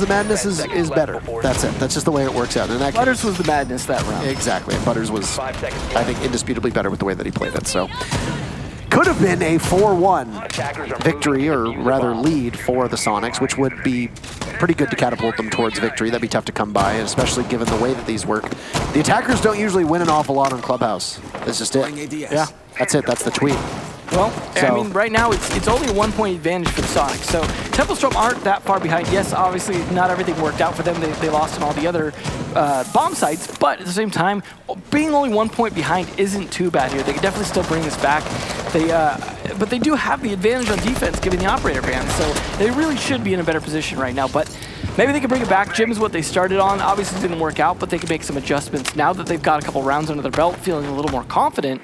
the madness is better. That's it. That's just the way it works out. And that Butters was the madness that round. Exactly. And Butters was, I think, indisputably better with the way that he played it. So could have been a 4-1 victory, or rather lead, for the Sonics, which would be pretty good to catapult them towards victory. That'd be tough to come by, especially given the way that these work. The attackers don't usually win an awful lot on Clubhouse. That's just it. Yeah, that's it. That's the tweet. Well, I mean, right now it's only a 1-point advantage for the Sonics. So Tempo Storm aren't that far behind. Yes, obviously not everything worked out for them. They lost on all the other bomb sites, but at the same time, being only 1 point behind isn't too bad here. They can definitely still bring this back. But they do have the advantage on defense, given the operator ban. So they really should be in a better position right now. But maybe they can bring it back. Gym is what they started on. Obviously didn't work out, but they can make some adjustments. Now that they've got a couple rounds under their belt, feeling a little more confident,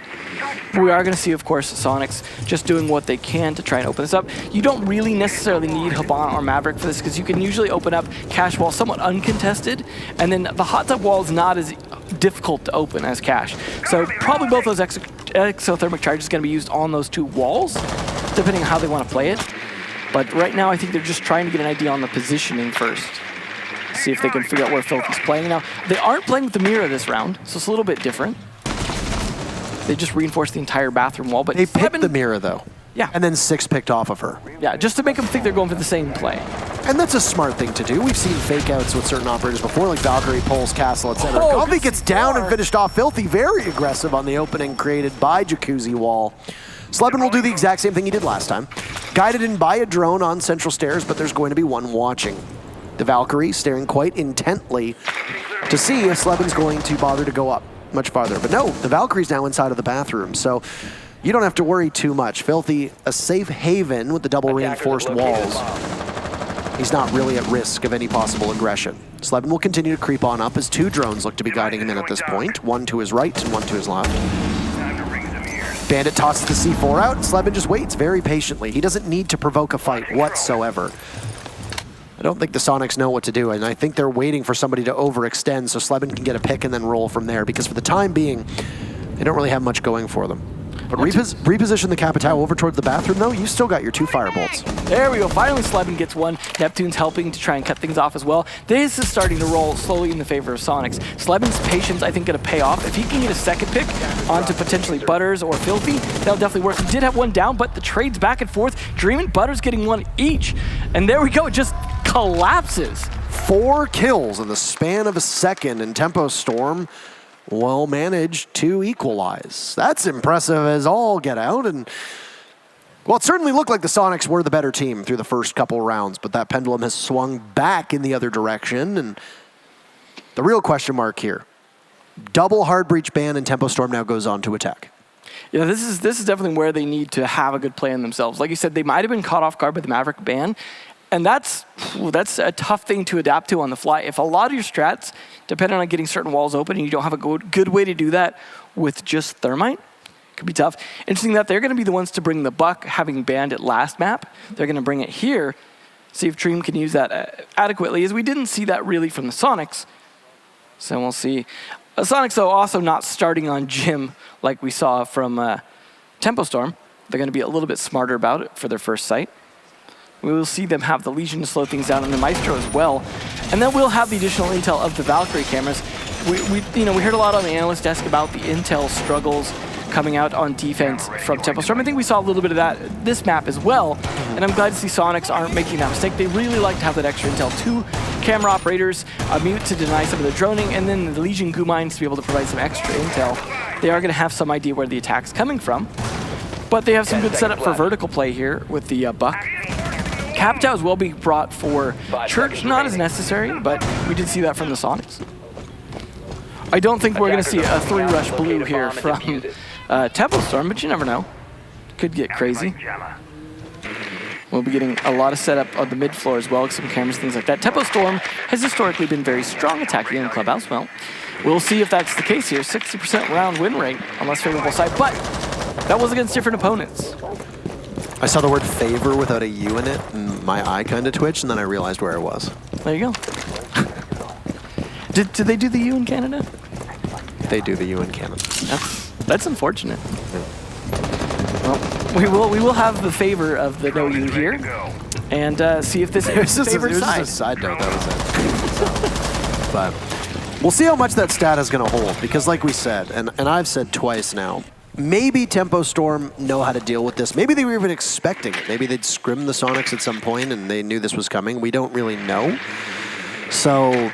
we are going to see, of course, Sonics just doing what they can to try and open this up. You don't really necessarily need Haban or Maverick for this, because you can usually open up cache wall somewhat uncontested, and then the hot tub wall is not as difficult to open as cache. So probably both those exothermic charges are going to be used on those 2 walls, depending on how they want to play it. But right now, I think they're just trying to get an idea on the positioning first. See if they can figure out where Filthy's playing. Now, they aren't playing with the mirror this round, so it's a little bit different. They just reinforced the entire bathroom wall, but they picked the mirror, though. Yeah. And then 6 picked off of her. Yeah, just to make them think they're going for the same play. And that's a smart thing to do. We've seen fake outs with certain operators before, like Valkyrie, Pulse, Castle, etc. Gomfy gets down and finished off Filthy. Very aggressive on the opening created by Jacuzzi Wall. Sleben will do the exact same thing he did last time. Guided in by a drone on central stairs, but there's going to be one watching. The Valkyrie staring quite intently to see if Sleben's going to bother to go up much farther. But no, the Valkyrie's now inside of the bathroom, so you don't have to worry too much. Filthy, a safe haven with the double reinforced walls. He's not really at risk of any possible aggression. Sleben will continue to creep on up as 2 drones look to be guiding him in at this point. One to his right and one to his left. Bandit tosses the C4 out. Sleben just waits very patiently. He doesn't need to provoke a fight whatsoever. I don't think the Sonics know what to do, and I think they're waiting for somebody to overextend so Sleben can get a pick and then roll from there, because for the time being, they don't really have much going for them. But reposition the Capitao over towards the bathroom, though. You still got your 2 firebolts. There we go. Finally, Sleben gets one. Neptune's helping to try and cut things off as well. This is starting to roll slowly in the favor of Sonics. Sleben's patience, I think, going to pay off. If he can get a second pick onto potentially Butters or Filthy, that'll definitely work. He did have one down, but the trades back and forth. Dream and Butters getting one each. And there we go. It just collapses. 4 kills in the span of a second, and Tempo Storm well managed to equalize. That's impressive as all get out, and well, it certainly looked like the Sonics were the better team through the first couple rounds, but that pendulum has swung back in the other direction, and The real question mark here, double hard breach ban and Tempo Storm now goes on to attack. Yeah, this is definitely where they need to have a good plan themselves. Like you said, they might have been caught off guard by the Maverick ban, and that's a tough thing to adapt to on the fly. If a lot of your strats depend on getting certain walls open and you don't have a good way to do that with just Thermite, it could be tough. Interesting that they're going to be the ones to bring the Buck, having banned it last map. They're going to bring it here, see if Dream can use that adequately, as we didn't see that really from the Sonics. So we'll see. Sonics, though, also not starting on Jim like we saw from Tempo Storm. They're going to be a little bit smarter about it for their first sight. We will see them have the Legion to slow things down and the Maestro as well. And then we'll have the additional intel of the Valkyrie cameras. We heard a lot on the analyst desk about the intel struggles coming out on defense from Tempo Storm. I think we saw a little bit of that this map as well. And I'm glad to see Sonics aren't making that mistake. They really like to have that extra intel. 2 camera operators, a mute to deny some of the droning, and then the Legion goo mines to be able to provide some extra intel. They are going to have some idea where the attack's coming from. But they have some good setup for vertical play here with the Buck. Capitals will be brought for Church, not as necessary, but we did see that from the Sonics. I don't think we're going to see a 3-rush blue here from Tempo Storm, but you never know. Could get crazy. We'll be getting a lot of setup on the mid floor as well, some cameras, things like that. Tempo Storm has historically been very strong attacking in the Clubhouse. Well, we'll see if that's the case here. 60% round win rate on less favorable side, but that was against different opponents. I saw the word favor without a U in it, and my eye kind of twitched, and then I realized where I was. There you go. Did they do the U in Canada? They do the U in Canada. That's unfortunate. Well, we will have the favor of the no U here, and see if this is the favorite side. It was just a side note, that was it. But we'll see how much that stat is going to hold, because like we said, and I've said twice now, maybe Tempo Storm know how to deal with this. Maybe they were even expecting it. Maybe they'd scrim the Sonics at some point and they knew this was coming. We don't really know. So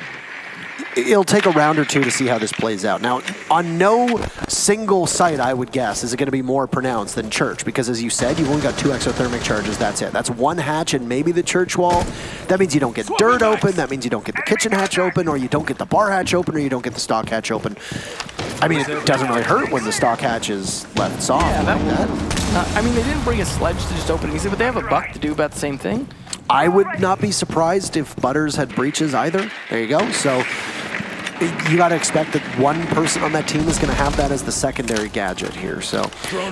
it'll take a round or two to see how this plays out. Now, on no single site, I would guess, is it going to be more pronounced than Church, because as you said, you've only got 2 exothermic charges, that's it. That's 1 hatch and maybe the Church wall. That means you don't get dirt open, that means you don't get the kitchen hatch open, or you don't get the bar hatch open, or you don't get the stock hatch open. I mean, it doesn't really hurt when the stock hatch is left soft like that. I mean, they didn't bring a sledge to just open it easy, but they have a Buck to do about the same thing. I would not be surprised if Butters had breaches either. There you go. So you got to expect that one person on that team is going to have that as the secondary gadget here. So,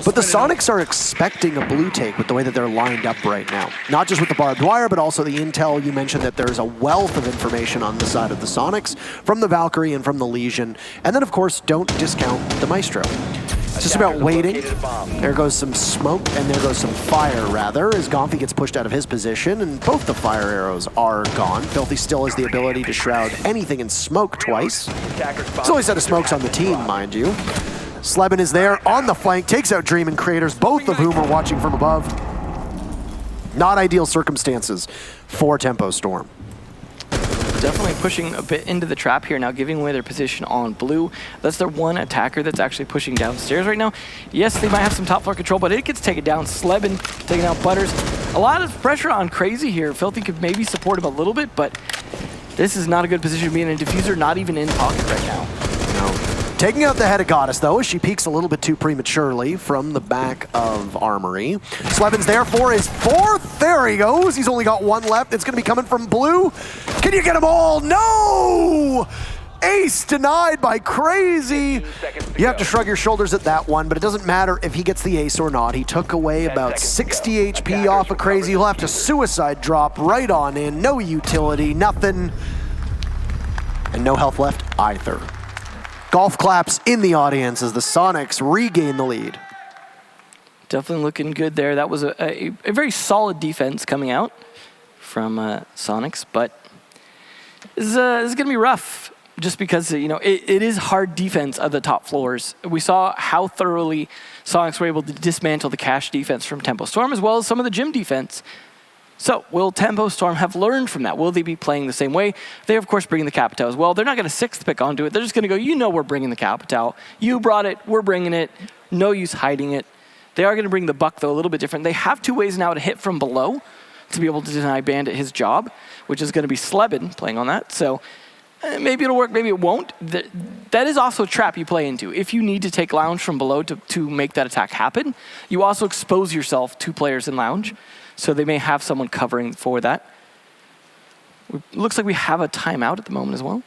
but the Sonics are expecting a blue take with the way that they're lined up right now. Not just with the barbed wire, but also the intel. You mentioned that there's a wealth of information on the side of the Sonics from the Valkyrie and from the Legion. And then, of course, don't discount the Maestro. It's just about waiting. There goes some smoke, and there goes some fire, rather, as Gomfy gets pushed out of his position, and both the fire arrows are gone. Filthy still has the ability to shroud anything in smoke twice. There's only a set of smokes on the team, mind you. Sleben is there on the flank, takes out Dream and Creators, both of whom are watching from above. Not ideal circumstances for Tempo Storm. Definitely pushing a bit into the trap here now, giving away their position on blue. That's their one attacker that's actually pushing downstairs right now. Yes, they might have some top floor control, but it gets taken down. Sleben taking out Butters. A lot of pressure on Crazy here. Filthy could maybe support him a little bit, but this is not a good position to be in. A Diffuser not even in pocket right now. No. Taking out the head of Goddess, though, as she peeks a little bit too prematurely from the back of Armory. Sleben's there for his 4th. There he goes. He's only got 1 left. It's going to be coming from blue. Can you get them all? No! Ace denied by Crazy. You have to shrug your shoulders at that one, but it doesn't matter if he gets the ace or not. He took away about 60 HP off of Crazy. He'll have to suicide drop right on in. No utility, nothing. And no health left either. Golf claps in the audience as the Sonics regain the lead. Definitely looking good there. That was a very solid defense coming out from Sonics, but this is going to be rough just because, you know, it is hard defense of the top floors. We saw how thoroughly Sonics were able to dismantle the cash defense from Tempo Storm as well as some of the gym defense. So, will Tempo Storm have learned from that? Will they be playing the same way? They, of course, bringing the Capitao as well. They're not going to 6th pick onto it. They're just going to go, you know we're bringing the Capitao. You brought it. We're bringing it. No use hiding it. They are going to bring the Buck, though, a little bit different. They have 2 ways now to hit from below to be able to deny Bandit his job, which is going to be Sleben playing on that. So, maybe it'll work, maybe it won't. That is also a trap you play into. If you need to take Lounge from below to make that attack happen, you also expose yourself to players in Lounge, so they may have someone covering for that. Looks like we have a timeout at the moment as well.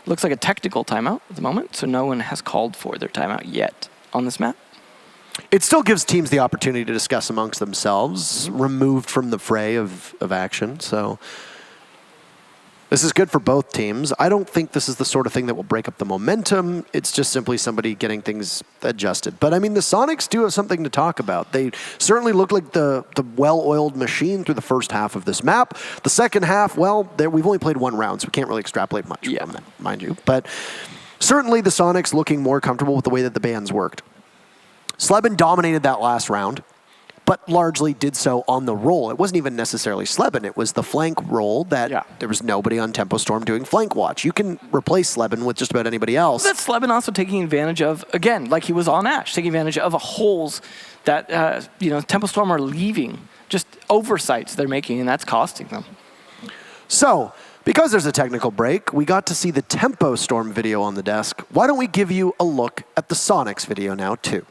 Looks like a technical timeout at the moment, so no one has called for their timeout yet on this map. It still gives teams the opportunity to discuss amongst themselves, removed from the fray of action. So this is good for both teams. I don't think this is the sort of thing that will break up the momentum. It's just simply somebody getting things adjusted. But I mean, the Sonics do have something to talk about. They certainly look like the well-oiled machine through the first half of this map. The second half, well, we've only played one round, so we can't really extrapolate much from that, mind you. But certainly the Sonics looking more comfortable with the way that the bands worked. Sleben dominated that last round, but largely did so on the roll. It wasn't even necessarily Sleben. It was the flank roll that there was nobody on Tempo Storm doing flank watch. You can replace Sleben with just about anybody else. That's Sleben also taking advantage of, again, like he was on Ash, taking advantage of holes that Tempo Storm are leaving, just oversights they're making, and that's costing them. So, because there's a technical break, we got to see the Tempo Storm video on the desk. Why don't we give you a look at the Sonics video now, too?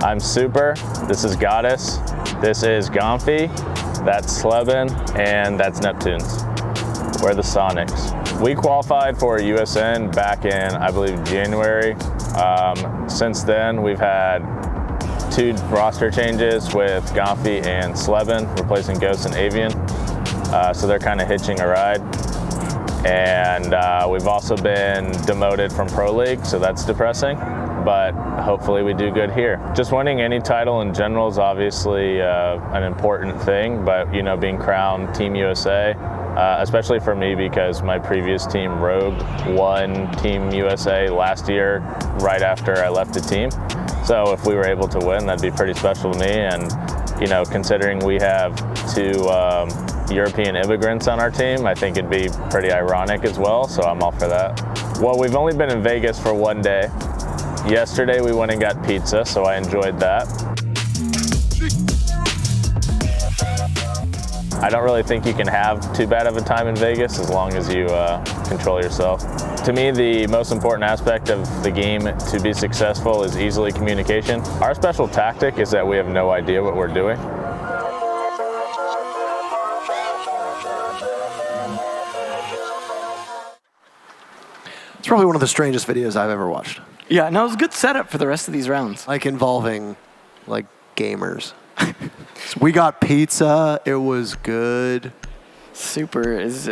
I'm Super, this is Goddess, this is Gomfy, that's Sleben, and that's Neptunes. We're the Sonics. We qualified for USN back in, I believe, January. Since then, we've had 2 roster changes with Gomfy and Sleben, replacing Ghost and Avian. So they're kind of hitching a ride. And we've also been demoted from Pro League, so that's depressing. But hopefully we do good here. Just winning any title in general is obviously an important thing, but being crowned Team USA, especially for me because my previous team, Rogue, won Team USA last year right after I left the team. So if we were able to win, that'd be pretty special to me. And considering we have 2 European immigrants on our team, I think it'd be pretty ironic as well, so I'm all for that. Well, we've only been in Vegas for 1 day. Yesterday we went and got pizza, so I enjoyed that. I don't really think you can have too bad of a time in Vegas as long as you control yourself. To me, the most important aspect of the game to be successful is easily communication. Our special tactic is that we have no idea what we're doing. It's probably one of the strangest videos I've ever watched. Yeah, no, it was a good setup for the rest of these rounds. Like involving, gamers. So we got pizza. It was good. Super is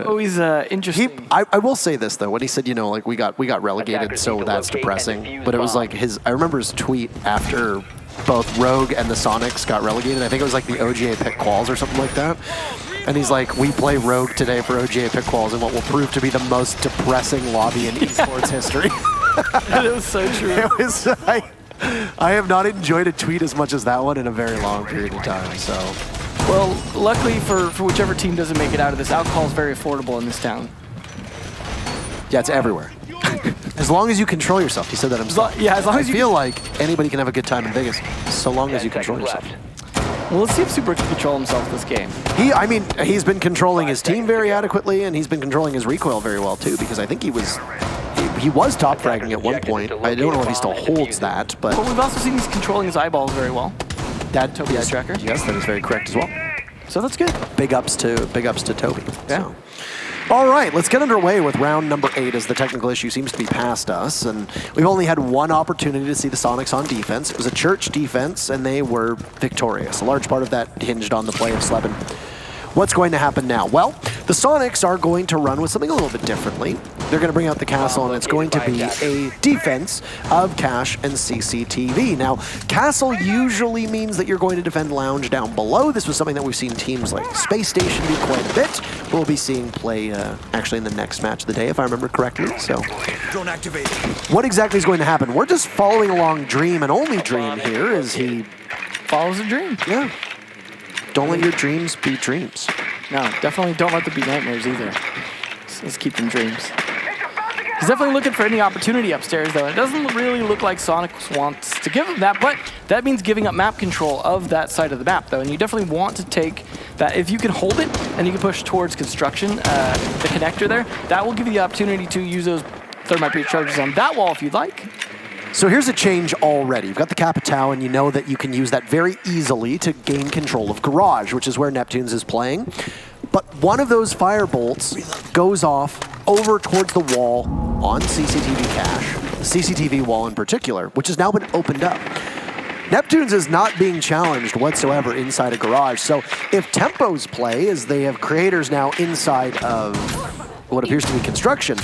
always interesting. I will say this though, when he said, we got relegated, so that's depressing. But it was like I remember his tweet after both Rogue and the Sonics got relegated. I think it was like the OGA pick quals or something like that. And he's like, we play Rogue today for OGA pick quals in what will prove to be the most depressing lobby in esports history. It was so true. It was I have not enjoyed a tweet as much as that one in a very long period of time. So, well, luckily for whichever team doesn't make it out of this, alcohol is very affordable in this town. Yeah, it's everywhere. As long as you control yourself. He said that himself. As long as I feel like anybody can have a good time in Vegas, so long as you control yourself. Well, let's see if Super can control himself this game. He's been controlling his team very adequately, and he's been controlling his recoil very well too. Because I think he was top fragging at one point. I don't know if he still holds that, but we've also seen he's controlling his eyeballs very well. That Toby Eye Tracker. Yes, that is very correct as well. So that's good. Big ups to Toby. Yeah. So. All right, let's get underway with round number 8 as the technical issue seems to be past us. And we've only had one opportunity to see the Sonics on defense. It was a church defense, and they were victorious. A large part of that hinged on the play of Sleben. What's going to happen now? Well, the Sonics are going to run with something a little bit differently. They're going to bring out the castle, and it's going to be a defense of cache and CCTV. Now, castle usually means that you're going to defend lounge down below. This was something that we've seen teams like Space Station do quite a bit. We'll be seeing play actually in the next match of the day, if I remember correctly. So, drone activated. What exactly is going to happen? We're just following along Dream and only Dream here as he follows a dream. Yeah. Don't let your dreams be dreams. No, definitely don't let them be nightmares either. Let's keep them dreams. He's definitely looking for any opportunity upstairs, though. It doesn't really look like Soniqs wants to give him that, but that means giving up map control of that side of the map, though, and you definitely want to take that. If you can hold it and you can push towards construction, the connector there, that will give you the opportunity to use those thermite breach charges on that wall if you'd like. So here's a change already. You've got the Capitao, and you know that you can use that very easily to gain control of Garage, which is where Neptunes is playing. But one of those fire bolts goes off over towards the wall on CCTV cache, the CCTV wall in particular, which has now been opened up. Neptunes is not being challenged whatsoever inside a Garage. So if Tempo's play, as they have creators now inside of what appears to be construction,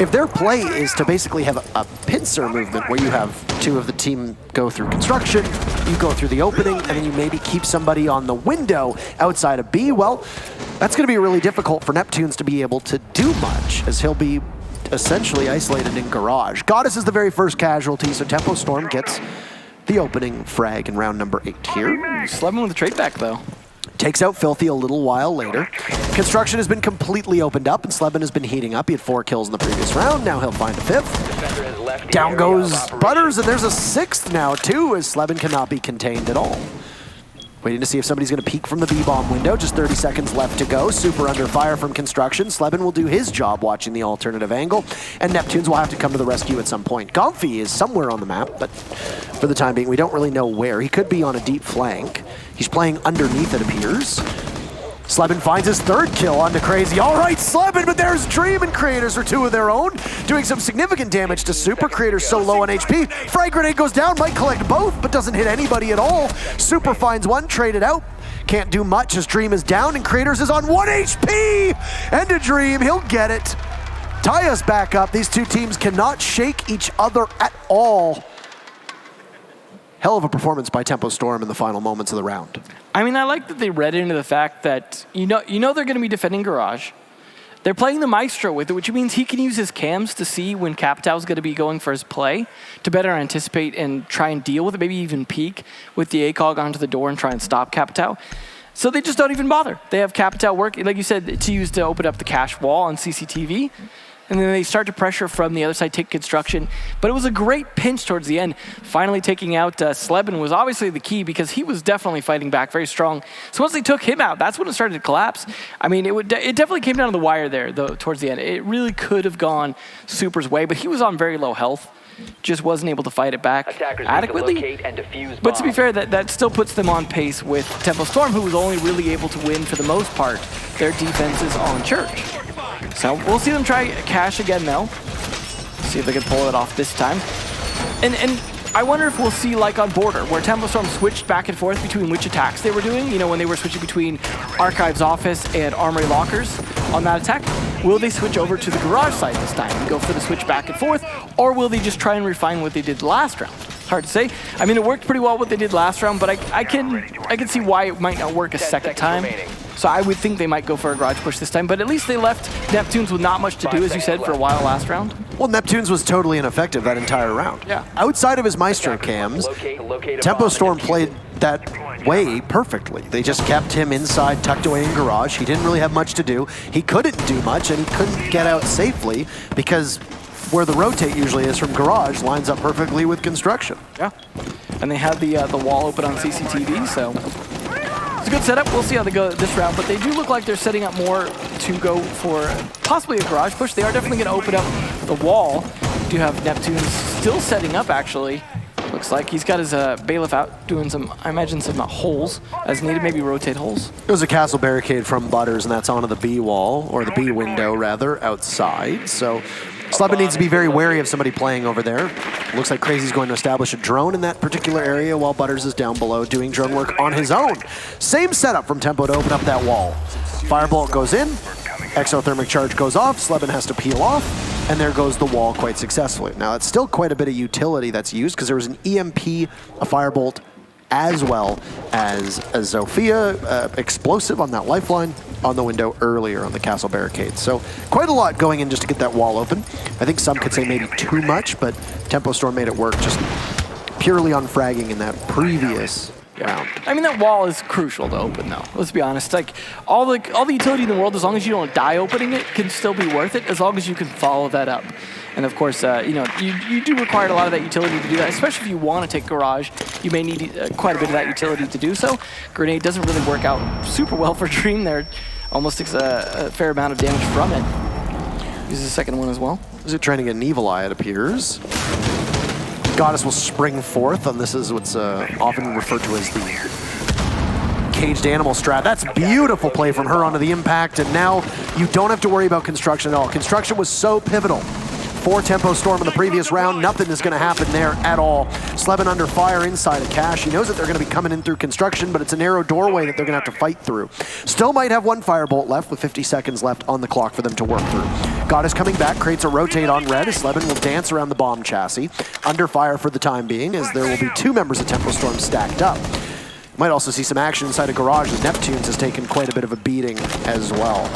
if their play is to basically have a pincer movement where you have two of the team go through construction, you go through the opening, and then you maybe keep somebody on the window outside of B, well, that's going to be really difficult for Neptunes to be able to do much, as he'll be essentially isolated in Garage. Goddess is the very first casualty, so Tempo Storm gets the opening frag in round number 8 here. Slevin with the trade back, though. Takes out Filthy a little while later. Construction has been completely opened up, and Slevin has been heating up. He had 4 kills in the previous round. Now he'll find a 5th. Down goes Butters, and there's a 6th now, too, as Slevin cannot be contained at all. Waiting to see if somebody's going to peek from the B-bomb window. Just 30 seconds left to go. Super under fire from Construction. Slevin will do his job watching the alternative angle, and Neptunes will have to come to the rescue at some point. Gomfy is somewhere on the map, but for the time being, we don't really know where. He could be on a deep flank. He's playing underneath, it appears. Slevin finds his 3rd kill onto Crazy. All right, Slevin, but there's Dream, and Creators are 2 of their own, doing some significant damage to Super. Creators so low on HP. Frag Grenade goes down, might collect both, but doesn't hit anybody at all. Super finds one, traded out. Can't do much as Dream is down, and Creators is on 1 HP! And a Dream, he'll get it. Tie us back up. These two teams cannot shake each other at all. Hell of a performance by Tempo Storm in the final moments of the round. I mean, I like that they read into the fact that, you know they're going to be defending Garage. They're playing the Maestro with it, which means he can use his cams to see when Capitao's going to be going for his play to better anticipate and try and deal with it, maybe even peek with the ACOG onto the door and try and stop Capitao. So they just don't even bother. They have Capitao work, like you said, to use to open up the cache wall on CCTV. And then they start to pressure from the other side, take construction. But it was a great pinch towards the end. Finally taking out Slevin was obviously the key because he was definitely fighting back very strong. So once they took him out, that's when it started to collapse. I mean, it definitely came down to the wire there, though, towards the end. It really could have gone Super's way, but he was on very low health. Just wasn't able to fight it back adequately. But to be fair, that still puts them on pace with Tempo Storm, who was only really able to win, for the most part, their defenses on Church. So we'll see them try cache again, though. See if they can pull it off this time. And I wonder if we'll see, like on Border, where Tempo Storm switched back and forth between which attacks they were doing. You know, when they were switching between Archives Office and Armory Lockers on that attack. Will they switch over to the Garage side this time and go for the switch back and forth? Or will they just try and refine what they did last round? Hard to say. I mean, it worked pretty well what they did last round, but I can see why it might not work a second time. So I would think they might go for a Garage push this time, but at least they left Neptunes with not much to do, as you said, for a while last round. Well, Neptunes was totally ineffective that entire round. Yeah. Outside of his Maestro cams, Tempo Storm played that way perfectly. They just kept him inside, tucked away in Garage. He didn't really have much to do. He couldn't do much, and he couldn't get out safely because where the rotate usually is from Garage lines up perfectly with Construction. Yeah. And they had the wall open on CCTV, so it's a good setup. We'll see how they go this round, but they do look like they're setting up more to go for possibly a Garage push. They are definitely going to open up the wall. Do have Neptunes still setting up, actually. Looks like he's got his bailiff out doing some, I imagine, some holes as needed, maybe rotate holes. It was a castle barricade from Butters, and that's onto the B wall, or the B window rather, outside. So Slevin needs to be very wary of somebody playing over there. Looks like Crazy's going to establish a drone in that particular area while Butters is down below doing drone work on his own. Same setup from Tempo to open up that wall. Firebolt goes in, exothermic charge goes off, Slevin has to peel off, and there goes the wall quite successfully. Now, it's still quite a bit of utility that's used because there was an EMP, a firebolt, as well as a Zofia explosive on that lifeline on the window earlier on the castle barricade. So quite a lot going in just to get that wall open. I think some could say maybe too much, but Tempo Storm made it work just purely on fragging in that previous round. I mean, that wall is crucial to open, though. Let's be honest. Like, all the utility in the world, as long as you don't die opening it, can still be worth it, as long as you can follow that up. And of course, you do require a lot of that utility to do that, especially if you want to take Garage. You may need quite a bit of that utility to do so. Grenade doesn't really work out super well for Dream there. Almost takes a fair amount of damage from it. Uses the second one as well. Is it trying to get an Evil Eye, it appears. Goddess will spring forth, and this is what's often referred to as the caged animal strat. That's beautiful play from her onto the impact, and now you don't have to worry about construction at all. Construction was so pivotal for Tempo Storm in the previous round. Nothing is going to happen there at all. Sleben under fire inside of Cash. He knows that they're going to be coming in through construction, but it's a narrow doorway that they're going to have to fight through. Still might have one firebolt left with 50 seconds left on the clock for them to work through. Goddess coming back, creates a rotate on red as Sleben will dance around the bomb chassis. Under fire for the time being, as there will be 2 members of Tempo Storm stacked up. Might also see some action inside of Garage as Neptunes has taken quite a bit of a beating as well.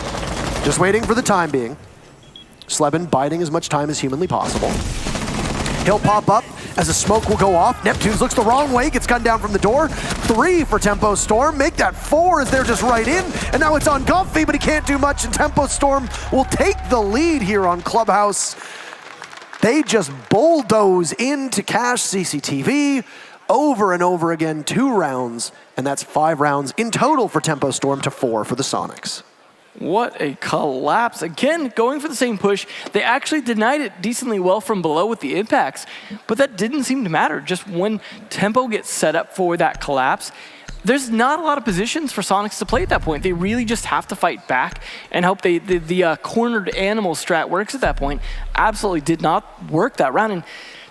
Just waiting for the time being. Sleben biding as much time as humanly possible. He'll pop up as the smoke will go off. Neptunes looks the wrong way, gets gunned down from the door. 3 for Tempo Storm, make that 4 as they're just right in. And now it's on Gumpy, but he can't do much, and Tempo Storm will take the lead here on Clubhouse. They just bulldoze into Cash CCTV over and over again, 2 rounds, and that's 5 rounds in total for Tempo Storm to 4 for the Sonics. What a collapse. Again, going for the same push. They actually denied it decently well from below with the impacts, but that didn't seem to matter. Just when Tempo gets set up for that collapse, there's not a lot of positions for Sonics to play at that point. They really just have to fight back and hope the cornered animal strat works at that point. Absolutely did not work that round. And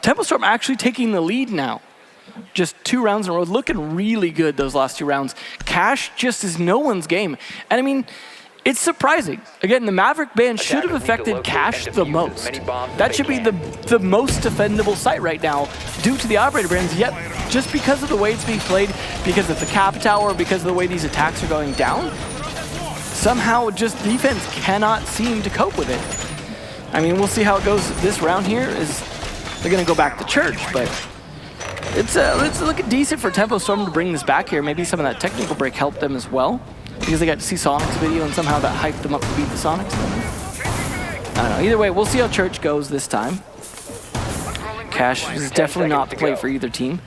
Tempo Storm actually taking the lead now. Just 2 rounds in a row. Looking really good those last 2 rounds. Cash just is no one's game. And I mean, it's surprising. Again, the Maverick ban should have affected Cash the most. That should be the most defendable site right now due to the operator bans, yet just because of the way it's being played, because of the cap tower, because of the way these attacks are going down, somehow just defense cannot seem to cope with it. I mean, we'll see how it goes this round here. They're gonna go back to church, but it's looking decent for Tempo Storm to bring this back here. Maybe some of that technical break helped them as well, because they got to see Sonic's video and somehow that hyped them up to beat the Sonics. I don't know. Either way, we'll see how Church goes this time. Cash is definitely not the play for either team.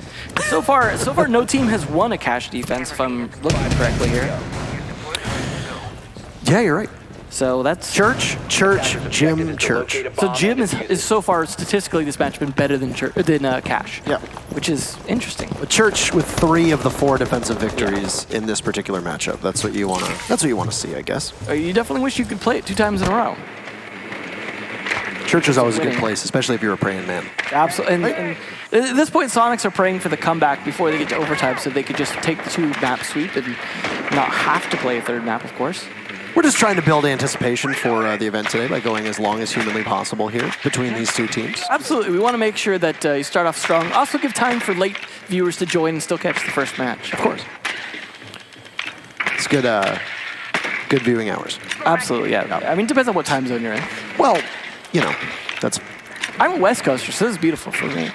So far, no team has won a Cash defense, if I'm looking correctly here. Yeah, you're right. So that's Church, Jim, Church. So Jim is so far statistically this match been better than Cash. Yeah, which is interesting. A Church with 3 of the 4 defensive victories in this particular matchup. That's what you want to. That's what you want to see, I guess. You definitely wish you could play it 2 times in a row. Church is always a good place, especially if you're a praying man. Absolutely. And at this point, Sonics are praying for the comeback before they get to overtime, so they could just take the 2-map sweep and not have to play a 3rd map, of course. We're just trying to build anticipation for the event today by going as long as humanly possible here between these 2 teams. Absolutely. We want to make sure that you start off strong. Also give time for late viewers to join and still catch the first match. Of course. It's good viewing hours. Absolutely, yeah. I mean, it depends on what time zone you're in. Well, you know, that's... I'm a West Coaster, so this is beautiful for me.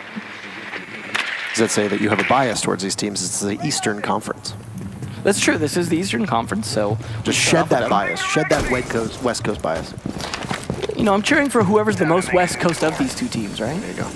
Does that say that you have a bias towards these teams? It's the Eastern Conference. That's true. This is the Eastern Conference, so... Just shed that bias. Shed that West Coast bias. You know, I'm cheering for whoever's the most West Coast of these 2 teams, right? There you go.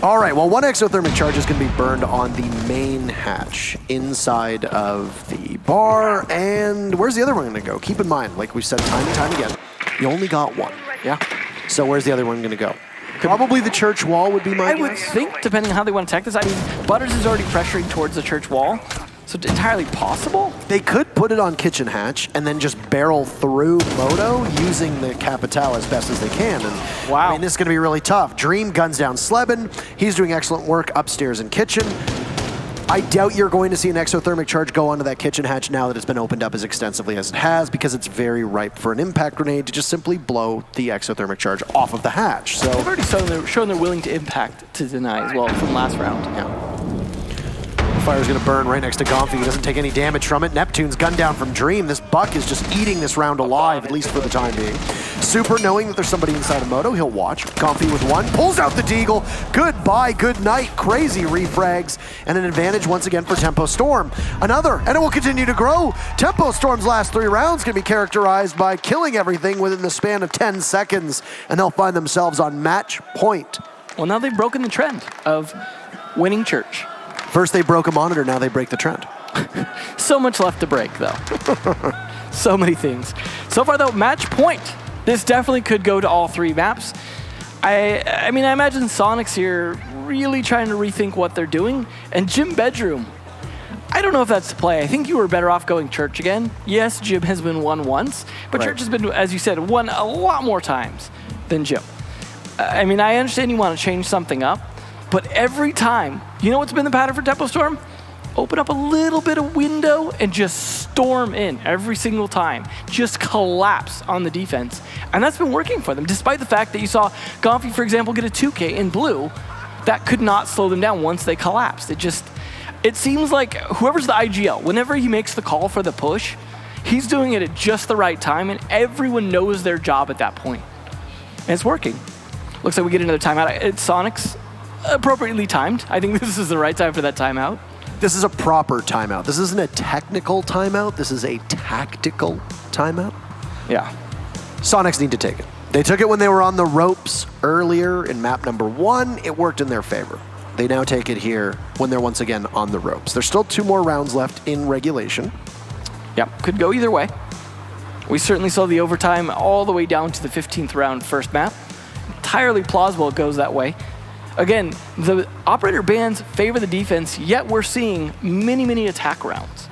All right, well, 1 exothermic charge is going to be burned on the main hatch inside of the bar. And where's the other one going to go? Keep in mind, like we've said time and time again, you only got 1. Yeah. So where's the other one going to go? Probably the church wall would be my guess. I would think, depending on how they want to attack this. I mean, Butters is already pressuring towards the church wall. So it's entirely possible? They could put it on kitchen hatch and then just barrel through Moto using the Capital as best as they can. And wow. I mean, this is going to be really tough. Dream guns down Sleben. He's doing excellent work upstairs in kitchen. I doubt you're going to see an exothermic charge go onto that kitchen hatch now that it's been opened up as extensively as it has, because it's very ripe for an impact grenade to just simply blow the exothermic charge off of the hatch. So they've already shown they're willing to impact to deny as well from last round. Yeah. Fire's going to burn right next to Gomfi. He doesn't take any damage from it. Neptune's gunned down from Dream. This Buck is just eating this round alive, at least for the time being. Super, knowing that there's somebody inside of Moto, he'll watch. Gomfi with one, pulls out the Deagle. Goodbye, good night. Crazy refrags, and an advantage once again for Tempo Storm. Another, and it will continue to grow. Tempo Storm's last 3 rounds can be characterized by killing everything within the span of 10 seconds, and they'll find themselves on match point. Well, now they've broken the trend of winning church. First they broke a monitor, now they break the trend. So much left to break, though. So many things. So far, though, match point. This definitely could go to all 3 maps. I mean, I imagine Soniqs here really trying to rethink what they're doing. And Jim Bedroom, I don't know if that's the play. I think you were better off going Church again. Yes, Jim has been won once, but Church has been, as you said, won a lot more times than Jim. I mean, I understand you want to change something up, but every time, you know what's been the pattern for Tempo Storm? Open up a little bit of window and just storm in every single time. Just collapse on the defense. And that's been working for them, despite the fact that you saw Gomfi, for example, get a 2K in blue. That could not slow them down once they collapsed. It seems like whoever's the IGL, whenever he makes the call for the push, he's doing it at just the right time, and everyone knows their job at that point. And it's working. Looks like we get another timeout. It's Soniqs, appropriately timed. I think this is the right time for that timeout. This is a proper timeout. This isn't a technical timeout. This is a tactical timeout. Yeah. Soniqs need to take it. They took it when they were on the ropes earlier in map number 1. It worked in their favor. They now take it here when they're once again on the ropes. There's still 2 more rounds left in regulation. Yep, could go either way. We certainly saw the overtime all the way down to the 15th round first map. Entirely plausible it goes that way. Again, the operator bans favor the defense, yet we're seeing many, many attack rounds.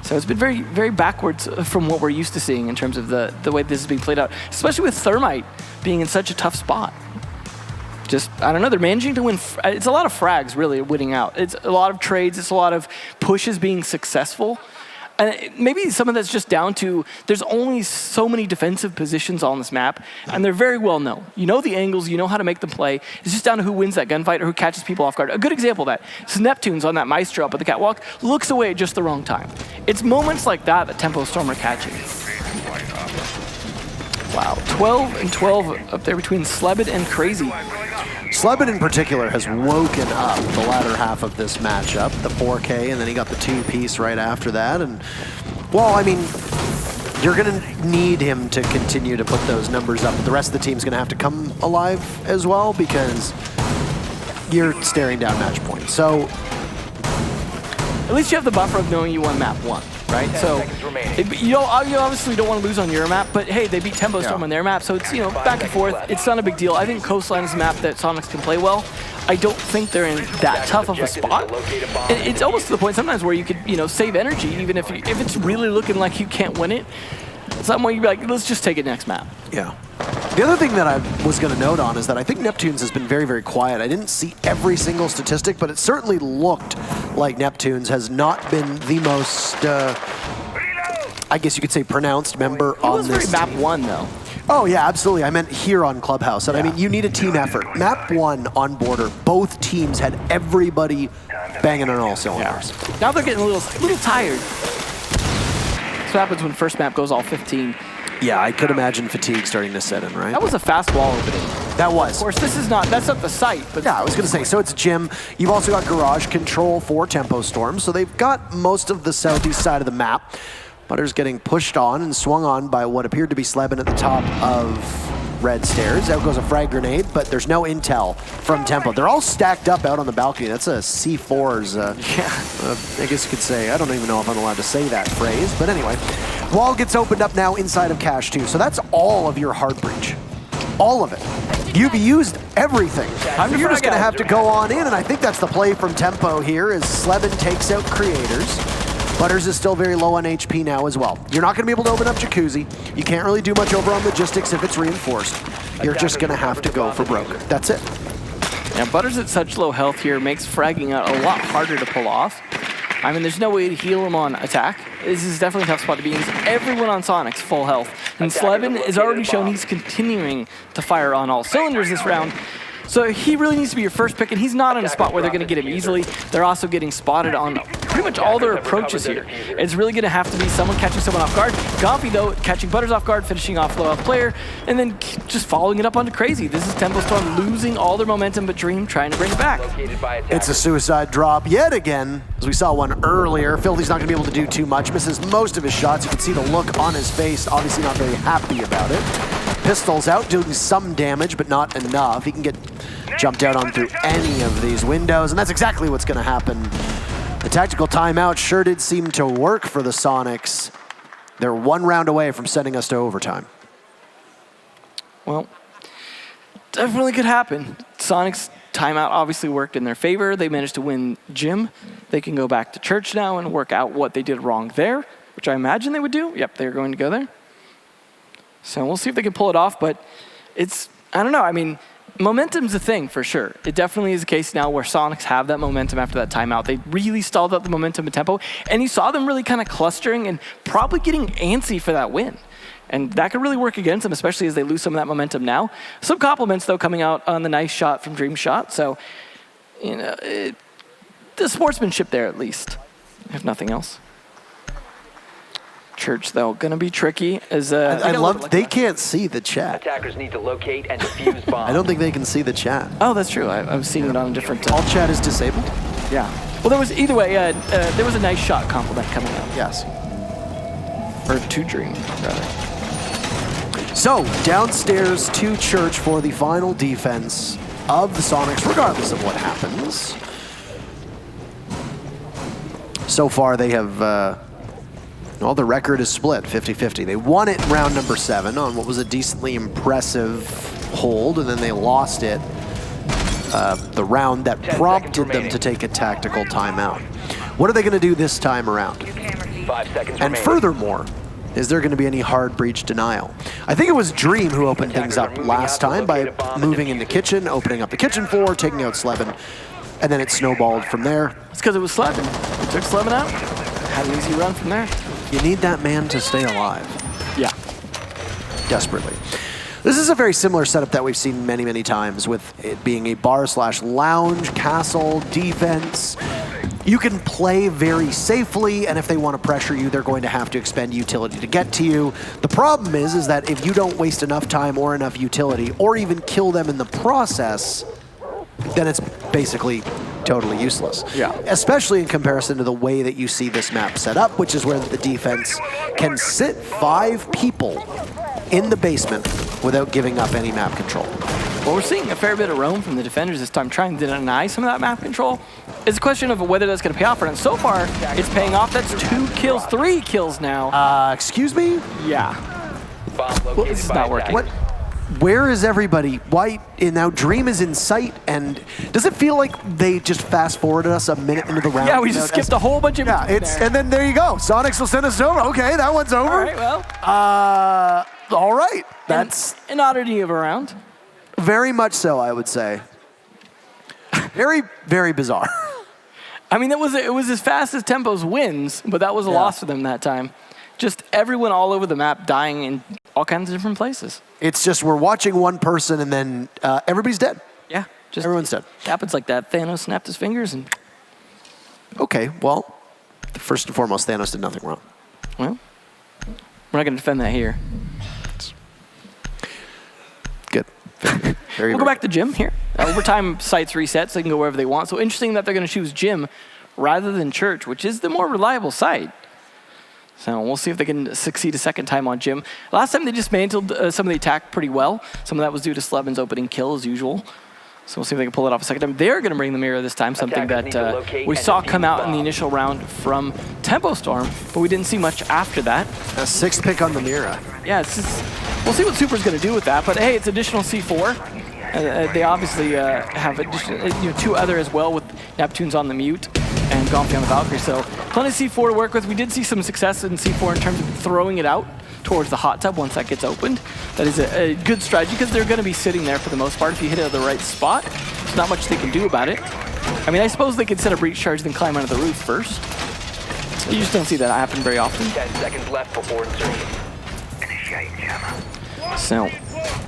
So it's been very, very backwards from what we're used to seeing in terms of the way this is being played out, especially with Thermite being in such a tough spot. Just, I don't know, they're managing to win. It's a lot of frags, really, winning out. It's a lot of trades. It's a lot of pushes being successful. And maybe some of that's just down to there's only so many defensive positions on this map, and they're very well known. You know the angles, you know how to make them play. It's just down to who wins that gunfight or who catches people off guard. A good example of that is Neptune's on that Maestro up at the catwalk, looks away at just the wrong time. It's moments like that that Tempo Storm are catching. Wow, 12 and 12 up there between Slebit and Crazy. Slebit in particular has woken up the latter half of this matchup, the 4K, and then he got the 2-piece right after that. And, well, I mean, you're going to need him to continue to put those numbers up. The rest of the team's going to have to come alive as well because you're staring down match point. So at least you have the buffer of knowing you won map 1. Right, so you obviously don't want to lose on your map, but hey, they beat Tempo Storm on their map, so it's back and forth. It's not a big deal. I think Coastline is a map that Soniqs can play well. I don't think they're in that tough of a spot. It's almost to the point sometimes where you could save energy, even if it's really looking like you can't win it. Something where you'd be like, let's just take it next map. Yeah. The other thing that I was going to note on is that I think Neptune's has been very, very quiet. I didn't see every single statistic, but it certainly looked like Neptune's has not been the most, I guess you could say, pronounced member on this team. It was very map 1, though. Oh, yeah, absolutely. I meant here on Clubhouse. And I mean, you need a team effort. Map 1 on Border, both teams had everybody banging on all cylinders. Yeah. Now they're getting a little tired. That's what happens when first map goes all 15. Yeah, I could imagine fatigue starting to set in, right? That was a fast wall opening. That was. Of course, that's not the site. But yeah, I was going to say, so it's Jim. You've also got garage control for Tempo Storm, so they've got most of the southeast side of the map. Butter's getting pushed on and swung on by what appeared to be Slebin at the top of red stairs. Out goes a frag grenade, but there's no intel from Tempo. They're all stacked up out on the balcony. That's a C4's, I guess you could say. I don't even know if I'm allowed to say that phrase, but anyway. Wall gets opened up now inside of Cache 2, so that's all of your hard breach. All of it. You've used everything. You're just going to have to go on in, and I think that's the play from Tempo here as Slebin takes out Creators. Butters is still very low on HP now as well. You're not going to be able to open up Jacuzzi. You can't really do much over on Logistics if it's reinforced. You're just going to have to go for broke. That's it. Yeah, Butters at such low health here makes fragging out a lot harder to pull off. I mean, there's no way to heal him on attack. This is definitely a tough spot to be in. Everyone on Soniqs full health. And Slebin has already shown he's continuing to fire on all cylinders this round. So he really needs to be your first pick, and he's not in a spot where they're going to get him easily. They're also getting spotted on pretty much all their approaches here. It's really going to have to be someone catching someone off guard. Gomphy, though, catching Butters off guard, finishing off low off player, and then just following it up onto Crazy. This is Tempo Storm losing all their momentum, but Dream trying to bring it back. It's a suicide drop yet again, as we saw one earlier. Filthy's not going to be able to do too much. Misses most of his shots. You can see the look on his face. Obviously not very happy about it. Pistol's out, doing some damage, but not enough. He can get jumped out on through any of these windows, and that's exactly what's going to happen. The tactical timeout sure did seem to work for the Sonics. They're one round away from sending us to overtime. Well, definitely could happen. Sonics timeout obviously worked in their favor. They managed to win gym. They can go back to church now and work out what they did wrong there, which I imagine they would do. Yep, they're going to go there. So we'll see if they can pull it off, but it's, I don't know. I mean, momentum's a thing for sure. It definitely is a case now where Sonics have that momentum after that timeout. They really stalled out the momentum and tempo, and you saw them really kind of clustering and probably getting antsy for that win. And that could really work against them, especially as they lose some of that momentum now. Some compliments, though, coming out on the nice shot from Dream Shot. So, you know, the sportsmanship there at least, if nothing else. Church, though, gonna be tricky. As I love they can't see the chat. Attackers need to locate and defuse bombs. I don't think they can see the chat. Oh, that's true. I've seen it on a different. All chat is disabled. Yeah. Well, there was either way. There was a nice shot compliment coming out. Yes. Or to Dream, rather. So downstairs to church for the final defense of the Sonics, regardless of what happens. So far, they have. Well, the record is split 50-50. They won it in round number 7 on what was a decently impressive hold, and then they lost it the round that prompted them to take a tactical timeout. What are they going to do this time around? 5 seconds And remaining. furthermore, is there going to be any hard breach denial? I think it was Dream who opened things up last time by moving into kitchen, opening up the kitchen floor, taking out Slevin, and then it snowballed from there. It's because it was Slevin. They took Slevin out, had an easy run from there. You need that man to stay alive. Yeah. Desperately. This is a very similar setup that we've seen many, many times, with it being a bar/lounge, castle, defense. You can play very safely, and if they want to pressure you, they're going to have to expend utility to get to you. The problem is that if you don't waste enough time or enough utility, or even kill them in the process, then it's basically totally useless. Yeah. Especially in comparison to the way that you see this map set up, which is where the defense can sit 5 people in the basement without giving up any map control. Well, we're seeing a fair bit of roam from the defenders this time, trying to deny some of that map control. It's a question of whether that's going to pay off or not. So far, it's paying off. That's 2 kills, 3 kills now. Excuse me? Yeah. Bomb Well, located this is by not working. attackers. Where is everybody? Why? And now Dream is in sight, and does it feel like they just fast forwarded us a minute into the round? Yeah, we just skipped a whole bunch of. Yeah, and then there you go. Sonics will send us over. Okay, that one's over. All right, well. All right. That's an oddity of a round. very much so, I would say. Very, very bizarre. I mean, it was as fast as Tempo's wins, but that was a loss for them that time. Just everyone all over the map dying in all kinds of different places. It's just we're watching one person, and then everybody's dead. Yeah, just Everyone's dead. happens like that. Thanos snapped his fingers, and Okay, well, first and foremost, Thanos did nothing wrong. well, we're not going to defend that here. Good. Very We'll go back to Jim here. Overtime sites reset, so they can go wherever they want. So interesting that they're going to choose Jim rather than Church, which is the more reliable site. So we'll see if they can succeed a second time on Jim. Last time they dismantled some of the attack pretty well. Some of that was due to Slevin's opening kill as usual. So we'll see if they can pull it off a second time. They're going to bring the mirror this time, something that we saw come out in the initial round from Tempo Storm, but we didn't see much after that. A 6th pick on the Mira. Yeah, it's just, we'll see what Super's going to do with that, but hey, it's additional C4. They obviously have additional, 2 other as well with Neptune's on the mute and Gomphy on the Valkyrie, so plenty of C4 to work with. We did see some success in C4 in terms of throwing it out towards the hot tub once that gets opened. That is a good strategy because they're going to be sitting there for the most part. If you hit it at the right spot, there's not much they can do about it. I mean, I suppose they could set a breach charge then climb onto the roof first. You just don't see that happen very often. 10 seconds left before insertion. So,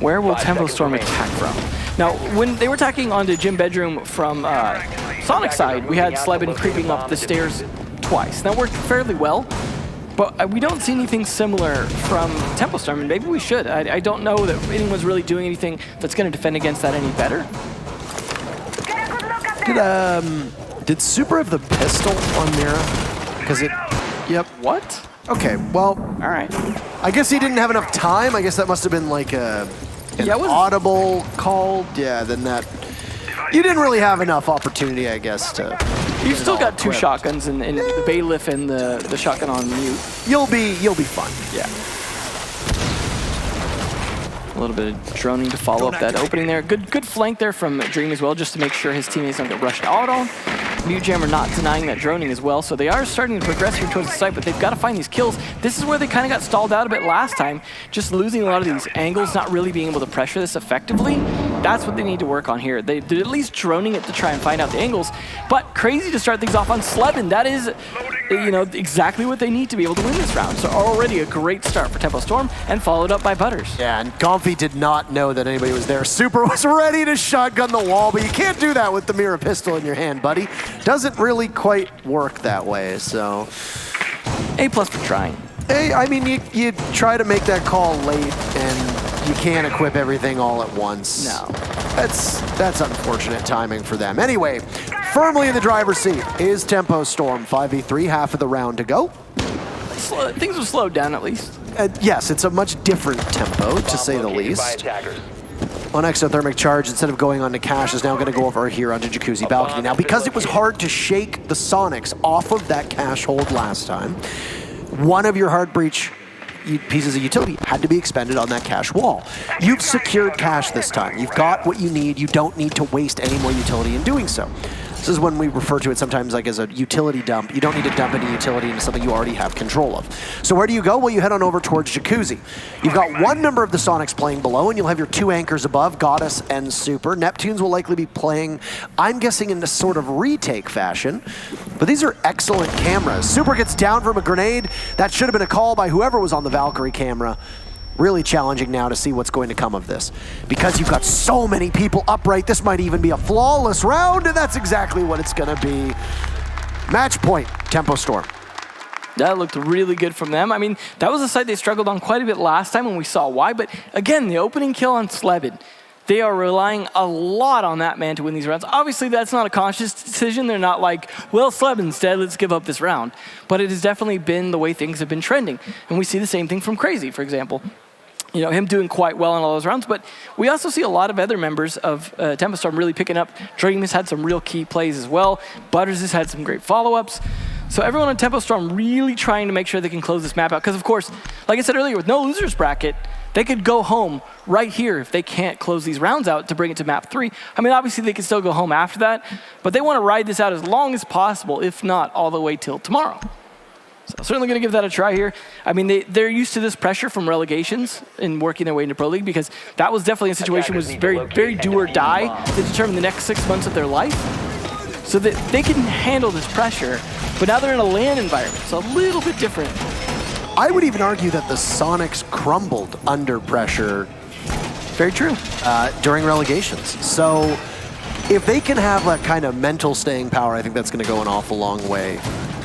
where will 5 Tempo seconds Storm remaining. attack from? Now, when they were attacking onto Gym Bedroom from Sonic's side, we had Slebin creeping up the stairs twice. That worked fairly well, but we don't see anything similar from Tempo Storm, and maybe we should. I don't know that anyone's really doing anything that's going to defend against that any better. Did Super have the pistol on Mira? Because it... Yep. What? Okay, well... All right. I guess he didn't have enough time. I guess that must have been like an audible call. Yeah, then that... You didn't really have enough opportunity, I guess, to... You've still got 2 shotguns and the bailiff and the shotgun on mute. You'll be fine. Yeah. A little bit of droning to follow up that opening there. Good flank there from Dream as well, just to make sure his teammates don't get rushed out on. Mute Jammer not denying that droning as well, so they are starting to progress here towards the site, but they've got to find these kills. This is where they kind of got stalled out a bit last time, just losing a lot of these angles, not really being able to pressure this effectively. That's what they need to work on here. They're at least droning it to try and find out the angles, but crazy to start things off on Slebin. That is, exactly what they need to be able to win this round. So already a great start for Tempo Storm, and followed up by Butters. Yeah, and Comfy did not know that anybody was there. Super was ready to shotgun the wall, but you can't do that with the Mira pistol in your hand, buddy. Doesn't really quite work that way, so... A+ for trying. Hey, I mean, you try to make that call late, and you can't equip everything all at once. No. That's unfortunate timing for them. Anyway, firmly in the driver's seat is Tempo Storm. 5v3, half of the round to go. Things have slowed down at least. Yes, it's a much different tempo, to say the least. On exothermic charge, instead of going onto Cash, is now going to go over here onto Jacuzzi Balcony. Now, because it was hard to shake the Sonics off of that Cash hold last time, one of your hard breach pieces of utility had to be expended on that Cash wall. You've secured Cash this time. You've got what you need. You don't need to waste any more utility in doing so. This is when we refer to it sometimes like as a utility dump. You don't need to dump any utility into something you already have control of. So where do you go? Well, you head on over towards Jacuzzi. You've got one member of the Sonics playing below, and you'll have your 2 anchors above, Goddess and Super. Neptunes will likely be playing, I'm guessing, in a sort of retake fashion. But these are excellent cameras. Super gets down from a grenade. That should have been a call by whoever was on the Valkyrie camera. Really challenging now to see what's going to come of this. Because you've got so many people upright, this might even be a flawless round, and that's exactly what it's gonna be. Match point, Tempo Storm. That looked really good from them. I mean, that was a site they struggled on quite a bit last time when we saw why, but again, the opening kill on Slebin. They are relying a lot on that man to win these rounds. Obviously, that's not a conscious decision. They're not like, well, Slebin's dead, let's give up this round. But it has definitely been the way things have been trending. And we see the same thing from Crazy, for example. Him doing quite well in all those rounds, but we also see a lot of other members of Tempo Storm really picking up. Dream has had some real key plays as well. Butters has had some great follow-ups. So everyone on Tempo Storm really trying to make sure they can close this map out, because of course, like I said earlier, with no losers bracket, they could go home right here if they can't close these rounds out to bring it to map 3. I mean, obviously they can still go home after that, but they want to ride this out as long as possible, if not all the way till tomorrow. So certainly going to give that a try here. I mean, they're used to this pressure from relegations and working their way into Pro League, because that was definitely a situation was very, very do or die to determine the next 6 months of their life. So that they can handle this pressure, but now they're in a LAN environment, so a little bit different. I would even argue that the Sonics crumbled under pressure. Very true. During relegations. So if they can have that kind of mental staying power, I think that's going to go an awful long way.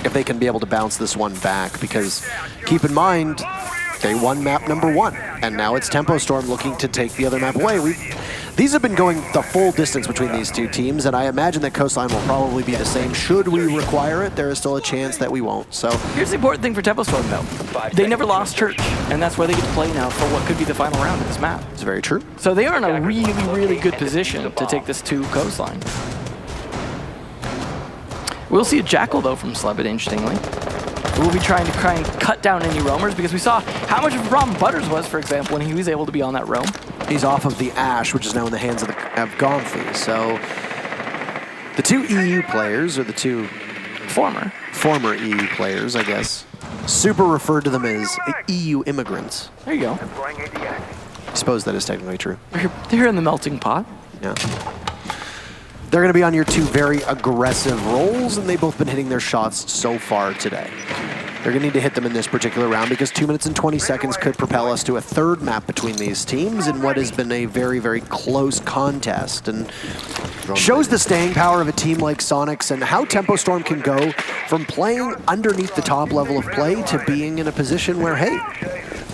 If they can be able to bounce this one back, because keep in mind, they won map number 1, and now it's Tempo Storm looking to take the other map away. These have been going the full distance between these two teams, and I imagine that Coastline will probably be the same. Should we require it, there is still a chance that we won't. So here's the important thing for Tempo Storm, though. They never lost Church, and that's where they get to play now for what could be the final round of this map. It's very true. So they are in a really, really good position to take this to Coastline. We'll see a Jackal, though, from Slebin, interestingly. We'll be trying to cut down any roamers, because we saw how much of a problem Butters was, for example, when he was able to be on that roam. He's off of the Ash, which is now in the hands of Gonfi. So the 2 EU players, or the 2 former EU players, I guess. Super referred to them as EU immigrants. There you go. I suppose that is technically true. They're in the melting pot. Yeah. They're going to be on your 2 very aggressive rolls, and they've both been hitting their shots so far today. They're going to need to hit them in this particular round because 2 minutes and 20 seconds could propel us to a third map between these teams in what has been a very, very close contest. And shows the staying power of a team like Soniqs and how Tempo Storm can go from playing underneath the top level of play to being in a position where, hey,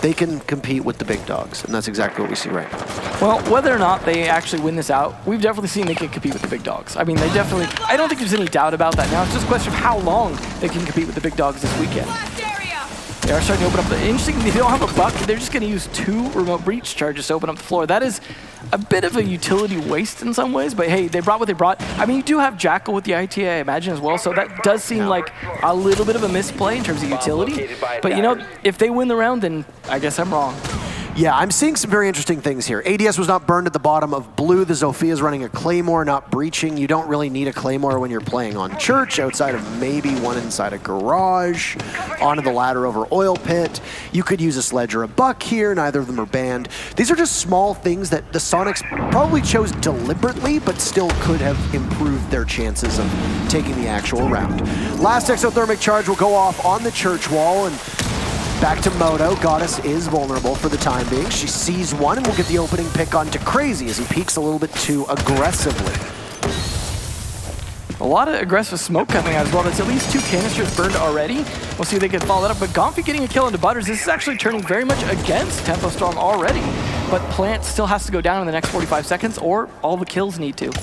they can compete with the big dogs. And that's exactly what we see right now. Well, whether or not they actually win this out, we've definitely seen they can compete with the big dogs. I mean, they definitely, I don't think there's any doubt about that now. It's just a question of how long they can compete with the big dogs this weekend. They are starting to open up. Interesting, they don't have a buck. They're just going to use 2 remote breach charges to open up the floor. That is a bit of a utility waste in some ways, but hey, they brought what they brought. I mean, you do have Jackal with the ITA, I imagine, as well, so that does seem like a little bit of a misplay in terms of utility. But you know, if they win the round, then I guess I'm wrong. Yeah, I'm seeing some very interesting things here. ADS was not burned at the bottom of blue. The Zofia is running a Claymore, not breaching. You don't really need a Claymore when you're playing on Church, outside of maybe one inside a garage, onto the ladder over Oil Pit. You could use a Sledge or a Buck here. Neither of them are banned. These are just small things that the Soniqs probably chose deliberately, but still could have improved their chances of taking the actual round. Last exothermic charge will go off on the Church wall, and back to Moto. Goddess is vulnerable for the time being. She sees one and will get the opening pick onto Crazy as he peeks a little bit too aggressively. A lot of aggressive smoke coming out as well. That's at least 2 canisters burned already. We'll see if they can follow that up. But Gomfi getting a kill into Butters. This is actually turning very much against Tempo Storm already. But Plant still has to go down in the next 45 seconds or all the kills need to.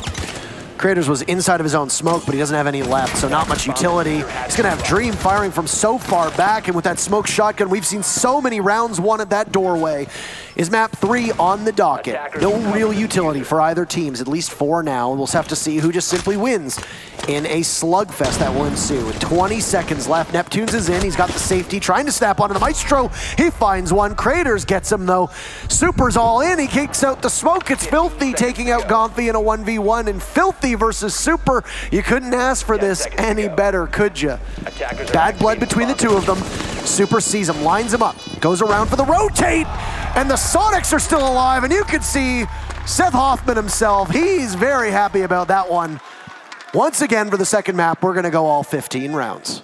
Creators was inside of his own smoke, but he doesn't have any left, so not much utility. He's gonna have Dream firing from so far back, and with that smoke shotgun, we've seen so many rounds won at that doorway. Is map 3 on the docket? No real utility for either teams, at least for now. We'll have to see who just simply wins in a slugfest that will ensue. With 20 seconds left, Neptunes is in. He's got the safety, trying to snap onto the Maestro. He finds one. Craters gets him, though. Super's all in. He kicks out the smoke. It's Filthy taking out Gomfi in a 1v1, and Filthy versus Super. You couldn't ask for this any better, could you? Bad blood between the two of them. Super sees him, lines him up, goes around for the rotate, and the Soniqs are still alive, and you can see Seth Hoffman himself. He's very happy about that one. Once again, for the second map, we're gonna go all 15 rounds.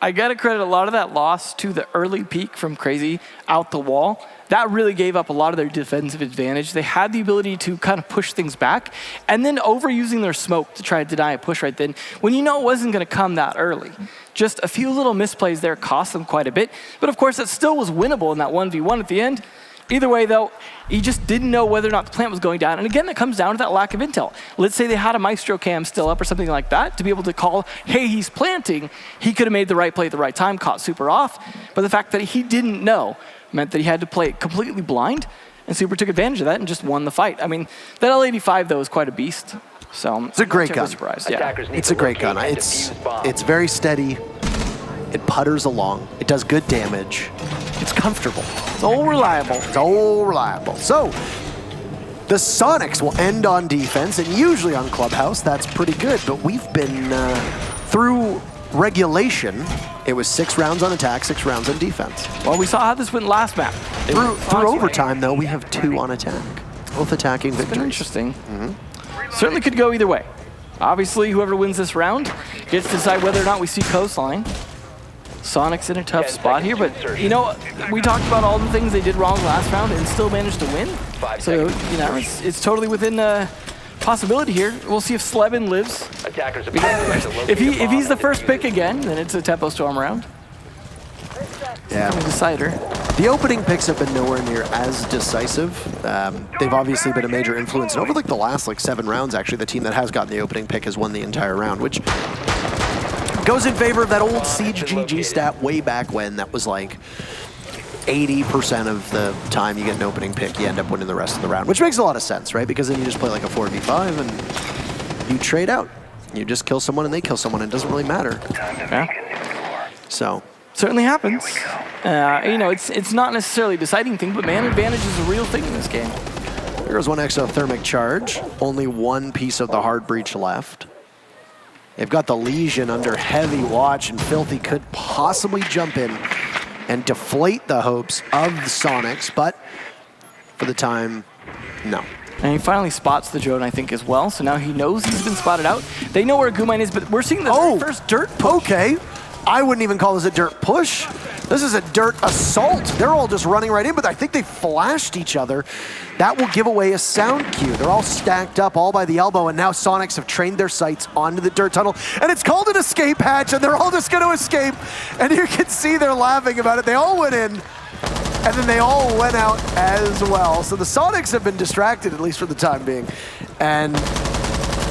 I gotta credit a lot of that loss to the early peek from Crazy out the wall. That really gave up a lot of their defensive advantage. They had the ability to kind of push things back and then overusing their smoke to try to deny a push right then when you know it wasn't gonna come that early. Just a few little misplays there cost them quite a bit, but of course it still was winnable in that 1v1 at the end. Either way though, he just didn't know whether or not the plant was going down. And again, that comes down to that lack of intel. Let's say they had a Maestro cam still up or something like that to be able to call, hey, he's planting. He could have made the right play at the right time, caught Super off. But the fact that he didn't know meant that he had to play it completely blind, and Super took advantage of that and just won the fight. I mean, that L85 though is quite a beast. So it's a great gun. Surprised. Yeah. It's a great gun. It's very steady. It putters along. It does good damage. It's comfortable. It's all reliable. It's all reliable. So, the Soniqs will end on defense, and usually on Clubhouse, that's pretty good, but we've been through regulation. It was 6 rounds on attack, 6 rounds on defense. Well, we saw how this went last map. Through overtime, though, we have 2 on attack. Both attacking victories. Interesting. Certainly could go either way. Obviously, whoever wins this round gets to decide whether or not we see Coastline. Soniqs in a tough spot here, but you know, we talked about all the things they did wrong last round and still managed to win. So, you know, it's totally within possibility here. We'll see if Slevin lives. If he's the first pick again, then it's a Tempo Storm round. Yeah. Decider. The opening picks have been nowhere near as decisive. They've obviously been a major influence. And over like the last 7 rounds, actually, the team that has gotten the opening pick has won the entire round, which goes in favor of that old Siege GG stat way back when. That was like 80% of the time you get an opening pick, you end up winning the rest of the round, which makes a lot of sense, right? Because then you just play like a 4v5 and you trade out. You just kill someone and they kill someone, and it doesn't really matter. Yeah. So. Certainly happens. You know, it's not necessarily a deciding thing, but man advantage is a real thing in this game. Here goes one exothermic charge. Only one piece of the hard breach left. They've got the Legion under heavy watch, and Filthy could possibly jump in and deflate the hopes of the Soniqs, but for the time, no. And he finally spots the drone, I think, as well. So now he knows he's been spotted out. They know where Gumine is, but we're seeing the very first dirt poke. Okay. I wouldn't even call this a dirt push. This is a dirt assault. They're all just running right in, but I think they flashed each other. That will give away a sound cue. They're all stacked up, all by the elbow, and now Soniqs have trained their sights onto the dirt tunnel, and it's called an escape hatch, and they're all just going to escape, and you can see they're laughing about it. They all went in, and then they all went out as well. So the Soniqs have been distracted, at least for the time being, and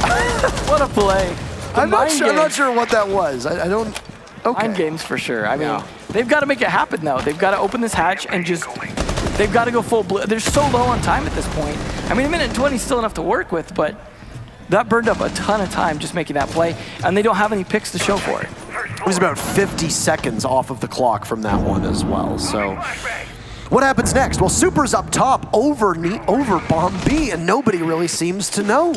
What a play. I'm not sure what that was. I don't. Okay. Mind games for sure. I mean, they've got to make it happen, though. They've got to open this hatch and just, they've got to go full blue. They're so low on time at this point. I mean, a minute 20 is still enough to work with, but that burned up a ton of time just making that play, and they don't have any picks to show for it. It was about 50 seconds off of the clock from that one as well. So what happens next? Well, Super's up top over Bomb B, and nobody really seems to know.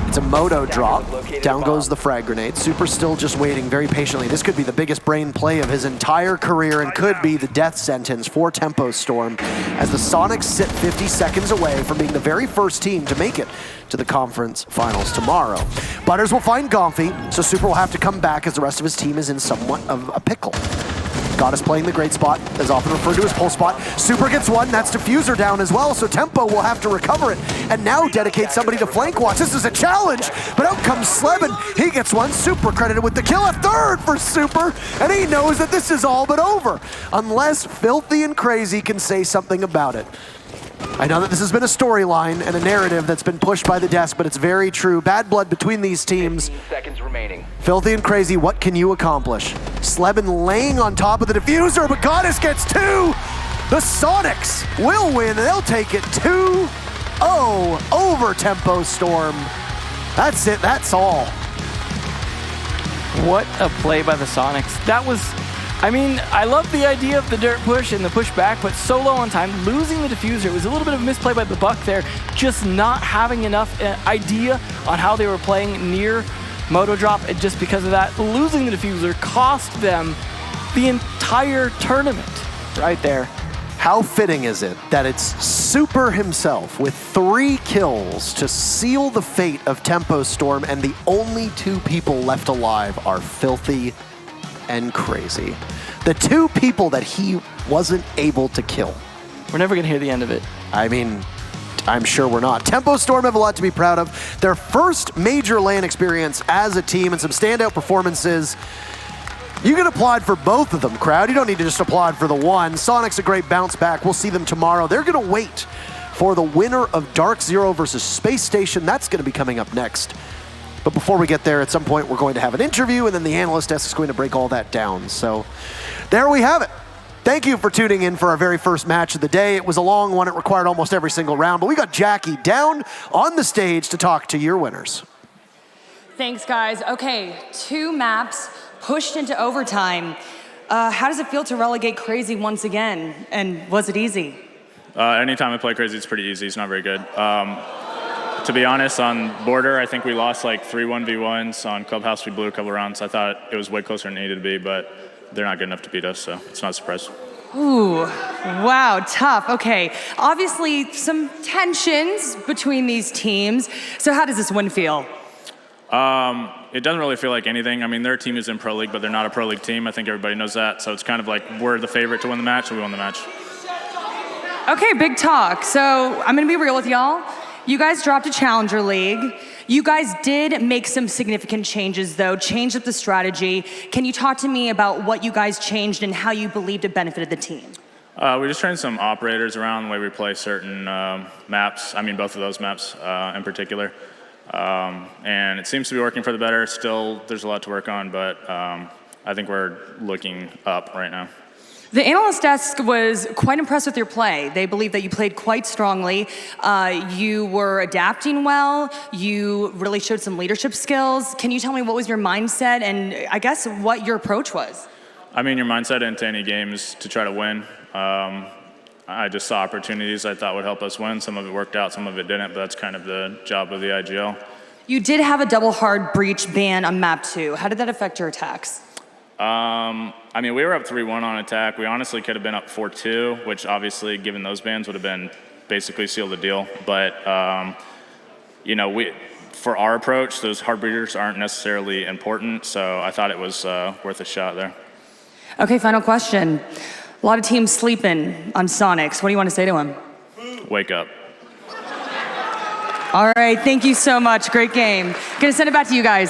It's a moto drop. Down goes the frag grenade. Super's still just waiting very patiently. This could be the biggest brain play of his entire career and could be the death sentence for Tempo Storm as the Soniqs sit 50 seconds away from being the very first team to make it to the conference finals tomorrow. Butters will find Gomfy, so Super will have to come back as the rest of his team is in somewhat of a pickle. Goddess playing the great spot, as often referred to as pull spot. Super gets one, that's Diffuser down as well, so Tempo will have to recover it, and now dedicate somebody to flank watch. This is a challenge, but out comes Sleben. He gets one, Super credited with the kill, a third for Super, and he knows that this is all but over, unless Filthy and Crazy can say something about it. I know that this has been a storyline and a narrative that's been pushed by the desk, but it's very true. Bad blood between these teams. 15 seconds remaining. Filthy and Crazy, what can you accomplish? Sleben laying on top of the Diffuser, but Goddess gets two! The Soniqs will win, they'll take it 2-0 over Tempo Storm. That's it, that's all. What a play by the Soniqs. That was, I mean, I love the idea of the dirt push and the push back, but so low on time, losing the Diffuser. It was a little bit of a misplay by the Buck there, just not having enough idea on how they were playing near Moto Drop, and just because of that, losing the Diffuser cost them the entire tournament right there. How fitting is it that it's Super himself with 3 kills to seal the fate of Tempo Storm, and the only 2 people left alive are Filthy and Crazy. The 2 people that he wasn't able to kill. We're never gonna hear the end of it. I mean, I'm sure we're not. Tempo Storm have a lot to be proud of. Their first major LAN experience as a team and some standout performances. You can applaud for both of them, crowd. You don't need to just applaud for the one. Soniqs a great bounce back. We'll see them tomorrow. They're gonna wait for the winner of Dark Zero versus Space Station. That's gonna be coming up next. But before we get there, at some point, we're going to have an interview, and then the analyst desk is going to break all that down. So there we have it. Thank you for tuning in for our very first match of the day. It was a long one. It required almost every single round, but we got Jackie down on the stage to talk to your winners. Thanks, guys. Okay, 2 maps pushed into overtime. How does it feel to relegate Crazy once again? And was it easy? Anytime I play Crazy, it's pretty easy. It's not very good. To be honest, on Border, I think we lost like 3 1v1s. On Clubhouse, we blew a couple rounds. I thought it was way closer than it needed to be, but they're not good enough to beat us, so it's not a surprise. Ooh, wow, tough. Okay, obviously some tensions between these teams. So how does this win feel? It doesn't really feel like anything. I mean, their team is in Pro League, but they're not a Pro League team. I think everybody knows that. So it's kind of like we're the favorite to win the match, so we won the match. Okay, big talk. So I'm gonna be real with y'all. You guys dropped a Challenger League. You guys did make some significant changes, though, changed up the strategy. Can you talk to me about what you guys changed and how you believed it benefited the team? We just trained some operators around the way we play certain maps. I mean, both of those maps in particular. And it seems to be working for the better. Still, there's a lot to work on, but I think we're looking up right now. The analyst desk was quite impressed with your play. They believe that you played quite strongly. You were adapting well. You really showed some leadership skills. Can you tell me what was your mindset and I guess what your approach was? I mean, your mindset into any games to try to win. I just saw opportunities I thought would help us win. Some of it worked out, some of it didn't, but that's kind of the job of the IGL. You did have a double hard breach ban on map 2. How did that affect your attacks? I mean, we were up 3-1 on attack. We honestly could have been up 4-2, which obviously, given those bans, would have been basically sealed the deal. But, you know, for our approach, those heartbeaters aren't necessarily important, so I thought it was worth a shot there. Okay, final question. A lot of teams sleeping on Soniqs. What do you want to say to them? Wake up. All right, thank you so much. Great game. Gonna send it back to you guys.